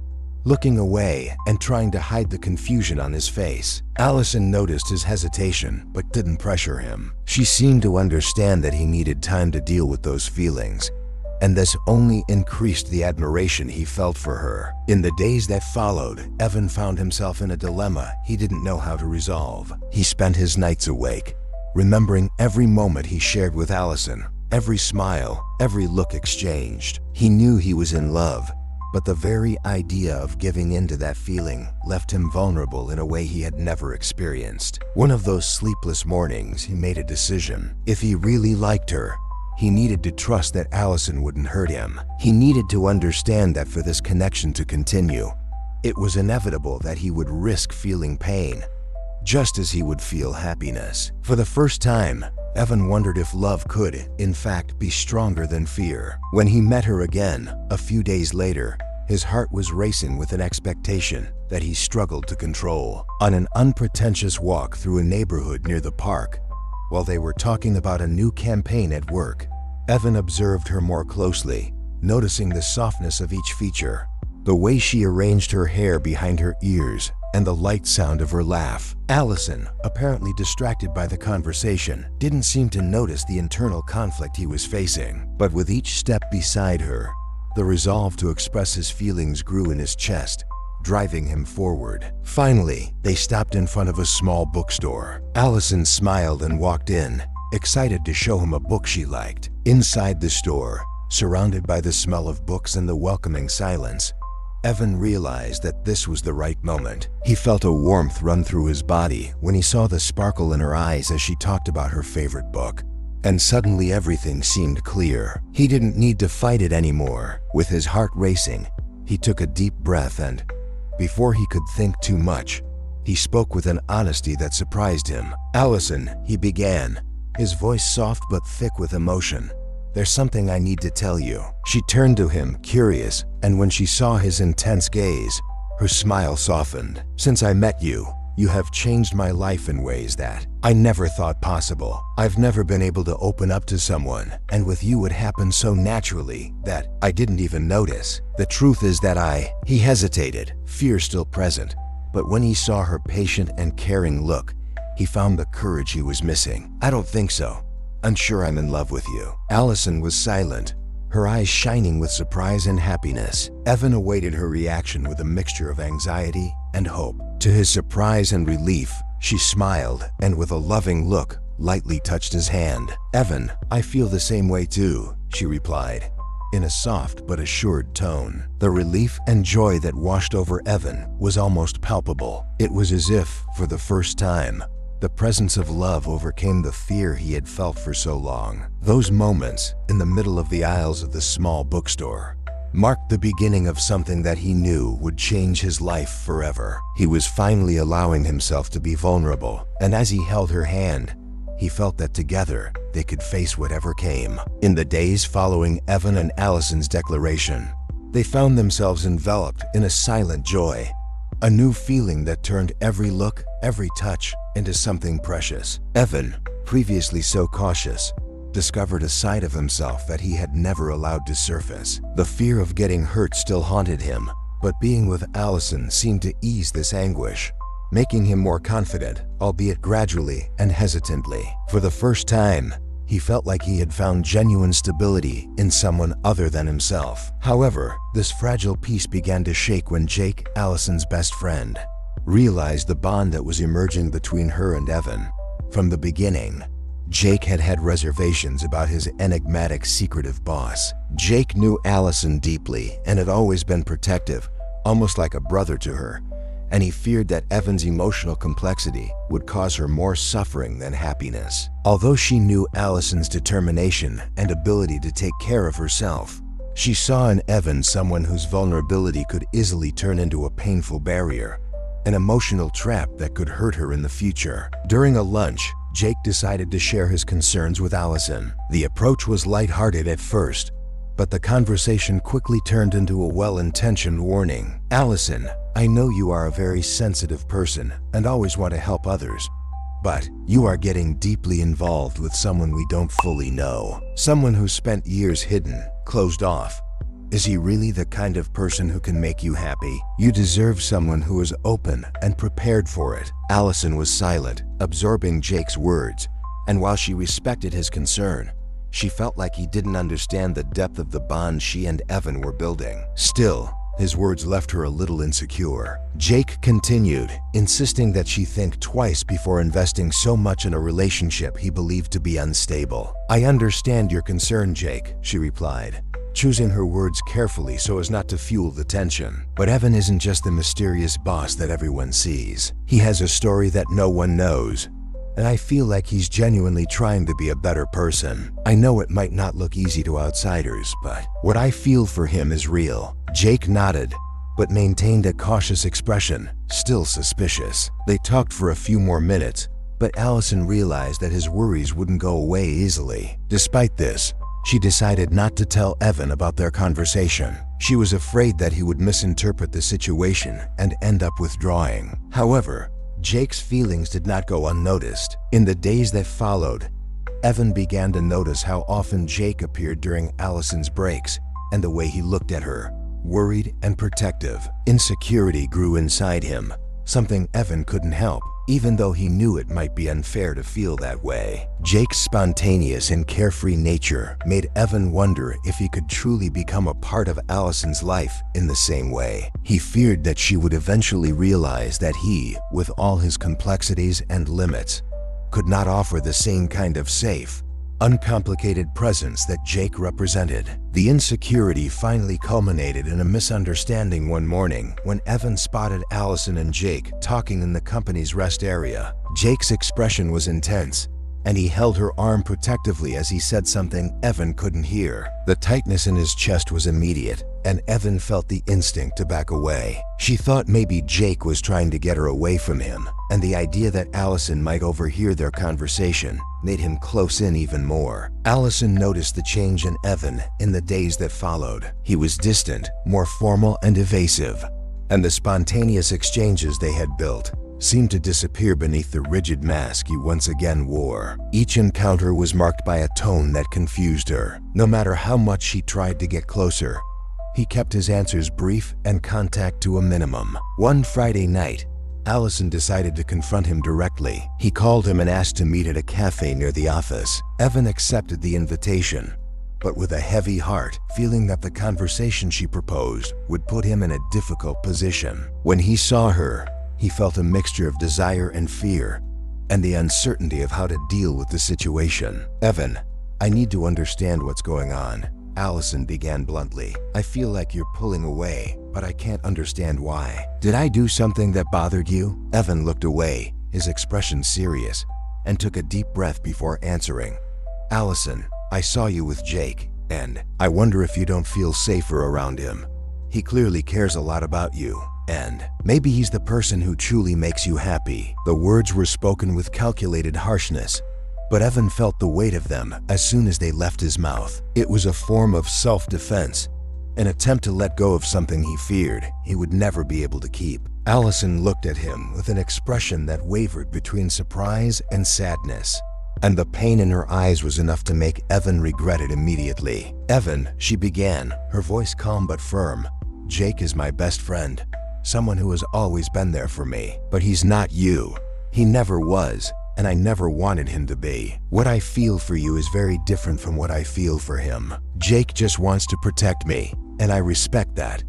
[SPEAKER 1] looking away and trying to hide the confusion on his face. Allison noticed his hesitation but didn't pressure him. She seemed to understand that he needed time to deal with those feelings, and this only increased the admiration he felt for her. In the days that followed, Evan found himself in a dilemma he didn't know how to resolve. He spent his nights awake, remembering every moment he shared with Allison, every smile, every look exchanged. He knew he was in love, but the very idea of giving in to that feeling left him vulnerable in a way he had never experienced. One of those sleepless mornings, he made a decision. If he really liked her, he needed to trust that Allison wouldn't hurt him. He needed to understand that for this connection to continue, it was inevitable that he would risk feeling pain, just as he would feel happiness. For the first time, Evan wondered if love could, in fact, be stronger than fear. When he met her again, a few days later, his heart was racing with an expectation that he struggled to control. On an unpretentious walk through a neighborhood near the park, while they were talking about a new campaign at work, Evan observed her more closely, noticing the softness of each feature, the way she arranged her hair behind her ears, and the light sound of her laugh. Allison, apparently distracted by the conversation, didn't seem to notice the internal conflict he was facing. But with each step beside her, the resolve to express his feelings grew in his chest, driving him forward. Finally, they stopped in front of a small bookstore. Allison smiled and walked in, excited to show him a book she liked. Inside the store, surrounded by the smell of books and the welcoming silence, Evan realized that this was the right moment. He felt a warmth run through his body when he saw the sparkle in her eyes as she talked about her favorite book. And suddenly everything seemed clear. He didn't need to fight it anymore. With his heart racing, he took a deep breath and, before he could think too much, he spoke with an honesty that surprised him. "Allison," he began, his voice soft but thick with emotion, "there's something I need to tell you." She turned to him, curious, and when she saw his intense gaze, her smile softened. "Since I met you, you have changed my life in ways that I never thought possible. I've never been able to open up to someone, and with you it happened so naturally that I didn't even notice. The truth is that He hesitated, fear still present, but when he saw her patient and caring look, he found the courage he was missing. "I don't think so. Unsure I'm in love with you." Allison was silent, her eyes shining with surprise and happiness. Evan awaited her reaction with a mixture of anxiety and hope. To his surprise and relief, she smiled and with a loving look, lightly touched his hand. "Evan, I feel the same way too," she replied, in a soft but assured tone. The relief and joy that washed over Evan was almost palpable. It was as if, for the first time, the presence of love overcame the fear he had felt for so long. Those moments, in the middle of the aisles of the small bookstore, marked the beginning of something that he knew would change his life forever. He was finally allowing himself to be vulnerable, and as he held her hand, he felt that together they could face whatever came. In the days following Evan and Allison's declaration, they found themselves enveloped in a silent joy, a new feeling that turned every look, every touch, into something precious. Evan, previously so cautious, discovered a side of himself that he had never allowed to surface. The fear of getting hurt still haunted him, but being with Allison seemed to ease this anguish, making him more confident, albeit gradually and hesitantly. For the first time, he felt like he had found genuine stability in someone other than himself. However, this fragile peace began to shake when Jake, Allison's best friend, realized the bond that was emerging between her and Evan. From the beginning, Jake had had reservations about his enigmatic, secretive boss. Jake knew Allison deeply and had always been protective, almost like a brother to her, and he feared that Evan's emotional complexity would cause her more suffering than happiness. Although she knew Allison's determination and ability to take care of herself, she saw in Evan someone whose vulnerability could easily turn into a painful barrier, an emotional trap that could hurt her in the future. During a lunch, Jake decided to share his concerns with Allison. The approach was lighthearted at first, but the conversation quickly turned into a well-intentioned warning. "Allison, I know you are a very sensitive person and always want to help others, but you are getting deeply involved with someone we don't fully know. Someone who spent years hidden, closed off. Is he really the kind of person who can make you happy? You deserve someone who is open and prepared for it." Allison was silent, absorbing Jake's words, and while she respected his concern, she felt like he didn't understand the depth of the bond she and Evan were building. Still, his words left her a little insecure. Jake continued, insisting that she think twice before investing so much in a relationship he believed to be unstable. "I understand your concern, Jake," she replied, choosing her words carefully so as not to fuel the tension. "But Evan isn't just the mysterious boss that everyone sees. He has a story that no one knows, and I feel like he's genuinely trying to be a better person. I know it might not look easy to outsiders, but what I feel for him is real." Jake nodded, but maintained a cautious expression, still suspicious. They talked for a few more minutes, but Allison realized that his worries wouldn't go away easily. Despite this, she decided not to tell Evan about their conversation. She was afraid that he would misinterpret the situation and end up withdrawing. However, Jake's feelings did not go unnoticed. In the days that followed, Evan began to notice how often Jake appeared during Allison's breaks and the way he looked at her, worried and protective. Insecurity grew inside him, something Evan couldn't help, even though he knew it might be unfair to feel that way. Jake's spontaneous and carefree nature made Evan wonder if he could truly become a part of Allison's life in the same way. He feared that she would eventually realize that he, with all his complexities and limits, could not offer the same kind of safe, uncomplicated presence that Jake represented. The insecurity finally culminated in a misunderstanding one morning when Evan spotted Allison and Jake talking in the company's rest area. Jake's expression was intense, and he held her arm protectively as he said something Evan couldn't hear. The tightness in his chest was immediate, and Evan felt the instinct to back away. She thought maybe Jake was trying to get her away from him, and the idea that Allison might overhear their conversation made him close in even more. Allison noticed the change in Evan in the days that followed. He was distant, more formal and evasive, and the spontaneous exchanges they had built seemed to disappear beneath the rigid mask he once again wore. Each encounter was marked by a tone that confused her. No matter how much she tried to get closer, he kept his answers brief and contact to a minimum. One Friday night, Allison decided to confront him directly. He called him and asked to meet at a cafe near the office. Evan accepted the invitation, but with a heavy heart, feeling that the conversation she proposed would put him in a difficult position. When he saw her, he felt a mixture of desire and fear, and the uncertainty of how to deal with the situation. "Evan, I need to understand what's going on," Allison began bluntly. "I feel like you're pulling away, but I can't understand why. Did I do something that bothered you?" Evan looked away, his expression serious, and took a deep breath before answering. "Allison, I saw you with Jake, and I wonder if you don't feel safer around him. He clearly cares a lot about you, and maybe he's the person who truly makes you happy." The words were spoken with calculated harshness, but Evan felt the weight of them as soon as they left his mouth. It was a form of self-defense, an attempt to let go of something he feared he would never be able to keep. Allison looked at him with an expression that wavered between surprise and sadness, and the pain in her eyes was enough to make Evan regret it immediately. "Evan," she began, her voice calm but firm, "Jake is my best friend, someone who has always been there for me, but he's not you. He never was, and I never wanted him to be. What I feel for you is very different from what I feel for him. Jake just wants to protect me, and I respect that.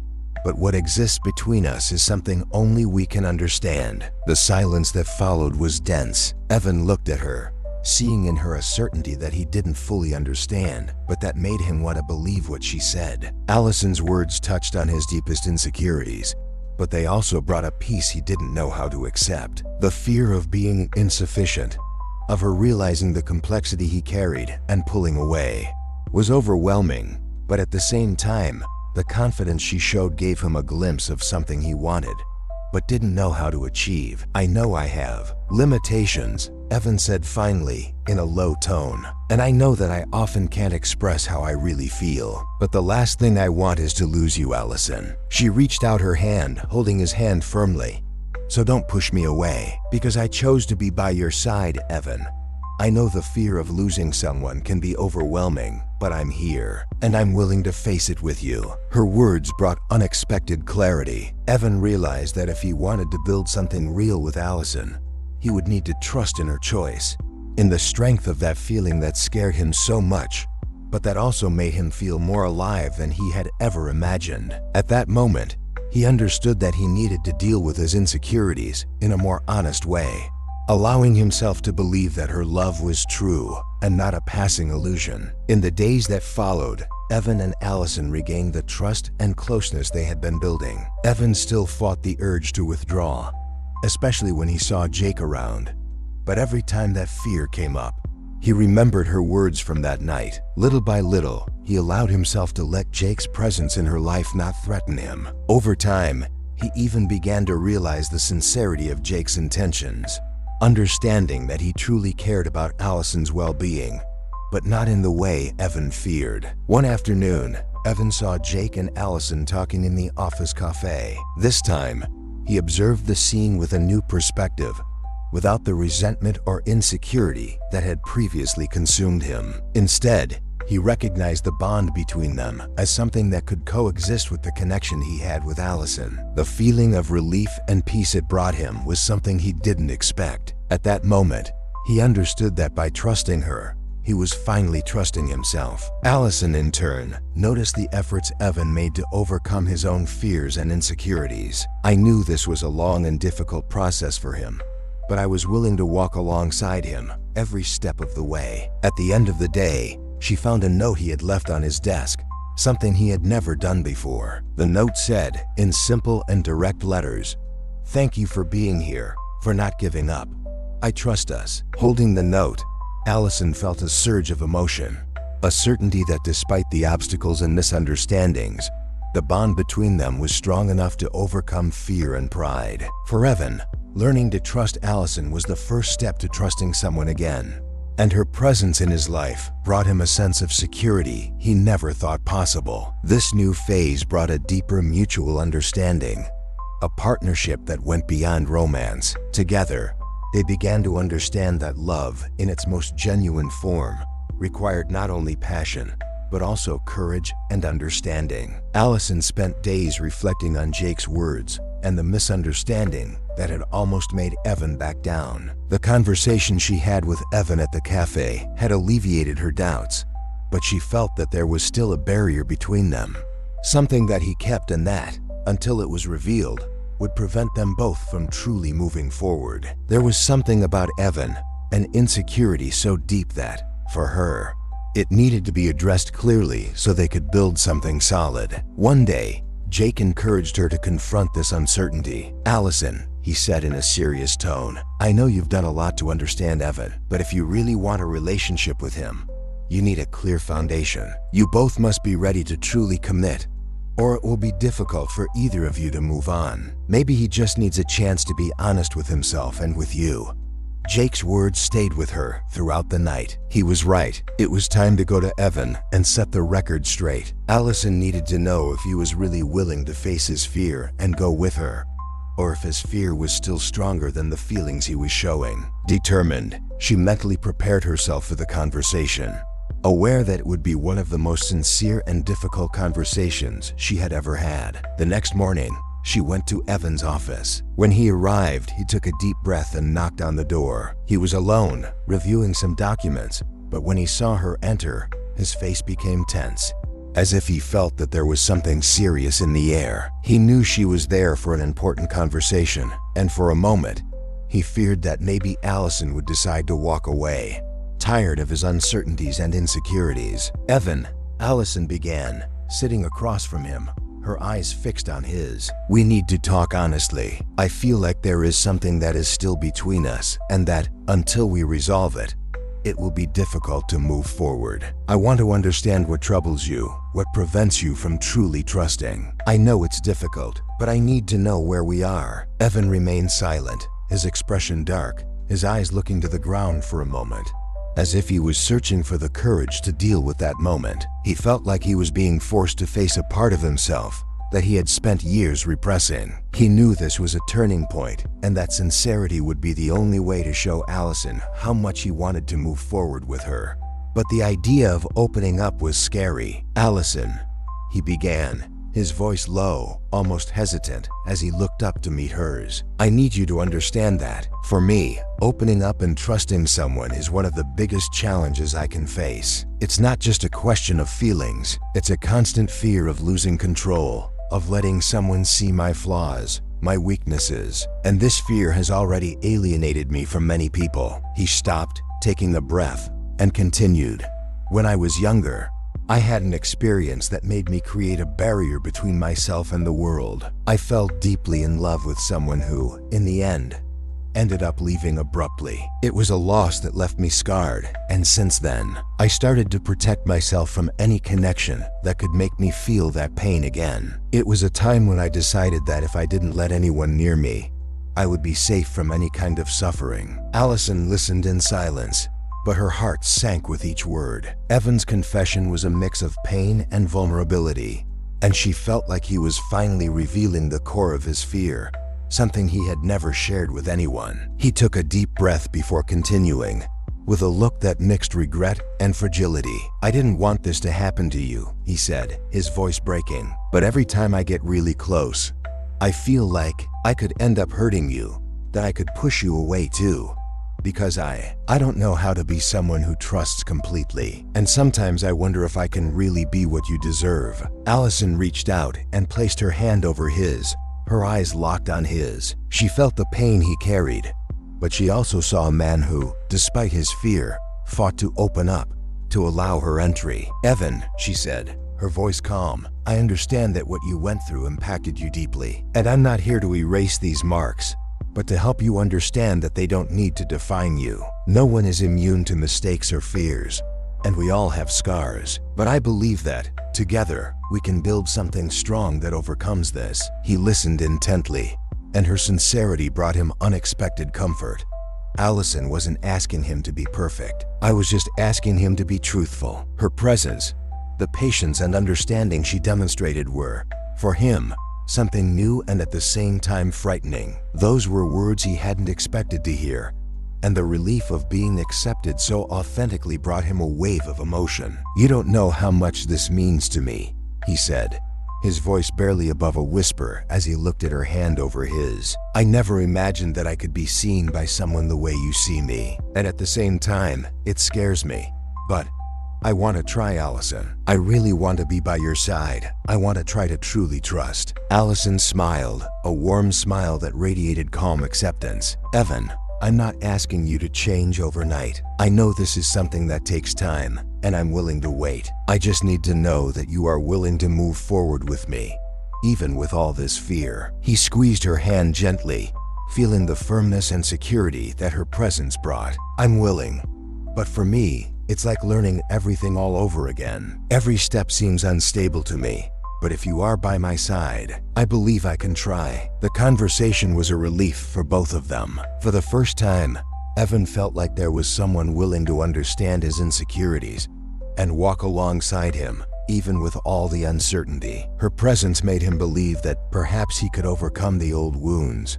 [SPEAKER 1] But what exists between us is something only we can understand." The silence that followed was dense. Evan looked at her, seeing in her a certainty that he didn't fully understand, but that made him want to believe what she said. Allison's words touched on his deepest insecurities, but they also brought a peace he didn't know how to accept. The fear of being insufficient, of her realizing the complexity he carried and pulling away, was overwhelming, but at the same time, the confidence she showed gave him a glimpse of something he wanted, but didn't know how to achieve. "I know I have limitations," Evan said finally, in a low tone. "And I know that I often can't express how I really feel. But the last thing I want is to lose you, Allison." She reached out her hand, holding his hand firmly. "So don't push me away, because I chose to be by your side, Evan. I know the fear of losing someone can be overwhelming, but I'm here, and I'm willing to face it with you." Her words brought unexpected clarity. Evan realized that if he wanted to build something real with Allison, he would need to trust in her choice, in the strength of that feeling that scared him so much, but that also made him feel more alive than he had ever imagined. At that moment, he understood that he needed to deal with his insecurities in a more honest way, allowing himself to believe that her love was true and not a passing illusion. In the days that followed, Evan and Allison regained the trust and closeness they had been building. Evan still fought the urge to withdraw, especially when he saw Jake around. But every time that fear came up, he remembered her words from that night. Little by little, he allowed himself to let Jake's presence in her life not threaten him. Over time, he even began to realize the sincerity of Jake's intentions, understanding that he truly cared about Allison's well-being, but not in the way Evan feared. One afternoon, Evan saw Jake and Allison talking in the office cafe. This time, he observed the scene with a new perspective, without the resentment or insecurity that had previously consumed him. Instead, he recognized the bond between them as something that could coexist with the connection he had with Allison. The feeling of relief and peace it brought him was something he didn't expect. At that moment, he understood that by trusting her, he was finally trusting himself. Allison, in turn, noticed the efforts Evan made to overcome his own fears and insecurities. "I knew this was a long and difficult process for him, but I was willing to walk alongside him every step of the way." At the end of the day, she found a note he had left on his desk, something he had never done before. The note said, in simple and direct letters, "Thank you for being here, for not giving up. I trust us." Holding the note, Allison felt a surge of emotion, a certainty that despite the obstacles and misunderstandings, the bond between them was strong enough to overcome fear and pride. For Evan, learning to trust Allison was the first step to trusting someone again, and her presence in his life brought him a sense of security he never thought possible. This new phase brought a deeper mutual understanding, a partnership that went beyond romance. Together, they began to understand that love, in its most genuine form, required not only passion, but also courage and understanding. Allison spent days reflecting on Jake's words and the misunderstanding that had almost made Evan back down. The conversation she had with Evan at the cafe had alleviated her doubts, but she felt that there was still a barrier between them, something that he kept and that, until it was revealed, would prevent them both from truly moving forward. There was something about Evan, an insecurity so deep that, for her, it needed to be addressed clearly so they could build something solid. One day, Jake encouraged her to confront this uncertainty. "Allison," he said in a serious tone, "I know you've done a lot to understand Evan, but if you really want a relationship with him, you need a clear foundation. You both must be ready to truly commit, or it will be difficult for either of you to move on. Maybe he just needs a chance to be honest with himself and with you." Jake's words stayed with her throughout the night. He was right. It was time to go to Evan and set the record straight. Allison needed to know if he was really willing to face his fear and go with her, or if his fear was still stronger than the feelings he was showing. Determined, she mentally prepared herself for the conversation, aware that it would be one of the most sincere and difficult conversations she had ever had. The next morning, She went to Evan's office. When he arrived, he took a deep breath and knocked on the door. He was alone, reviewing some documents, but when he saw her enter, his face became tense, as if he felt that there was something serious in the air. He knew she was there for an important conversation, and for a moment, he feared that maybe Allison would decide to walk away. Tired of his uncertainties and insecurities, "Evan," Allison began, sitting across from him, her eyes fixed on his. "We need to talk honestly. I feel like there is something that is still between us, and that, until we resolve it, it will be difficult to move forward. I want to understand what troubles you, what prevents you from truly trusting. I know it's difficult, but I need to know where we are." Evan remained silent, his expression dark, his eyes looking to the ground for a moment, as if he was searching for the courage to deal with that moment. He felt like he was being forced to face a part of himself that he had spent years repressing. He knew this was a turning point, and that sincerity would be the only way to show Allison how much he wanted to move forward with her. But the idea of opening up was scary. "Allison," he began, his voice low, almost hesitant, as he looked up to meet hers. "I need you to understand that, for me, opening up and trusting someone is one of the biggest challenges I can face. It's not just a question of feelings, it's a constant fear of losing control, of letting someone see my flaws, my weaknesses, and this fear has already alienated me from many people." He stopped, taking a breath, and continued, "When I was younger, I had an experience that made me create a barrier between myself and the world. I fell deeply in love with someone who, in the end, ended up leaving abruptly. It was a loss that left me scarred, and since then, I started to protect myself from any connection that could make me feel that pain again. It was a time when I decided that if I didn't let anyone near me, I would be safe from any kind of suffering." Allison listened in silence, but her heart sank with each word. Evan's confession was a mix of pain and vulnerability, and she felt like he was finally revealing the core of his fear, something he had never shared with anyone. He took a deep breath before continuing, with a look that mixed regret and fragility. "I didn't want this to happen to you," he said, his voice breaking, "but every time I get really close, I feel like I could end up hurting you, that I could push you away too. Because I don't know how to be someone who trusts completely. And sometimes I wonder if I can really be what you deserve." Allison reached out and placed her hand over his, her eyes locked on his. She felt the pain he carried, but she also saw a man who, despite his fear, fought to open up, to allow her entry. "Evan," she said, her voice calm, "I understand that what you went through impacted you deeply, and I'm not here to erase these marks, but to help you understand that they don't need to define you. No one is immune to mistakes or fears, and we all have scars. But I believe that, together, we can build something strong that overcomes this." He listened intently, and her sincerity brought him unexpected comfort. Allison wasn't asking him to be perfect. I was just asking him to be truthful. Her presence, the patience and understanding she demonstrated were, for him, something new and at the same time frightening. Those were words he hadn't expected to hear, and the relief of being accepted so authentically brought him a wave of emotion. "You don't know how much this means to me," he said, his voice barely above a whisper as he looked at her hand over his. "I never imagined that I could be seen by someone the way you see me, and at the same time, it scares me. But I want to try, Allison. I really want to be by your side. I want to try to truly trust." Allison smiled, a warm smile that radiated calm acceptance. "Evan, I'm not asking you to change overnight. I know this is something that takes time, and I'm willing to wait. I just need to know that you are willing to move forward with me, even with all this fear." He squeezed her hand gently, feeling the firmness and security that her presence brought. "I'm willing, but for me, it's like learning everything all over again. Every step seems unstable to me, but if you are by my side, I believe I can try." The conversation was a relief for both of them. For the first time, Evan felt like there was someone willing to understand his insecurities and walk alongside him, even with all the uncertainty. Her presence made him believe that perhaps he could overcome the old wounds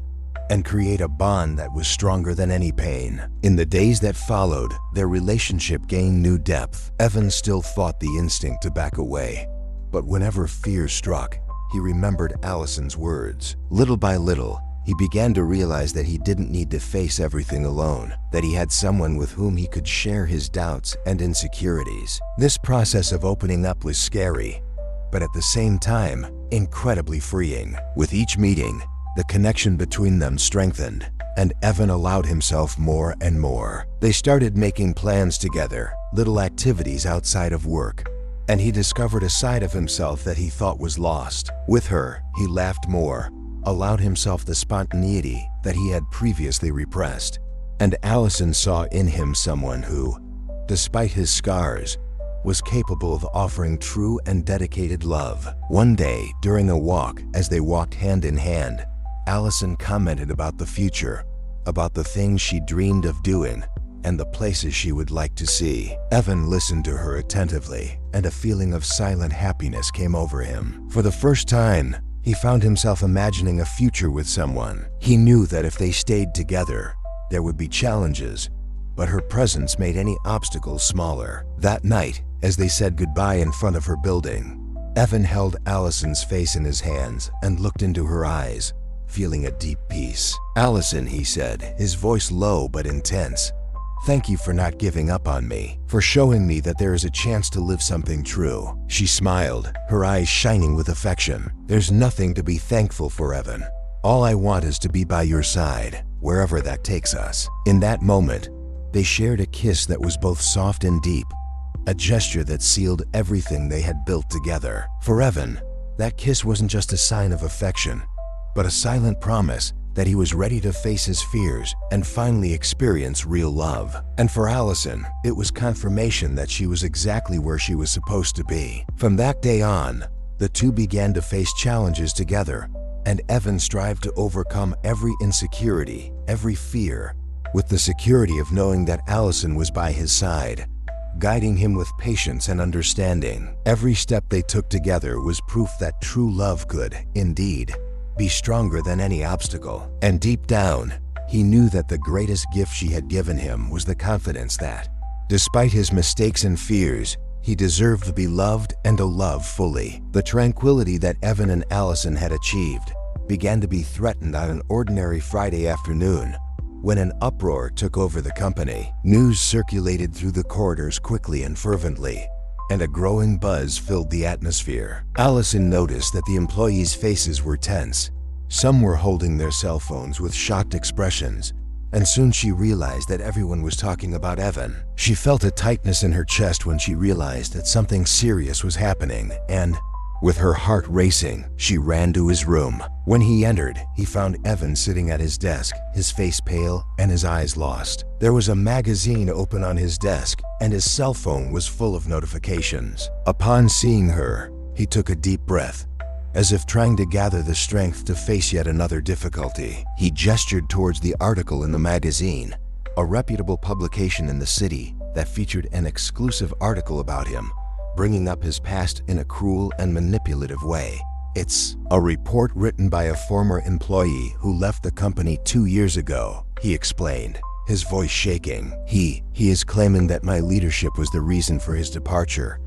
[SPEAKER 1] and create a bond that was stronger than any pain. In the days that followed, their relationship gained new depth. Evan still fought the instinct to back away, but whenever fear struck, he remembered Allison's words. Little by little, he began to realize that he didn't need to face everything alone, that he had someone with whom he could share his doubts and insecurities. This process of opening up was scary, but at the same time, incredibly freeing. With each meeting, the connection between them strengthened, and Evan allowed himself more and more. They started making plans together, little activities outside of work, and he discovered a side of himself that he thought was lost. With her, he laughed more, allowed himself the spontaneity that he had previously repressed. And Allison saw in him someone who, despite his scars, was capable of offering true and dedicated love. One day, during a walk, as they walked hand in hand, Allison commented about the future, about the things she dreamed of doing, and the places she would like to see. Evan listened to her attentively, and a feeling of silent happiness came over him. For the first time, he found himself imagining a future with someone. He knew that if they stayed together, there would be challenges, but her presence made any obstacles smaller. That night, as they said goodbye in front of her building, Evan held Allison's face in his hands and looked into her eyes, feeling a deep peace. "Allison," he said, his voice low but intense, "thank you for not giving up on me, for showing me that there is a chance to live something true." She smiled, her eyes shining with affection. "There's nothing to be thankful for, Evan. All I want is to be by your side, wherever that takes us." In that moment, they shared a kiss that was both soft and deep, a gesture that sealed everything they had built together. For Evan, that kiss wasn't just a sign of affection, but a silent promise that he was ready to face his fears and finally experience real love. And for Allison, it was confirmation that she was exactly where she was supposed to be. From that day on, the two began to face challenges together, and Evan strived to overcome every insecurity, every fear, with the security of knowing that Allison was by his side, guiding him with patience and understanding. Every step they took together was proof that true love could, indeed, be stronger than any obstacle. And deep down, he knew that the greatest gift she had given him was the confidence that, despite his mistakes and fears, he deserved to be loved and to love fully. The tranquility that Evan and Allison had achieved began to be threatened on an ordinary Friday afternoon, when an uproar took over the company. News circulated through the corridors quickly and fervently, and a growing buzz filled the atmosphere. Allison noticed that the employees' faces were tense. Some were holding their cell phones with shocked expressions, and soon she realized that everyone was talking about Evan. She felt a tightness in her chest when she realized that something serious was happening, and, with her heart racing, she ran to his room. When he entered, he found Evan sitting at his desk, his face pale and his eyes lost. There was a magazine open on his desk, and his cell phone was full of notifications. Upon seeing her, he took a deep breath, as if trying to gather the strength to face yet another difficulty. He gestured towards the article in the magazine, a reputable publication in the city that featured an exclusive article about him, bringing up his past in a cruel and manipulative way. "It's a report written by a former employee who left the company 2 years ago," he explained, his voice shaking. He is claiming that my leadership was the reason for his departure,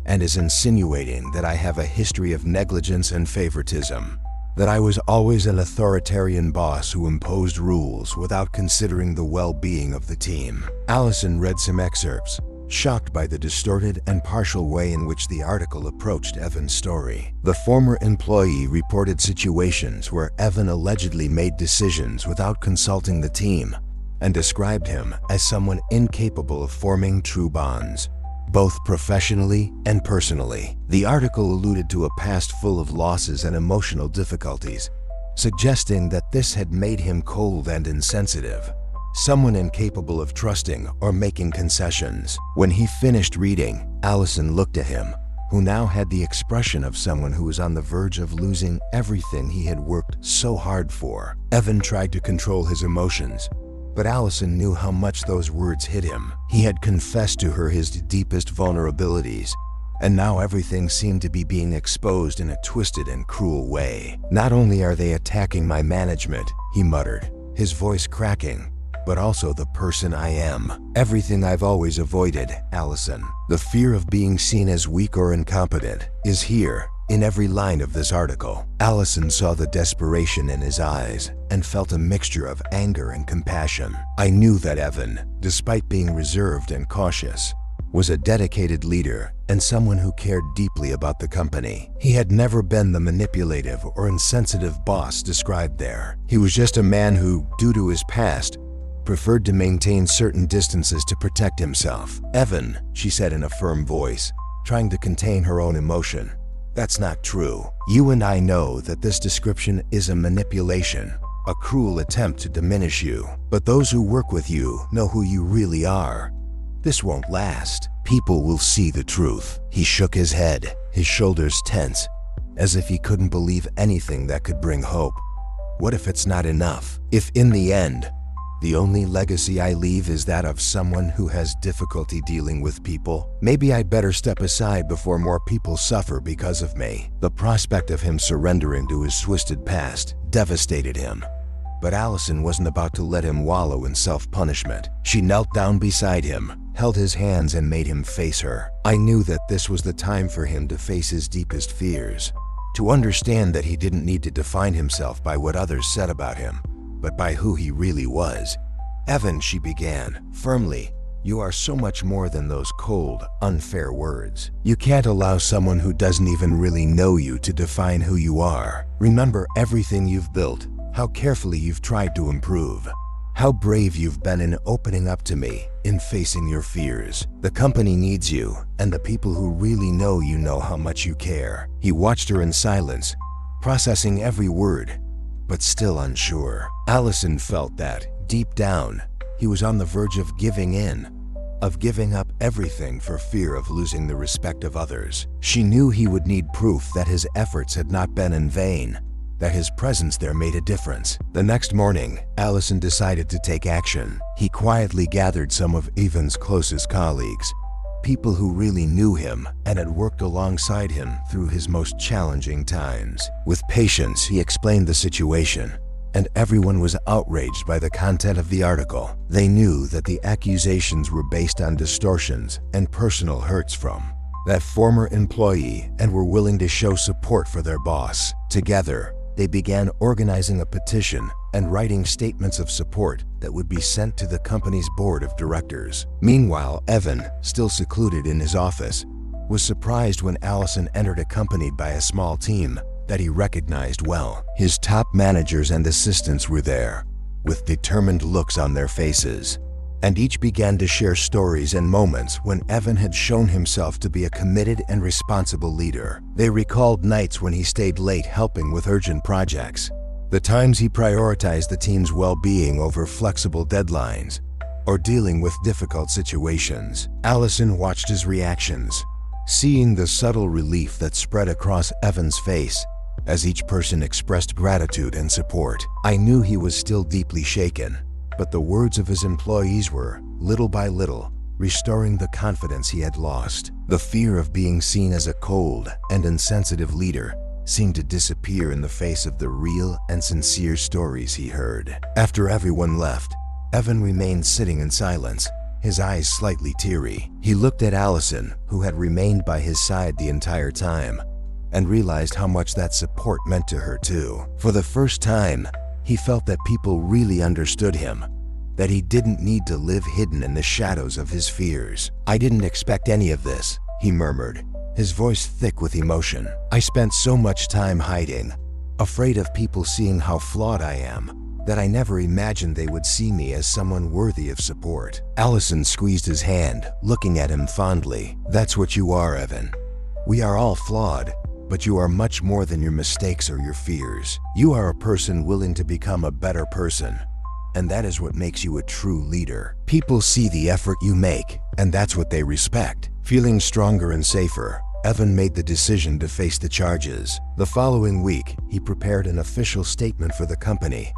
[SPEAKER 1] and is insinuating that I have a history of negligence and favoritism, that I was always an authoritarian boss who imposed rules without considering the well-being of the team." Allison read some excerpts, shocked by the distorted and partial way in which the article approached Evan's story. The former employee reported situations where Evan allegedly made decisions without consulting the team, and described him as someone incapable of forming true bonds, both professionally and personally. The article alluded to a past full of losses and emotional difficulties, suggesting that this had made him cold and insensitive, someone incapable of trusting or making concessions. When he finished reading, Allison looked at him, who now had the expression of someone who was on the verge of losing everything he had worked so hard for. Evan tried to control his emotions, but Allison knew how much those words hit him. He had confessed to her his deepest vulnerabilities, and now everything seemed to be being exposed in a twisted and cruel way. "Not only are they attacking my management," he muttered, his voice cracking, "but also the person I am. Everything I've always avoided, Allison. The fear of being seen as weak or incompetent is here, In every line of this article, Allison saw the desperation in his eyes and felt a mixture of anger and compassion. I knew that Evan, despite being reserved and cautious, was a dedicated leader and someone who cared deeply about the company. He had never been the manipulative or insensitive boss described there. He was just a man who, due to his past, preferred to maintain certain distances to protect himself. "Evan," she said in a firm voice, trying to contain her own emotion, "that's not true. You and I know that this description is a manipulation, a cruel attempt to diminish you. But those who work with you know who you really are. This won't last. People will see the truth." He shook his head, his shoulders tense, as if he couldn't believe anything that could bring hope. "What if it's not enough? If in the end, the only legacy I leave is that of someone who has difficulty dealing with people? Maybe I'd better step aside before more people suffer because of me." The prospect of him surrendering to his twisted past devastated him. But Allison wasn't about to let him wallow in self-punishment. She knelt down beside him, held his hands and made him face her. I knew that this was the time for him to face his deepest fears, to understand that he didn't need to define himself by what others said about him, but by who he really was. "Evan," she began, firmly, "you are so much more than those cold, unfair words. You can't allow someone who doesn't even really know you to define who you are. Remember everything you've built, how carefully you've tried to improve, how brave you've been in opening up to me, in facing your fears. The company needs you, and the people who really know you know how much you care." He watched her in silence, processing every word, but still unsure. Allison felt that, deep down, he was on the verge of giving in, of giving up everything for fear of losing the respect of others. She knew he would need proof that his efforts had not been in vain, that his presence there made a difference. The next morning, Allison decided to take action. He quietly gathered some of Evan's closest colleagues, people who really knew him and had worked alongside him through his most challenging times. With patience, he explained the situation, and everyone was outraged by the content of the article. They knew that the accusations were based on distortions and personal hurts from that former employee and were willing to show support for their boss. Together, they began organizing a petition and writing statements of support that would be sent to the company's board of directors. Meanwhile, Evan, still secluded in his office, was surprised when Allison entered accompanied by a small team that he recognized well. His top managers and assistants were there, with determined looks on their faces, and each began to share stories and moments when Evan had shown himself to be a committed and responsible leader. They recalled nights when he stayed late helping with urgent projects, the times he prioritized the team's well-being over flexible deadlines, or dealing with difficult situations. Allison watched his reactions, seeing the subtle relief that spread across Evan's face as each person expressed gratitude and support. I knew he was still deeply shaken, but the words of his employees were, little by little, restoring the confidence he had lost. The fear of being seen as a cold and insensitive leader seemed to disappear in the face of the real and sincere stories he heard. After everyone left, Evan remained sitting in silence, his eyes slightly teary. He looked at Allison, who had remained by his side the entire time, and realized how much that support meant to her too. For the first time, he felt that people really understood him, that he didn't need to live hidden in the shadows of his fears. "I didn't expect any of this," he murmured, his voice thick with emotion. "I spent so much time hiding, afraid of people seeing how flawed I am, that I never imagined they would see me as someone worthy of support." Allison squeezed his hand, looking at him fondly. "That's what you are, Evan. We are all flawed, but you are much more than your mistakes or your fears. You are a person willing to become a better person, and that is what makes you a true leader. People see the effort you make, and that's what they respect." Feeling stronger and safer, Evan made the decision to face the charges. The following week, he prepared an official statement for the company,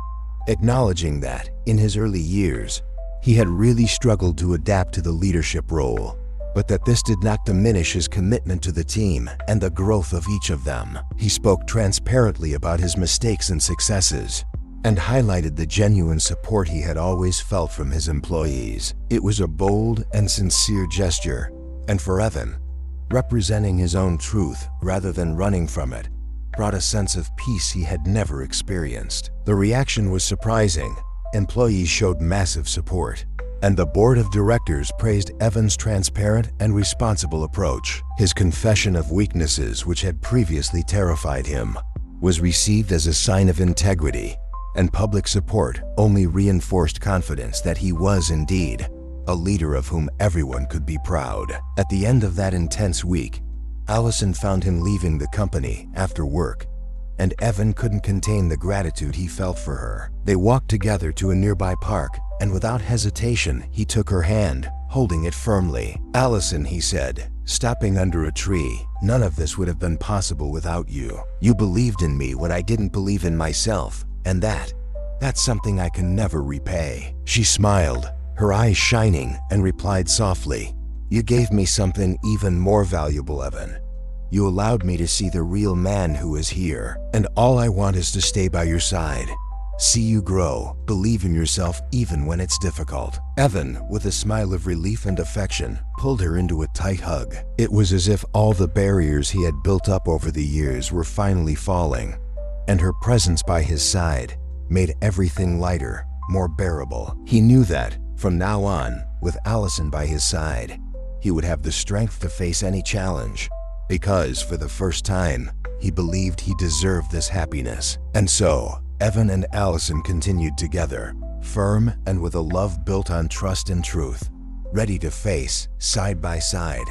[SPEAKER 1] acknowledging that, in his early years, he had really struggled to adapt to the leadership role, but that this did not diminish his commitment to the team and the growth of each of them. He spoke transparently about his mistakes and successes, and highlighted the genuine support he had always felt from his employees. It was a bold and sincere gesture, and for Evan, representing his own truth rather than running from it, brought a sense of peace he had never experienced. The reaction was surprising. Employees showed massive support, and the board of directors praised Evan's transparent and responsible approach. His confession of weaknesses, which had previously terrified him, was received as a sign of integrity, and public support only reinforced confidence that he was indeed a leader of whom everyone could be proud. At the end of that intense week, Allison found him leaving the company after work, and Evan couldn't contain the gratitude he felt for her. They walked together to a nearby park, and without hesitation, he took her hand, holding it firmly. "Allison," he said, stopping under a tree, "none of this would have been possible without you. You believed in me when I didn't believe in myself, and that's something I can never repay." She smiled, her eyes shining, and replied softly, "You gave me something even more valuable, Evan. You allowed me to see the real man who is here, and all I want is to stay by your side. See you grow, believe in yourself even when it's difficult." Evan, with a smile of relief and affection, pulled her into a tight hug. It was as if all the barriers he had built up over the years were finally falling, and her presence by his side made everything lighter, more bearable. He knew that, from now on, with Allison by his side, he would have the strength to face any challenge, because for the first time, he believed he deserved this happiness. And so, Evan and Allison continued together, firm and with a love built on trust and truth, ready to face, side by side,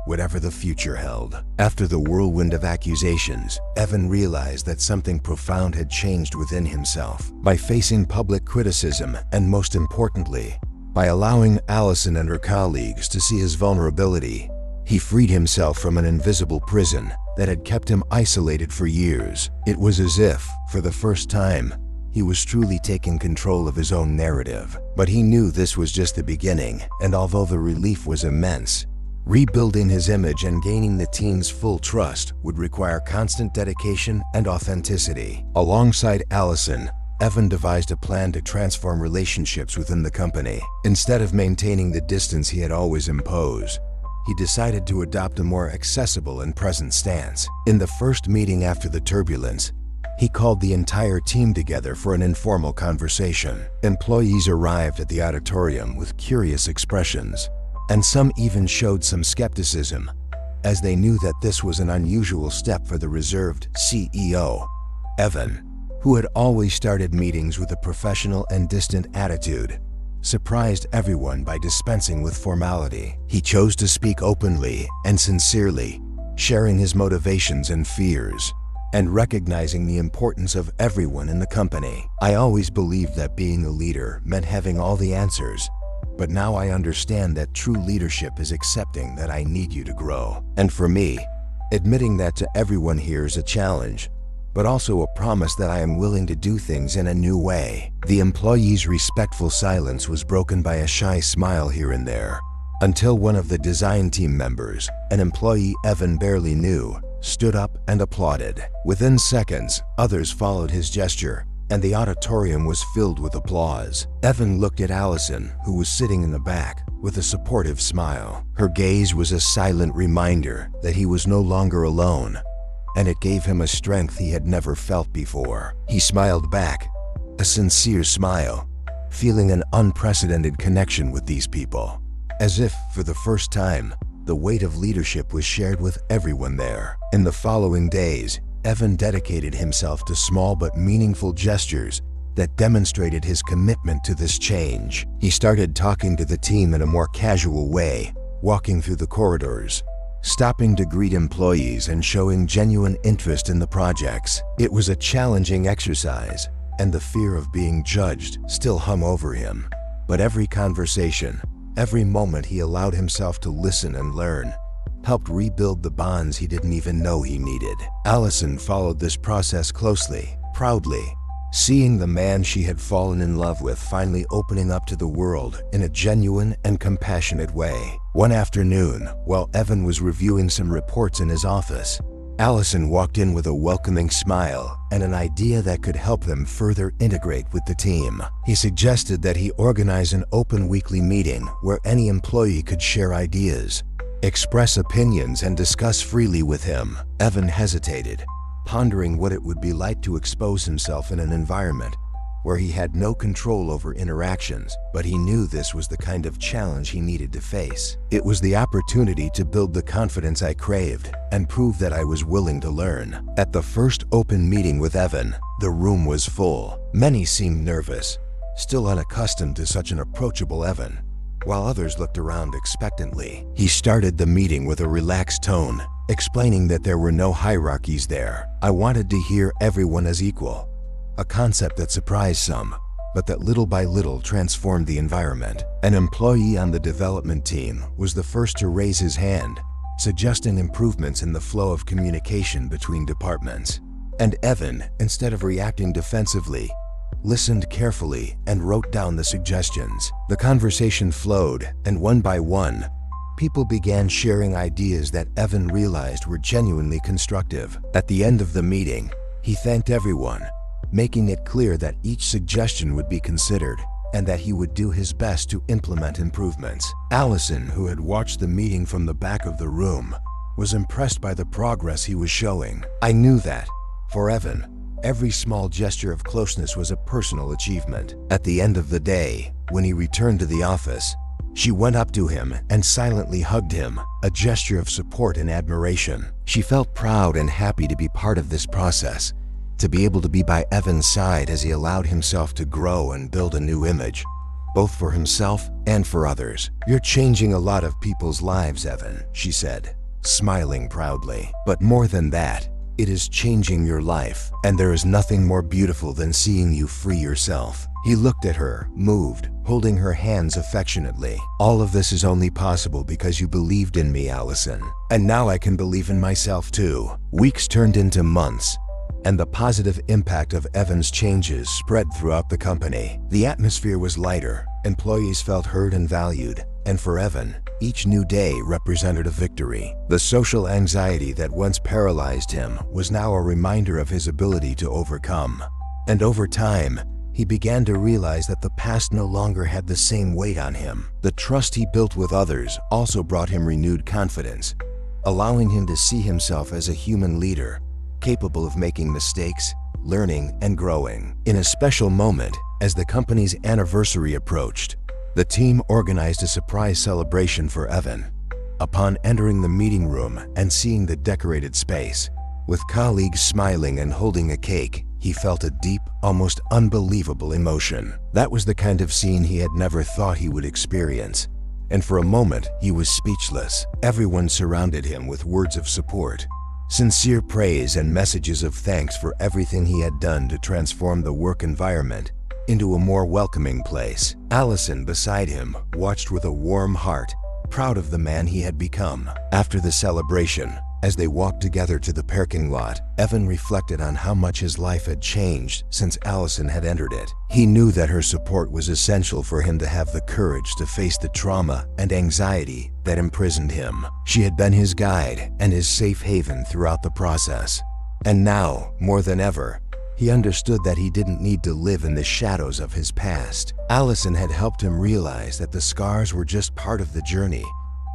[SPEAKER 1] whatever the future held. After the whirlwind of accusations, Evan realized that something profound had changed within himself. By facing public criticism, and most importantly, by allowing Allison and her colleagues to see his vulnerability, he freed himself from an invisible prison that had kept him isolated for years. It was as if, for the first time, he was truly taking control of his own narrative. But he knew this was just the beginning, and although the relief was immense, rebuilding his image and gaining the team's full trust would require constant dedication and authenticity. Alongside Allison, Evan devised a plan to transform relationships within the company. Instead of maintaining the distance he had always imposed, he decided to adopt a more accessible and present stance. In the first meeting after the turbulence, he called the entire team together for an informal conversation. Employees arrived at the auditorium with curious expressions, and some even showed some skepticism, as they knew that this was an unusual step for the reserved CEO. Evan, who had always started meetings with a professional and distant attitude, surprised everyone by dispensing with formality. He chose to speak openly and sincerely, sharing his motivations and fears, and recognizing the importance of everyone in the company. "I always believed that being a leader meant having all the answers, but now I understand that true leadership is accepting that I need you to grow. And for me, admitting that to everyone here is a challenge, but also a promise that I am willing to do things in a new way." The employee's respectful silence was broken by a shy smile here and there, until one of the design team members, an employee Evan barely knew, stood up and applauded. Within seconds, others followed his gesture, and the auditorium was filled with applause. Evan looked at Allison, who was sitting in the back, with a supportive smile. Her gaze was a silent reminder that he was no longer alone, and it gave him a strength he had never felt before. He smiled back, a sincere smile, feeling an unprecedented connection with these people. As if, for the first time, the weight of leadership was shared with everyone there. In the following days, Evan dedicated himself to small but meaningful gestures that demonstrated his commitment to this change. He started talking to the team in a more casual way, walking through the corridors, stopping to greet employees and showing genuine interest in the projects. It was a challenging exercise, and the fear of being judged still hung over him. But every conversation, every moment he allowed himself to listen and learn, helped rebuild the bonds he didn't even know he needed. Allison followed this process closely, proudly, seeing the man she had fallen in love with finally opening up to the world in a genuine and compassionate way. One afternoon, while Evan was reviewing some reports in his office, Allison walked in with a welcoming smile and an idea that could help them further integrate with the team. He suggested that he organize an open weekly meeting where any employee could share ideas, express opinions, and discuss freely with him. Evan hesitated, pondering what it would be like to expose himself in an environment where he had no control over interactions, but he knew this was the kind of challenge he needed to face. It was the opportunity to build the confidence I craved and prove that I was willing to learn. At the first open meeting with Evan, the room was full. Many seemed nervous, still unaccustomed to such an approachable Evan, while others looked around expectantly. He started the meeting with a relaxed tone, explaining that there were no hierarchies there. I wanted to hear everyone as equal, a concept that surprised some, but that little by little transformed the environment. An employee on the development team was the first to raise his hand, suggesting improvements in the flow of communication between departments. And Evan, instead of reacting defensively, listened carefully and wrote down the suggestions. The conversation flowed, and one by one, people began sharing ideas that Evan realized were genuinely constructive. At the end of the meeting, he thanked everyone, making it clear that each suggestion would be considered and that he would do his best to implement improvements. Allison, who had watched the meeting from the back of the room, was impressed by the progress he was showing. I knew that, for Evan, every small gesture of closeness was a personal achievement. At the end of the day, when he returned to the office, she went up to him and silently hugged him, a gesture of support and admiration. She felt proud and happy to be part of this process, to be able to be by Evan's side as he allowed himself to grow and build a new image, both for himself and for others. "You're changing a lot of people's lives, Evan," she said, smiling proudly. "But more than that, it is changing your life, and there is nothing more beautiful than seeing you free yourself." He looked at her, moved, holding her hands affectionately. "All of this is only possible because you believed in me, Allison. And now I can believe in myself too." Weeks turned into months, and the positive impact of Evan's changes spread throughout the company. The atmosphere was lighter, employees felt heard and valued, and for Evan, each new day represented a victory. The social anxiety that once paralyzed him was now a reminder of his ability to overcome. And over time, he began to realize that the past no longer had the same weight on him. The trust he built with others also brought him renewed confidence, allowing him to see himself as a human leader, capable of making mistakes, learning, and growing. In a special moment, as the company's anniversary approached, the team organized a surprise celebration for Evan. Upon entering the meeting room and seeing the decorated space, with colleagues smiling and holding a cake, he felt a deep, almost unbelievable emotion. That was the kind of scene he had never thought he would experience, and for a moment he was speechless. Everyone surrounded him with words of support, sincere praise, and messages of thanks for everything he had done to transform the work environment into a more welcoming place. Allison, beside him, watched with a warm heart, proud of the man he had become. After the celebration, as they walked together to the parking lot, Evan reflected on how much his life had changed since Allison had entered it. He knew that her support was essential for him to have the courage to face the trauma and anxiety that imprisoned him. She had been his guide and his safe haven throughout the process. And now, more than ever, he understood that he didn't need to live in the shadows of his past. Allison had helped him realize that the scars were just part of the journey,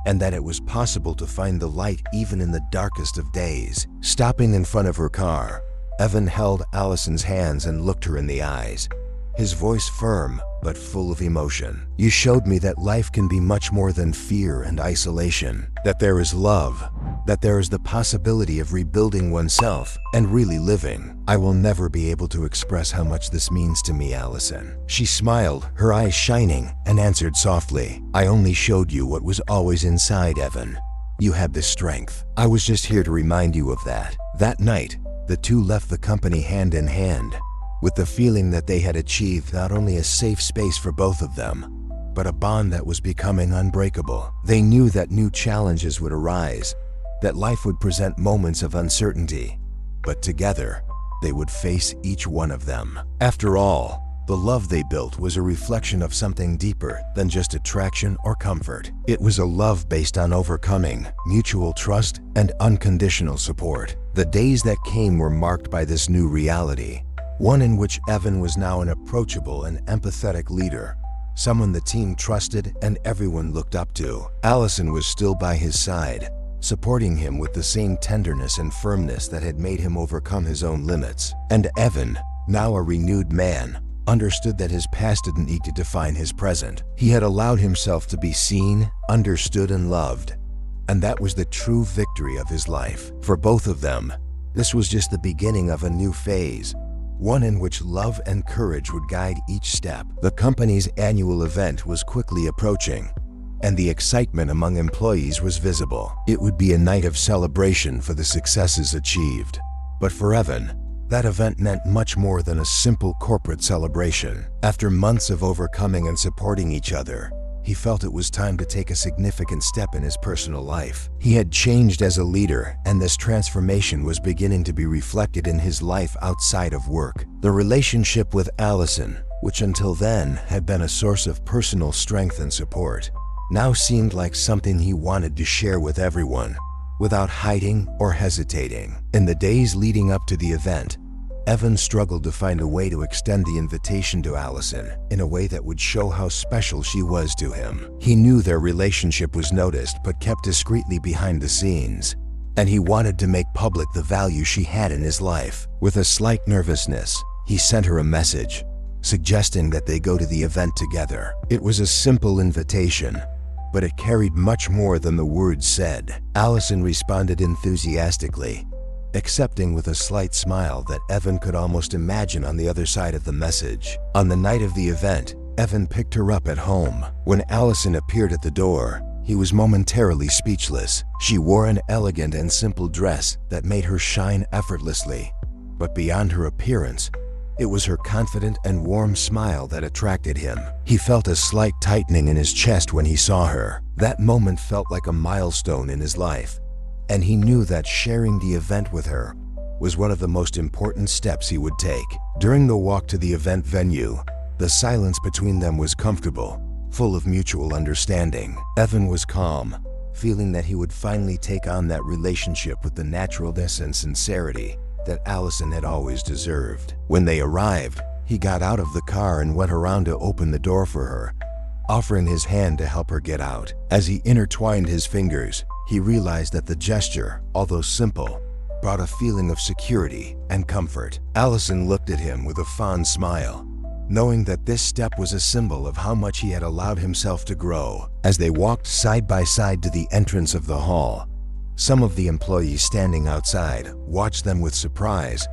[SPEAKER 1] and that it was possible to find the light even in the darkest of days. Stopping in front of her car, Evan held Allison's hands and looked her in the eyes, his voice firm but full of emotion. "You showed me that life can be much more than fear and isolation, that there is love, that there is the possibility of rebuilding oneself and really living. I will never be able to express how much this means to me, Allison." She smiled, her eyes shining, and answered softly, "I only showed you what was always inside, Evan. You had the strength. I was just here to remind you of that." That night, the two left the company hand in hand, with the feeling that they had achieved not only a safe space for both of them, but a bond that was becoming unbreakable. They knew that new challenges would arise, that life would present moments of uncertainty, but together, they would face each one of them. After all, the love they built was a reflection of something deeper than just attraction or comfort. It was a love based on overcoming, mutual trust, and unconditional support. The days that came were marked by this new reality, one in which Evan was now an approachable and empathetic leader, someone the team trusted and everyone looked up to. Allison was still by his side, supporting him with the same tenderness and firmness that had made him overcome his own limits. And Evan, now a renewed man, understood that his past didn't need to define his present. He had allowed himself to be seen, understood, and loved. And that was the true victory of his life. For both of them, this was just the beginning of a new phase, one in which love and courage would guide each step. The company's annual event was quickly approaching, and the excitement among employees was visible. It would be a night of celebration for the successes achieved. But for Evan, that event meant much more than a simple corporate celebration. After months of overcoming and supporting each other, he felt it was time to take a significant step in his personal life. He had changed as a leader, and this transformation was beginning to be reflected in his life outside of work. The relationship with Allison, which until then had been a source of personal strength and support, now seemed like something he wanted to share with everyone, without hiding or hesitating. In the days leading up to the event, Evan struggled to find a way to extend the invitation to Allison in a way that would show how special she was to him. He knew their relationship was noticed but kept discreetly behind the scenes, and he wanted to make public the value she had in his life. With a slight nervousness, he sent her a message, suggesting that they go to the event together. It was a simple invitation, but it carried much more than the words said. Allison responded enthusiastically, accepting with a slight smile that Evan could almost imagine on the other side of the message. On the night of the event, Evan picked her up at home. When Allison appeared at the door, he was momentarily speechless. She wore an elegant and simple dress that made her shine effortlessly. But beyond her appearance, it was her confident and warm smile that attracted him. He felt a slight tightening in his chest when he saw her. That moment felt like a milestone in his life, and he knew that sharing the event with her was one of the most important steps he would take. During the walk to the event venue, the silence between them was comfortable, full of mutual understanding. Evan was calm, feeling that he would finally take on that relationship with the naturalness and sincerity that Allison had always deserved. When they arrived, he got out of the car and went around to open the door for her, offering his hand to help her get out. As he intertwined his fingers, he realized that the gesture, although simple, brought a feeling of security and comfort. Allison looked at him with a fond smile, knowing that this step was a symbol of how much he had allowed himself to grow. As they walked side by side to the entrance of the hall, some of the employees standing outside watched them with surprise,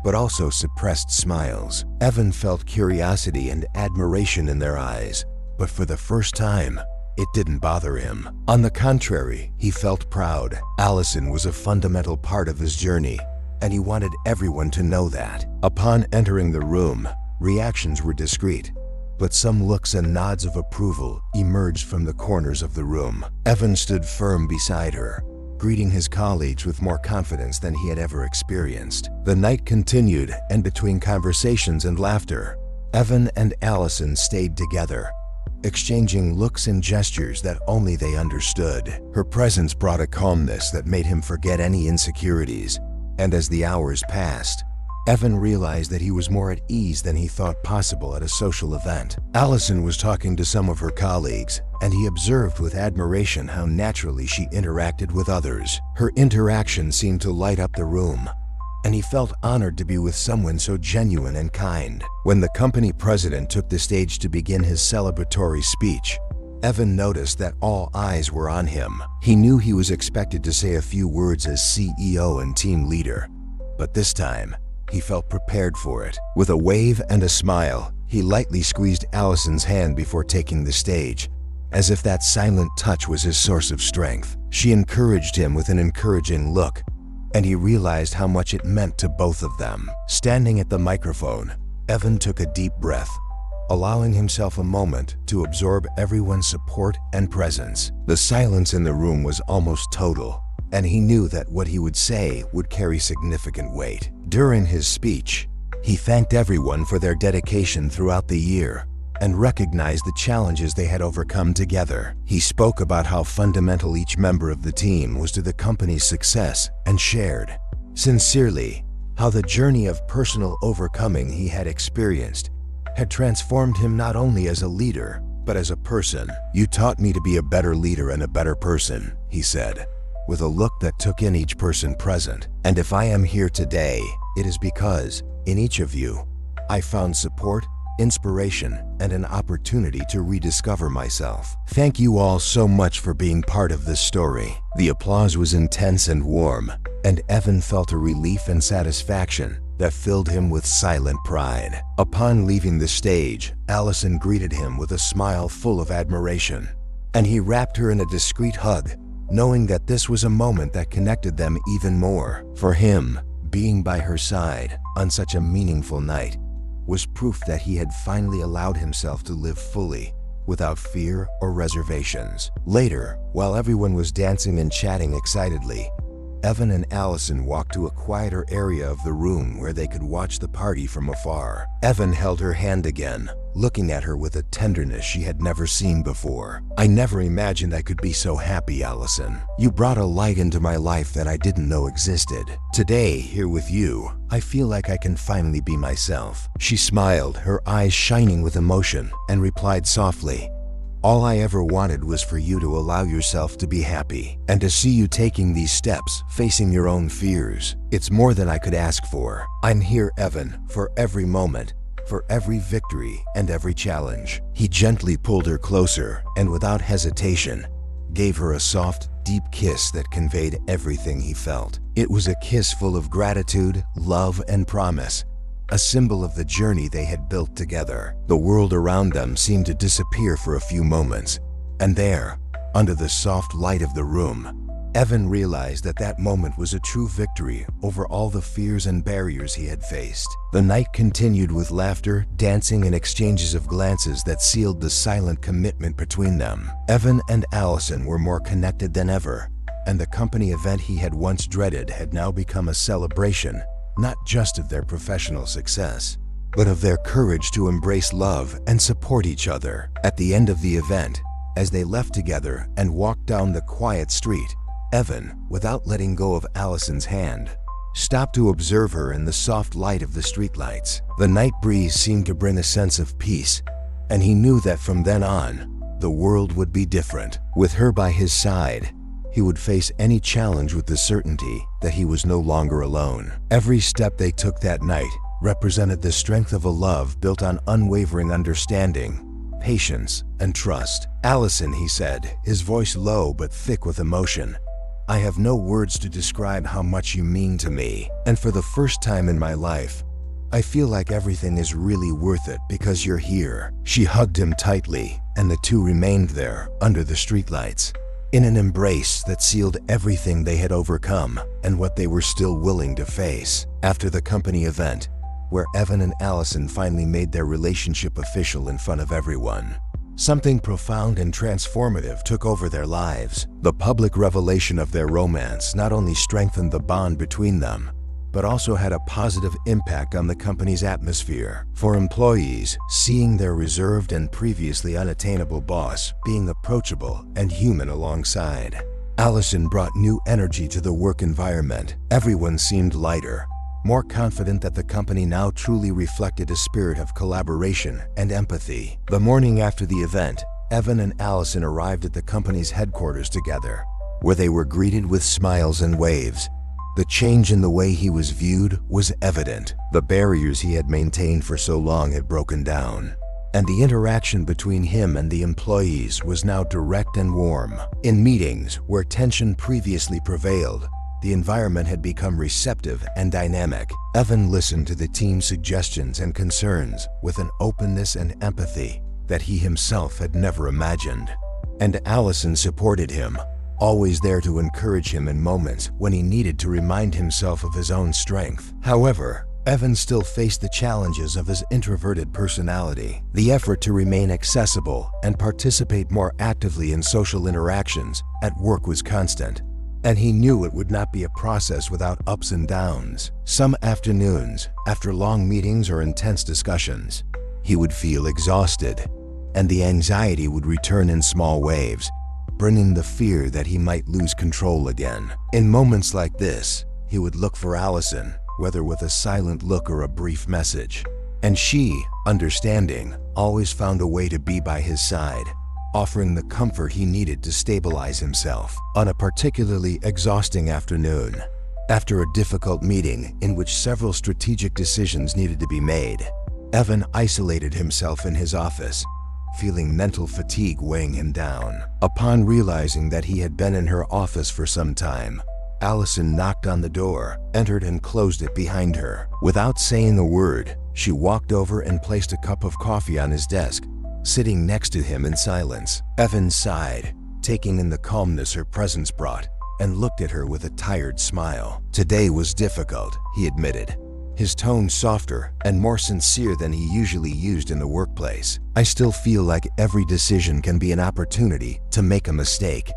[SPEAKER 1] but also suppressed smiles. Evan felt curiosity and admiration in their eyes, but for the first time, it didn't bother him. On the contrary, he felt proud. Allison was a fundamental part of his journey, and he wanted everyone to know that. Upon entering the room, reactions were discreet, but some looks and nods of approval emerged from the corners of the room. Evan stood firm beside her, greeting his colleagues with more confidence than he had ever experienced. The night continued, and between conversations and laughter, Evan and Allison stayed together, exchanging looks and gestures that only they understood. Her presence brought a calmness that made him forget any insecurities, and as the hours passed, Evan realized that he was more at ease than he thought possible at a social event. Allison was talking to some of her colleagues, and he observed with admiration how naturally she interacted with others. Her interaction seemed to light up the room, and he felt honored to be with someone so genuine and kind. When the company president took the stage to begin his celebratory speech, Evan noticed that all eyes were on him. He knew he was expected to say a few words as CEO and team leader, but this time, he felt prepared for it. With a wave and a smile, he lightly squeezed Allison's hand before taking the stage, as if that silent touch was his source of strength. She encouraged him with an encouraging look, and he realized how much it meant to both of them. Standing at the microphone, Evan took a deep breath, allowing himself a moment to absorb everyone's support and presence. The silence in the room was almost total, and he knew that what he would say would carry significant weight. During his speech, he thanked everyone for their dedication throughout the year and recognized the challenges they had overcome together. He spoke about how fundamental each member of the team was to the company's success and shared, sincerely, how the journey of personal overcoming he had experienced had transformed him not only as a leader, but as a person, you taught me to be a better leader and a better person," he said, with a look that took in each person present. "And if I am here today, it is because, in each of you, I found support, inspiration, and an opportunity to rediscover myself. Thank you all so much for being part of this story." The applause was intense and warm, and Evan felt a relief and satisfaction that filled him with silent pride. Upon leaving the stage, Allison greeted him with a smile full of admiration, and he wrapped her in a discreet hug, knowing that this was a moment that connected them even more. For him, being by her side on such a meaningful night was proof that he had finally allowed himself to live fully, without fear or reservations. Later, while everyone was dancing and chatting excitedly, Evan and Allison walked to a quieter area of the room where they could watch the party from afar. Evan held her hand again, looking at her with a tenderness she had never seen before. "I never imagined I could be so happy, Allison. You brought a light into my life that I didn't know existed. Today, here with you, I feel like I can finally be myself." She smiled, her eyes shining with emotion, and replied softly, "All I ever wanted was for you to allow yourself to be happy, and to see you taking these steps, facing your own fears. It's more than I could ask for. I'm here, Evan, for every moment, for every victory and every challenge." He gently pulled her closer and without hesitation, gave her a soft, deep kiss that conveyed everything he felt. It was a kiss full of gratitude, love, and promise, a symbol of the journey they had built together. The world around them seemed to disappear for a few moments, and there, under the soft light of the room, Evan realized that that moment was a true victory over all the fears and barriers he had faced. The night continued with laughter, dancing, and exchanges of glances that sealed the silent commitment between them. Evan and Allison were more connected than ever, and the company event he had once dreaded had now become a celebration, not just of their professional success, but of their courage to embrace love and support each other. At the end of the event, as they left together and walked down the quiet street, Evan, without letting go of Allison's hand, stopped to observe her in the soft light of the streetlights. The night breeze seemed to bring a sense of peace, and he knew that from then on, the world would be different. With her by his side, he would face any challenge with the certainty that he was no longer alone. Every step they took that night represented the strength of a love built on unwavering understanding, patience, and trust. "Allison," he said, his voice low but thick with emotion, "I have no words to describe how much you mean to me, and for the first time in my life, I feel like everything is really worth it because you're here." She hugged him tightly, and the two remained there under the streetlights, in an embrace that sealed everything they had overcome and what they were still willing to face. After the company event, where Evan and Allison finally made their relationship official in front of everyone, something profound and transformative took over their lives. The public revelation of their romance not only strengthened the bond between them, but also had a positive impact on the company's atmosphere. For employees, seeing their reserved and previously unattainable boss being approachable and human alongside Allison brought new energy to the work environment. Everyone seemed lighter, more confident that the company now truly reflected a spirit of collaboration and empathy. The morning after the event, Evan and Allison arrived at the company's headquarters together, where they were greeted with smiles and waves. The change in the way he was viewed was evident. The barriers he had maintained for so long had broken down, and the interaction between him and the employees was now direct and warm. In meetings where tension previously prevailed, the environment had become receptive and dynamic. Evan listened to the team's suggestions and concerns with an openness and empathy that he himself had never imagined. And Allison supported him, always there to encourage him in moments when he needed to remind himself of his own strength. However, Evan still faced the challenges of his introverted personality. The effort to remain accessible and participate more actively in social interactions at work was constant, and he knew it would not be a process without ups and downs. Some afternoons, after long meetings or intense discussions, he would feel exhausted, and the anxiety would return in small waves, bringing the fear that he might lose control again. In moments like this, he would look for Allison, whether with a silent look or a brief message, And she, understanding, always found a way to be by his side, offering the comfort he needed to stabilize himself. On a particularly exhausting afternoon, after a difficult meeting in which several strategic decisions needed to be made, Evan isolated himself in his office, feeling mental fatigue weighing him down. Upon realizing that he had been in her office for some time, Allison knocked on the door, entered and closed it behind her. Without saying a word, she walked over and placed a cup of coffee on his desk, sitting next to him in silence. Evan sighed, taking in the calmness her presence brought, and looked at her with a tired smile. Today was difficult, he admitted, his tone softer and more sincere than he usually used in the workplace. I still feel like every decision can be an opportunity to make a mistake.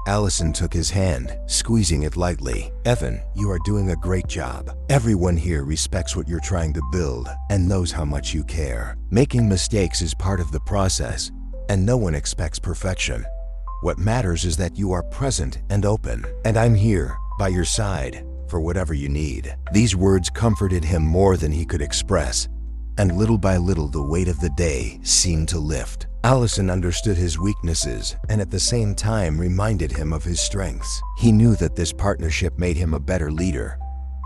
[SPEAKER 1] Allison took his hand, squeezing it lightly. Evan, you are doing a great job. Everyone here respects what you're trying to build and knows how much you care. Making mistakes is part of the process, and no one expects perfection. What matters is that you are present and open, and I'm here, by your side, for whatever you need. These words comforted him more than he could express, and little by little the weight of the day seemed to lift. Allison understood his weaknesses and at the same time reminded him of his strengths. He knew that this partnership made him a better leader,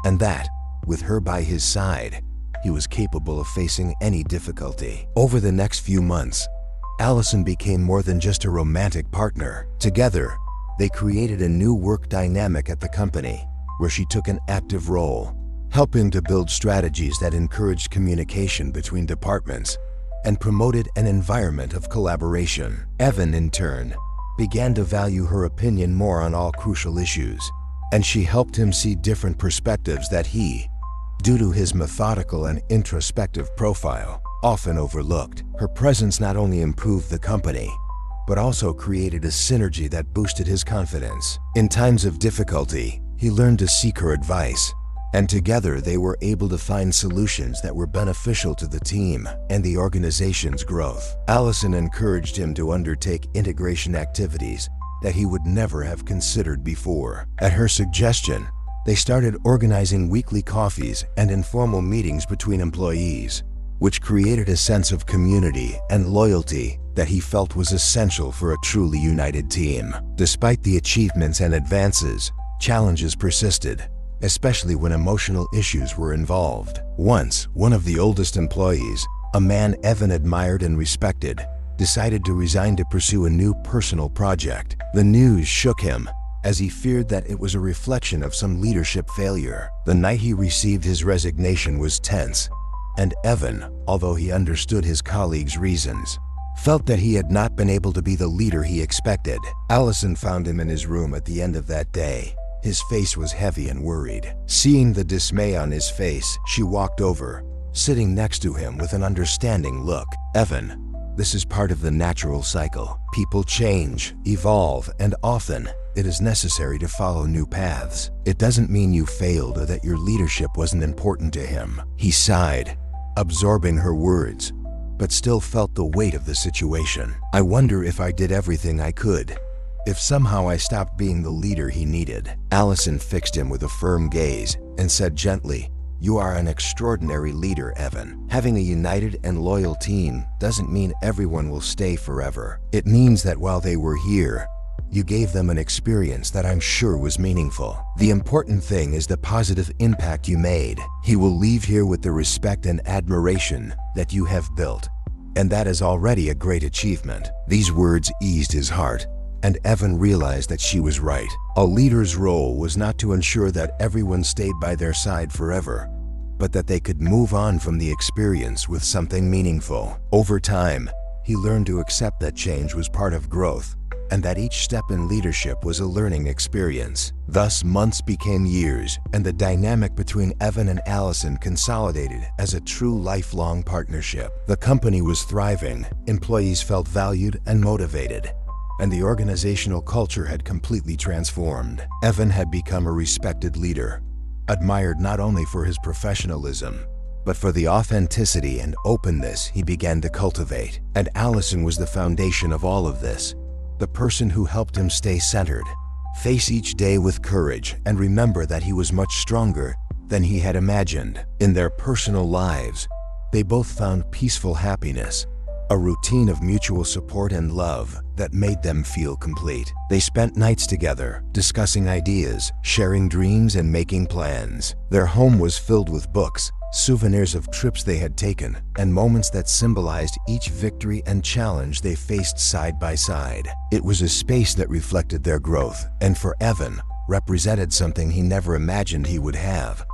[SPEAKER 1] and that, with her by his side, he was capable of facing any difficulty. Over the next few months, Allison became more than just a romantic partner. Together, they created a new work dynamic at the company, where she took an active role, helping to build strategies that encouraged communication between departments and promoted an environment of collaboration. Evan, in turn, began to value her opinion more on all crucial issues, and she helped him see different perspectives that he, due to his methodical and introspective profile, often overlooked. Her presence not only improved the company, but also created a synergy that boosted his confidence. In times of difficulty, he learned to seek her advice, and together they were able to find solutions that were beneficial to the team and the organization's growth. Allison encouraged him to undertake integration activities that he would never have considered before. At her suggestion, they started organizing weekly coffees and informal meetings between employees, which created a sense of community and loyalty that he felt was essential for a truly united team. Despite the achievements and advances, challenges persisted, especially when emotional issues were involved. Once, one of the oldest employees, a man Evan admired and respected, decided to resign to pursue a new personal project. The news shook him, as he feared that it was a reflection of some leadership failure. The night he received his resignation was tense, and Evan, although he understood his colleagues' reasons, felt that he had not been able to be the leader he expected. Allison found him in his room at the end of that day. His face was heavy and worried. Seeing the dismay on his face, she walked over, sitting next to him with an understanding look. Evan, this is part of the natural cycle. People change, evolve, and often it is necessary to follow new paths. It doesn't mean you failed or that your leadership wasn't important to him. He sighed, absorbing her words, but still felt the weight of the situation. I wonder if I did everything I could. If somehow I stopped being the leader he needed. Allison fixed him with a firm gaze and said gently, "You are an extraordinary leader, Evan. Having a united and loyal team doesn't mean everyone will stay forever. It means that while they were here, you gave them an experience that I'm sure was meaningful. The important thing is the positive impact you made. He will leave here with the respect and admiration that you have built, and that is already a great achievement." These words eased his heart, and Evan realized that she was right. A leader's role was not to ensure that everyone stayed by their side forever, but that they could move on from the experience with something meaningful. Over time, he learned to accept that change was part of growth, and that each step in leadership was a learning experience. Thus, months became years, and the dynamic between Evan and Allison consolidated as a true lifelong partnership. The company was thriving, employees felt valued and motivated, and the organizational culture had completely transformed. Evan had become a respected leader, admired not only for his professionalism, but for the authenticity and openness he began to cultivate. And Allison was the foundation of all of this, the person who helped him stay centered, face each day with courage, and remember that he was much stronger than he had imagined. In their personal lives, They both found peaceful happiness, a routine of mutual support and love that made them feel complete. They spent nights together, discussing ideas, sharing dreams, and making plans. Their home was filled with books, souvenirs of trips they had taken, and moments that symbolized each victory and challenge they faced side by side. It was a space that reflected their growth, and for Evan, represented something he never imagined he would have: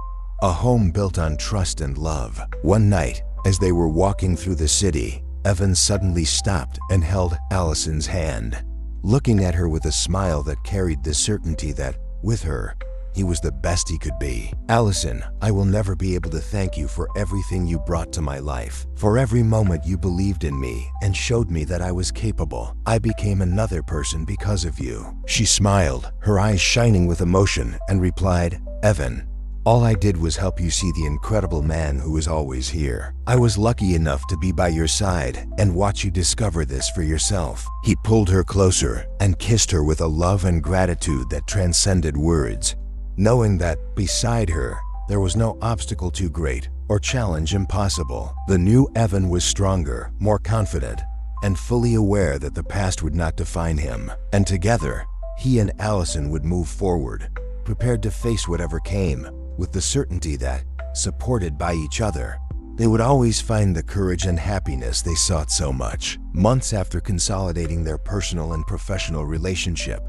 [SPEAKER 1] a home built on trust and love. One night, as they were walking through the city, Evan suddenly stopped and held Allison's hand, looking at her with a smile that carried the certainty that, with her, he was the best he could be. "Allison, I will never be able to thank you for everything you brought to my life, for every moment you believed in me and showed me that I was capable. I became another person because of you." She smiled, her eyes shining with emotion, and replied, "Evan, all I did was help you see the incredible man who is always here. I was lucky enough to be by your side and watch you discover this for yourself." He pulled her closer and kissed her with a love and gratitude that transcended words, knowing that, beside her, there was no obstacle too great or challenge impossible. The new Evan was stronger, more confident, and fully aware that the past would not define him. And together, he and Allison would move forward, prepared to face whatever came, with the certainty that, supported by each other, they would always find the courage and happiness they sought so much. Months after consolidating their personal and professional relationship,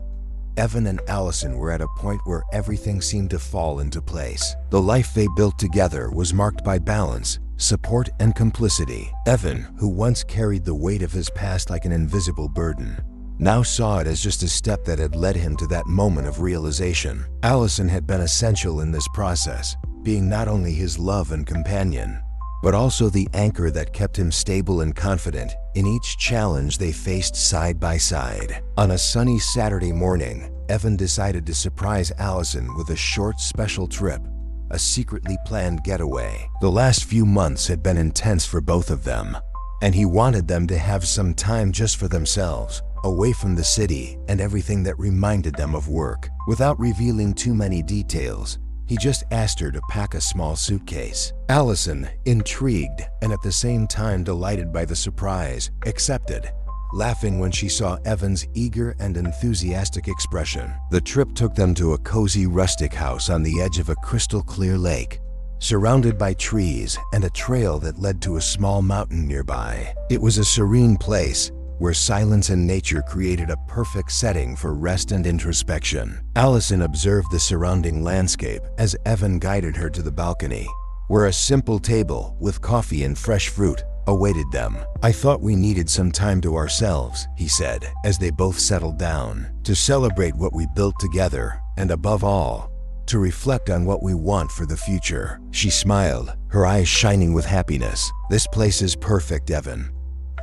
[SPEAKER 1] Evan and Allison were at a point where everything seemed to fall into place. The life they built together was marked by balance, support, and complicity. Evan, who once carried the weight of his past like an invisible burden, now saw it as just a step that had led him to that moment of realization. Allison had been essential in this process, being not only his love and companion, but also the anchor that kept him stable and confident in each challenge they faced side by side. On a sunny Saturday morning, Evan decided to surprise Allison with a short, special trip, a secretly planned getaway. The last few months had been intense for both of them, and he wanted them to have some time just for themselves, away from the city and everything that reminded them of work. Without revealing too many details, he just asked her to pack a small suitcase. Allison, intrigued and at the same time delighted by the surprise, accepted, laughing when she saw Evan's eager and enthusiastic expression. The trip took them to a cozy rustic house on the edge of a crystal-clear lake, surrounded by trees and a trail that led to a small mountain nearby. It was a serene place, where silence and nature created a perfect setting for rest and introspection. Allison observed the surrounding landscape as Evan guided her to the balcony, where a simple table with coffee and fresh fruit awaited them. "I thought we needed some time to ourselves," he said, as they both settled down, "to celebrate what we built together, and above all, to reflect on what we want for the future." She smiled, her eyes shining with happiness. "This place is perfect, Evan.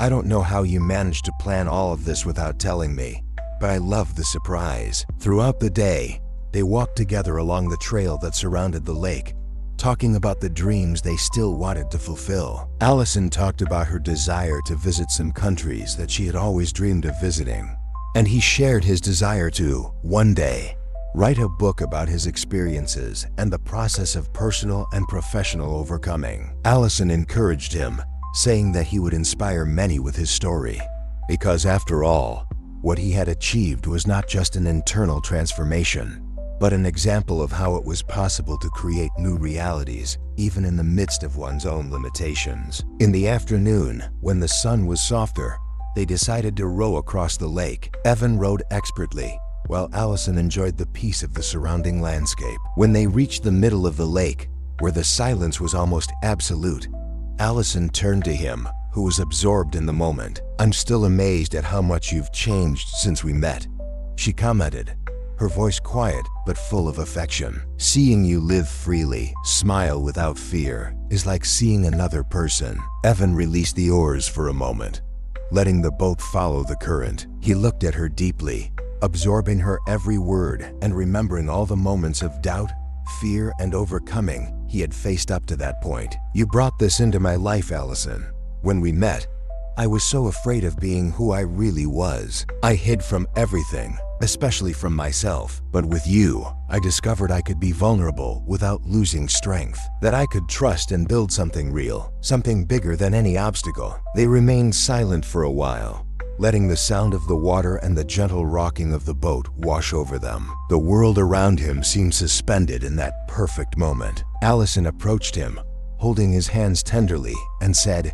[SPEAKER 1] I don't know how you managed to plan all of this without telling me, but I love the surprise." Throughout the day, they walked together along the trail that surrounded the lake, talking about the dreams they still wanted to fulfill. Allison talked about her desire to visit some countries that she had always dreamed of visiting, and he shared his desire to, one day, write a book about his experiences and the process of personal and professional overcoming. Allison encouraged him, saying that he would inspire many with his story, because after all, what he had achieved was not just an internal transformation, but an example of how it was possible to create new realities, even in the midst of one's own limitations. In the afternoon, when the sun was softer, they decided to row across the lake. Evan rowed expertly, while Allison enjoyed the peace of the surrounding landscape. When they reached the middle of the lake, where the silence was almost absolute, Allison turned to him, who was absorbed in the moment. "I'm still amazed at how much you've changed since we met," she commented, her voice quiet but full of affection. "Seeing you live freely, smile without fear, is like seeing another person." Evan released the oars for a moment, letting the boat follow the current. He looked at her deeply, absorbing her every word and remembering all the moments of doubt, fear, and overcoming he had faced up to that point. "You brought this into my life, Allison. When we met, I was so afraid of being who I really was. I hid from everything, especially from myself. But with you, I discovered I could be vulnerable without losing strength, that I could trust and build something real, something bigger than any obstacle." They remained silent for a while, letting the sound of the water and the gentle rocking of the boat wash over them. The world around him seemed suspended in that perfect moment. Allison approached him, holding his hands tenderly, and said,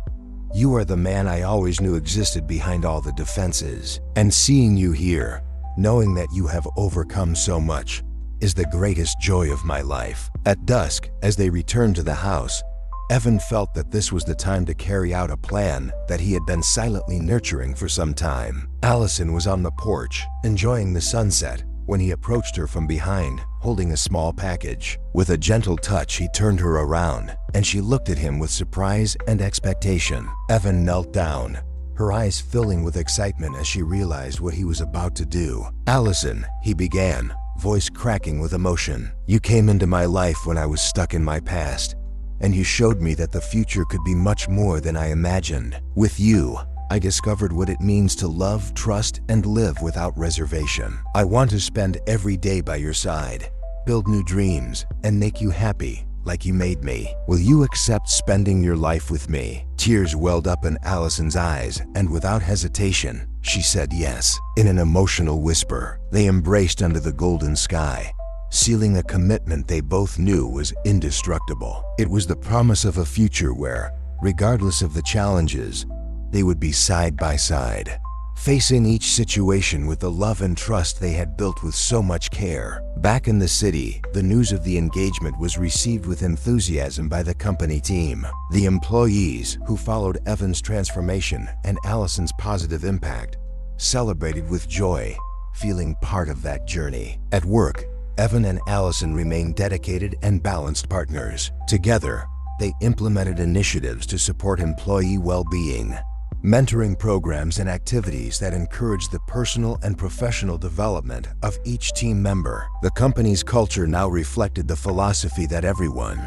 [SPEAKER 1] "You are the man I always knew existed behind all the defenses. And seeing you here, knowing that you have overcome so much, is the greatest joy of my life." At dusk, as they returned to the house, Evan felt that this was the time to carry out a plan that he had been silently nurturing for some time. Allison was on the porch, enjoying the sunset, when he approached her from behind, holding a small package. With a gentle touch, he turned her around, and she looked at him with surprise and expectation. Evan knelt down, her eyes filling with excitement as she realized what he was about to do. "Allison," he began, voice cracking with emotion, "you came into my life when I was stuck in my past, and you showed me that the future could be much more than I imagined. With you, I discovered what it means to love, trust, and live without reservation. I want to spend every day by your side, build new dreams, and make you happy like you made me. Will you accept spending your life with me?" Tears welled up in Allison's eyes, and without hesitation, she said yes. In an emotional whisper, they embraced under the golden sky, sealing a commitment they both knew was indestructible. It was the promise of a future where, regardless of the challenges, they would be side by side, facing each situation with the love and trust they had built with so much care. Back in the city, the news of the engagement was received with enthusiasm by the company team. The employees, who followed Evan's transformation and Allison's positive impact, celebrated with joy, feeling part of that journey. At work, Evan and Allison remained dedicated and balanced partners. Together, they implemented initiatives to support employee well-being, mentoring programs and activities that encouraged the personal and professional development of each team member. The company's culture now reflected the philosophy that everyone,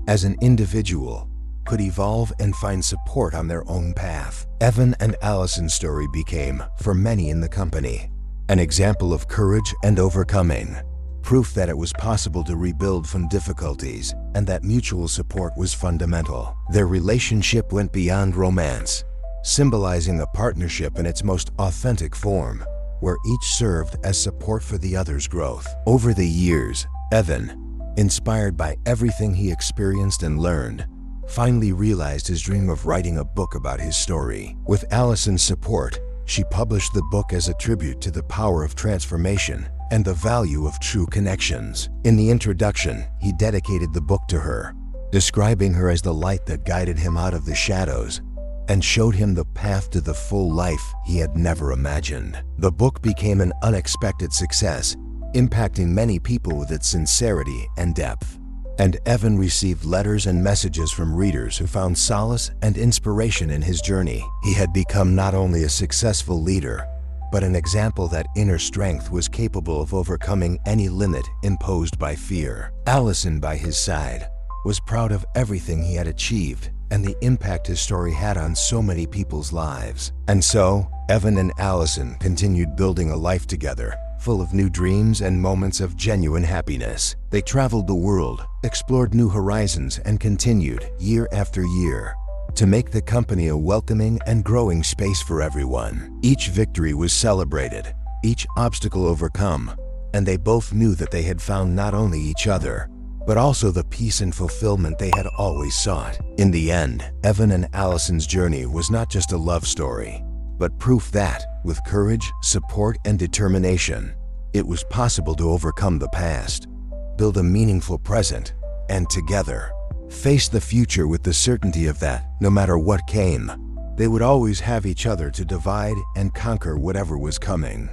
[SPEAKER 1] as an individual, could evolve and find support on their own path. Evan and Allison's story became, for many in the company, an example of courage and overcoming, proof that it was possible to rebuild from difficulties and that mutual support was fundamental. Their relationship went beyond romance, symbolizing a partnership in its most authentic form, where each served as support for the other's growth. Over the years, Evan, inspired by everything he experienced and learned, finally realized his dream of writing a book about his story. With Allison's support, she published the book as a tribute to the power of transformation and the value of true connections. In the introduction, he dedicated the book to her, describing her as the light that guided him out of the shadows and showed him the path to the full life he had never imagined. The book became an unexpected success, impacting many people with its sincerity and depth. And Evan received letters and messages from readers who found solace and inspiration in his journey. He had become not only a successful leader, but an example that inner strength was capable of overcoming any limit imposed by fear. Allison, by his side, was proud of everything he had achieved and the impact his story had on so many people's lives. And so, Evan and Allison continued building a life together, full of new dreams and moments of genuine happiness. They traveled the world, explored new horizons, and continued, year after year, to make the company a welcoming and growing space for everyone. Each victory was celebrated, each obstacle overcome, and they both knew that they had found not only each other, but also the peace and fulfillment they had always sought. In the end, Evan and Allison's journey was not just a love story, but proof that, with courage, support, and determination, it was possible to overcome the past, build a meaningful present, and together, face the future with the certainty of that, no matter what came, they would always have each other to divide and conquer whatever was coming.